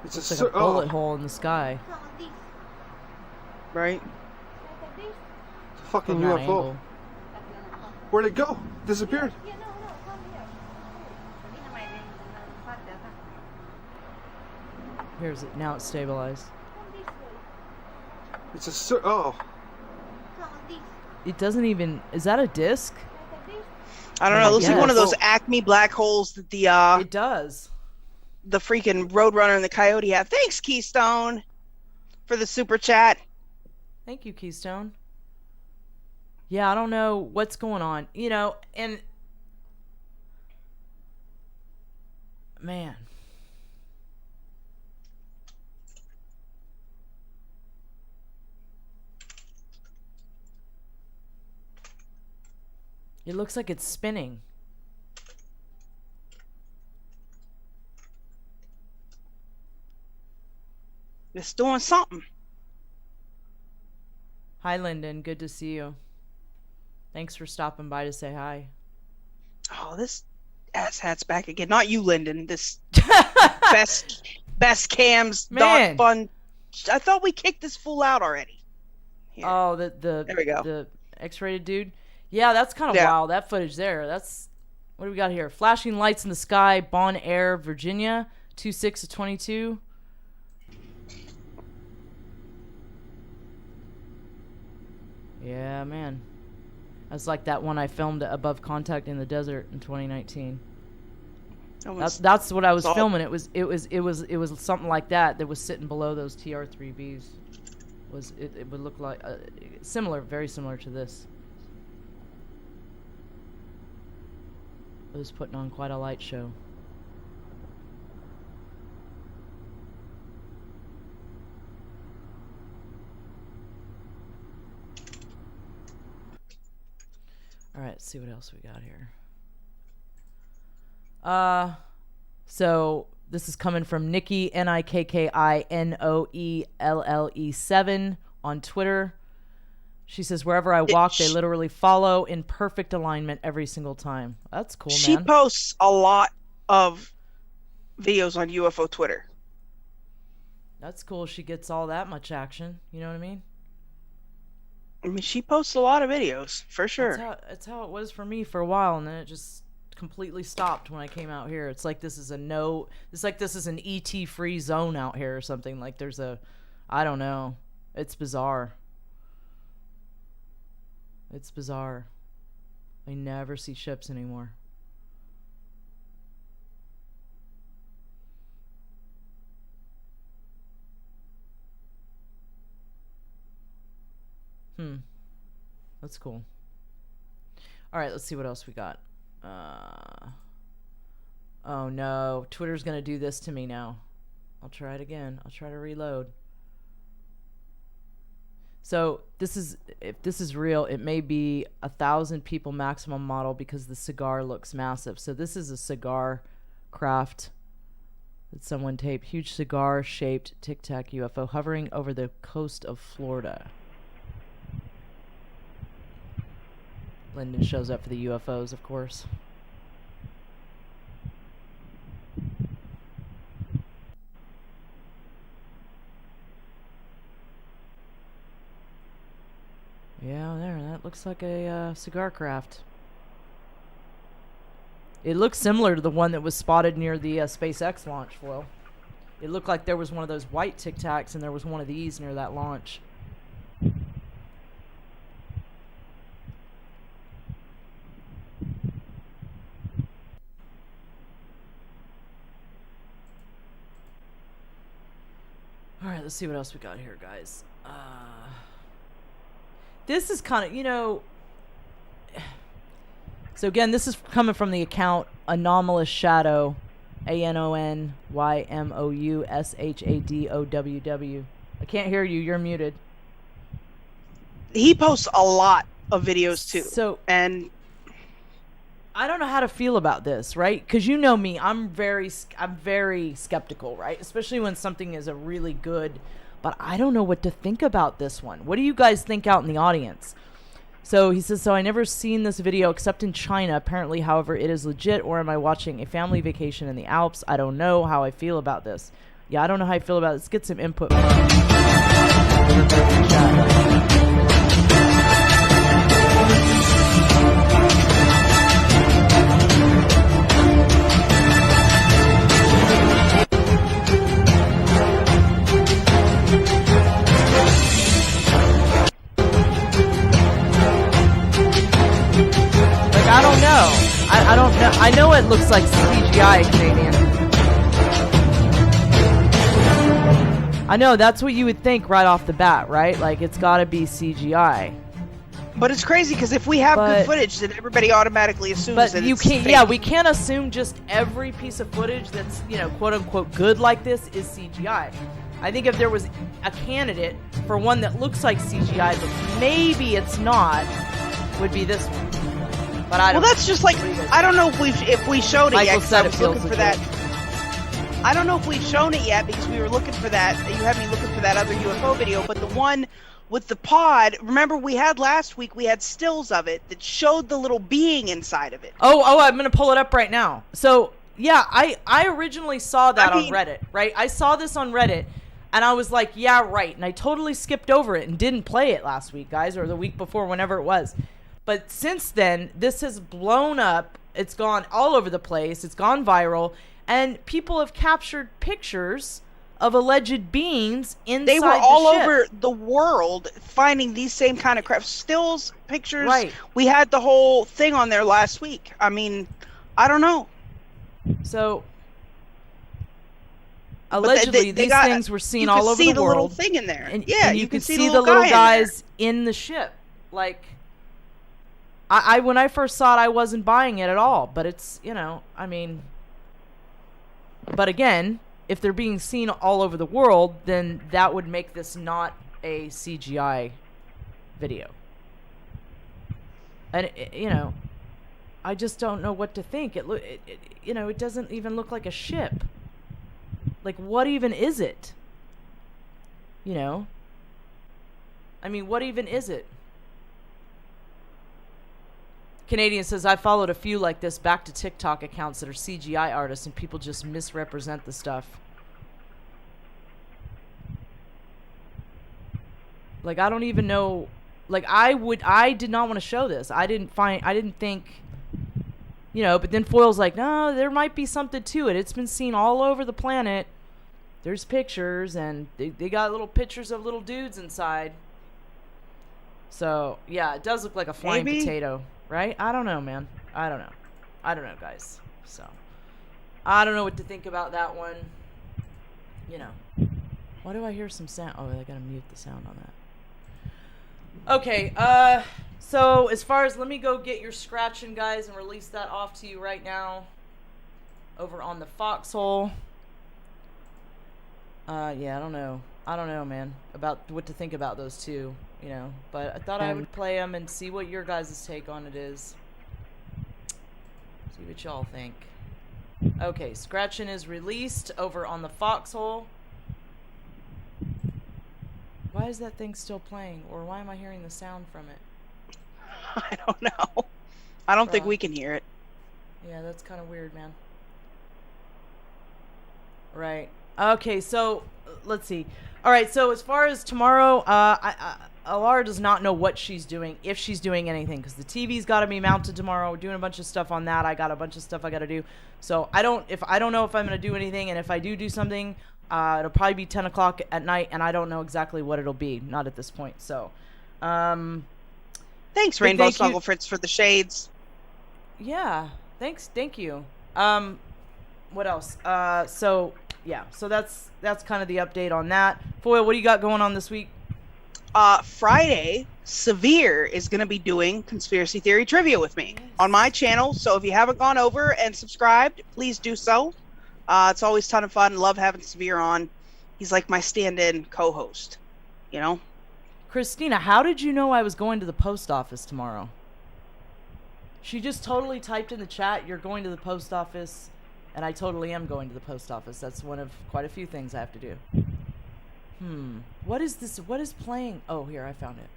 It's like a bullet hole in the sky. right? It's a fucking From that UFO. angle. Where'd it go? Disappeared. Here's it. Now it's stabilized. It's a oh. It doesn't even. Is that a disc? I don't know. It looks like one of Yes. those Acme black holes that It does. the freaking Roadrunner and the Coyote have. Thanks, Keystone, for the super chat. Thank you, Keystone. Yeah, I don't know what's going on. You know, and man. It looks like it's spinning. It's doing something. Hi, Lyndon. Good to see you. Thanks for stopping by to say hi. Oh, this asshat's back again. Not you, Lyndon. This best cams Man. dot fun. I thought we kicked this fool out already. Here. Oh, There we go. The X-rated dude. Yeah, that's kind of Yeah. wild. That footage there. That's what do we got here? Flashing lights in the sky, Bon Air, Virginia, 26/22. Yeah, man. That's like that one I filmed at Above Contact in the Desert in 2019. That's what I was filming. It was something like that was sitting below those TR-3Bs. It would look like similar, very similar to this. It was putting on quite a light show. All right, let's see what else we got here. So this is coming from Nikki NIKKINOELLE7 on Twitter. She says, wherever I walk, they literally follow in perfect alignment every single time. That's cool, man. She posts a lot of videos on UFO Twitter. That's cool. She gets all that much action. You know what I mean? I mean, she posts a lot of videos, for sure. That's how it was for me for a while, and then it just completely stopped when I came out here. It's like this is this is an ET free zone out here or something. Like there's I don't know. It's bizarre. It's bizarre. I never see ships anymore. That's cool. All right, let's see what else we got. Oh no, Twitter's gonna do this to me now. I'll try it again. I'll try to reload. So if this is real, it may be 1,000 people maximum model because the cigar looks massive. So this is a cigar craft that someone taped. Huge cigar-shaped Tic Tac UFO hovering over the coast of Florida. Lyndon shows up for the UFOs, of course. Yeah, there, that looks like a cigar craft. It looks similar to the one that was spotted near the SpaceX launch, Flo. It looked like there was one of those white Tic Tacs and there was one of these near that launch. Alright, let's see what else we got here, guys. This is kind of, you know... So again, this is coming from the account Anomalous Shadow, ANOMOUSHADOWW. I can't hear you. You're muted. He posts a lot of videos too. So, and I don't know how to feel about this, right? Because you know me, I'm very skeptical, right? Especially when something is a really good. But I don't know what to think about this one. What do you guys think out in the audience? So he says, so I never seen this video except in China. Apparently, however, it is legit. Or am I watching a family vacation in the Alps? I don't know how I feel about this. Yeah, I don't know how I feel about it. Let's get some input from I don't know. I don't know. I know it looks like CGI Canadian. I know, that's what you would think right off the bat, right? Like, it's got to be CGI. But it's crazy because if we have good footage, then everybody automatically assumes that it's fake. Yeah, we can't assume just every piece of footage that's, you know, quote unquote good like this is CGI. I think if there was a candidate for one that looks like CGI, but maybe it's not, would be this one. But I don't. Well, that's just like, I don't know if we showed it yet. Said I was looking for that. I don't know if we've shown it yet because we were looking for that. You had me looking for that other UFO video, but the one with the pod. Remember, we had last week. We had stills of it that showed the little being inside of it. Oh! I'm gonna pull it up right now. So yeah, I originally saw that on Reddit. Right, I saw this on Reddit. And I was like, yeah, right. And I totally skipped over it and didn't play it last week, guys, or the week before, whenever it was. But since then, this has blown up. It's gone all over the place. It's gone viral. And people have captured pictures of alleged beings inside the ship. They were all over the world finding these same kind of craft. Stills, pictures. Right. We had the whole thing on there last week. I mean, I don't know. So... Allegedly, these things were seen all over the world. You can see the little thing in there. And, yeah, and you can see the little guys in the ship. Like, I when I first saw it, I wasn't buying it at all. But it's, you know, I mean... But again, if they're being seen all over the world, then that would make this not a CGI video. And, you know, I just don't know what to think. You know, it doesn't even look like a ship. Like, what even is it? You know? I mean, what even is it? Canadian says, I followed a few like this back to TikTok accounts that are CGI artists, and people just misrepresent the stuff. Like, I don't even know. Like, I did not want to show this. I didn't think, you know, but then Foil's like, no, there might be something to it. It's been seen all over the planet. There's pictures, and they got little pictures of little dudes inside. So, yeah, it does look like a flying potato, right? I don't know, man. I don't know, guys. So, I don't know what to think about that one. You know. Why do I hear some sound? Oh, I gotta mute the sound on that. Okay, so as far as, let me go get your scratching, guys, and release that off to you right now. Over on the Foxhole. Yeah, I don't know, man, about what to think about those two, you know, but I thought I would play them and see what your guys' take on it is. See what y'all think. Okay, Scratchin' is released over on the Foxhole. Why is that thing still playing, or why am I hearing the sound from it? I don't know. I don't think we can hear it. Yeah, that's kind of weird, man. Right. Okay, so let's see. All right, so as far as tomorrow, Alara does not know what she's doing, if she's doing anything, because the TV's got to be mounted tomorrow. We're doing a bunch of stuff on that. I got a bunch of stuff I got to do. So I don't know if I'm going to do anything, and if I do something, it'll probably be 10 o'clock at night, and I don't know exactly what it'll be. Not at this point. So, thanks, Rainbow Snuggle Fritz, for the shades. Yeah, thanks. Thank you. What else? So yeah, so that's kind of the update on that. Foil, what do you got going on this week? Friday, Severe is going to be doing conspiracy theory trivia with me on my channel. So if you haven't gone over and subscribed, please do so. It's always a ton of fun. Love having Severe on. He's like my stand-in co-host, you know? Christina, how did you know I was going to the post office tomorrow? She just totally typed in the chat, you're going to the post office. And I totally am going to the post office. That's one of quite a few things I have to do. What is this? What is playing? Oh, here, I found it.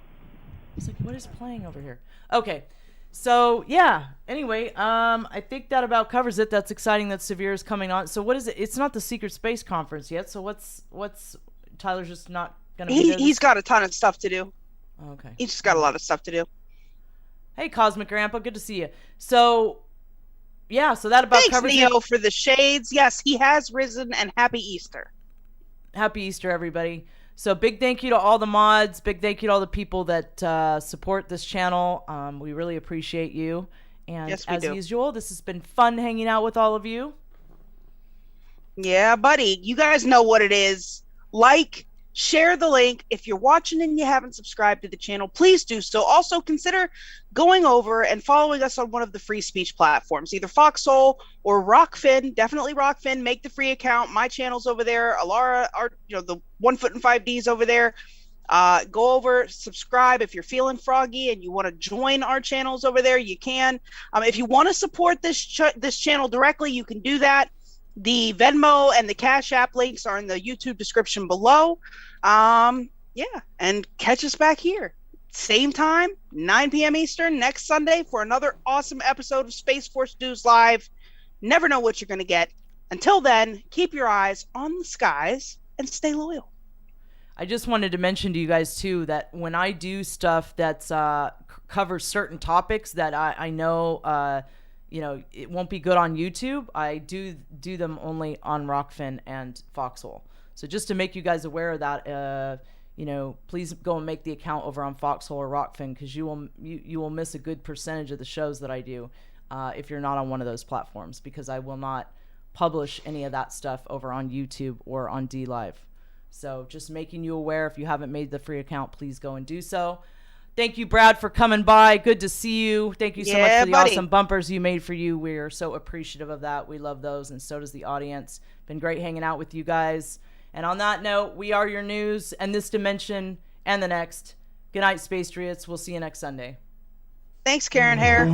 It's like, what is playing over here? Okay. So, yeah. Anyway, I think that about covers it. That's exciting that Severe is coming on. So, what is it? It's not the Secret Space Conference yet. So, what's Tyler's just not going to be there? He's got a ton of stuff to do. Okay. He's just got a lot of stuff to do. Hey, Cosmic Grandpa. Good to see you. So... yeah, so that about covers it. Thanks, Neo, for the shades. Yes, he has risen, and happy Easter. Happy Easter, everybody. So big thank you to all the mods. Big thank you to all the people that support this channel. We really appreciate you. And yes, as usual, this has been fun hanging out with all of you. Yeah, buddy. You guys know what it is. Like, share the link. If you're watching and you haven't subscribed to the channel, please do so. Also, consider going over and following us on one of the free speech platforms, either Foxhole or Rockfin. Definitely Rockfin. Make the free account. My channel's over there. Alara, the 1 Foot and 5D's over there. Go over, subscribe. If you're feeling froggy and you want to join our channels over there, you can. If you want to support this channel directly, you can do that. The Venmo and the Cash App links are in the YouTube description below. Yeah, and catch us back here. Same time, 9 p.m. Eastern, next Sunday for another awesome episode of Space Force News Live. Never know what you're going to get. Until then, keep your eyes on the skies and stay loyal. I just wanted to mention to you guys, too, that when I do stuff that's covers certain topics that I know... it won't be good on YouTube. I do them only on Rockfin and Foxhole. So just to make you guys aware of that, please go and make the account over on Foxhole or Rockfin, because you will miss a good percentage of the shows that I do if you're not on one of those platforms, because I will not publish any of that stuff over on YouTube or on DLive. So just making you aware, if you haven't made the free account, please go and do so. Thank you, Brad, for coming by. Good to see you. Thank you so much for the awesome bumpers you made for you. We're so appreciative of that. We love those, and so does the audience. Been great hanging out with you guys. And on that note, we are your news and this dimension and the next. Good night, Space Patriots. We'll see you next Sunday. Thanks, Karen Hare.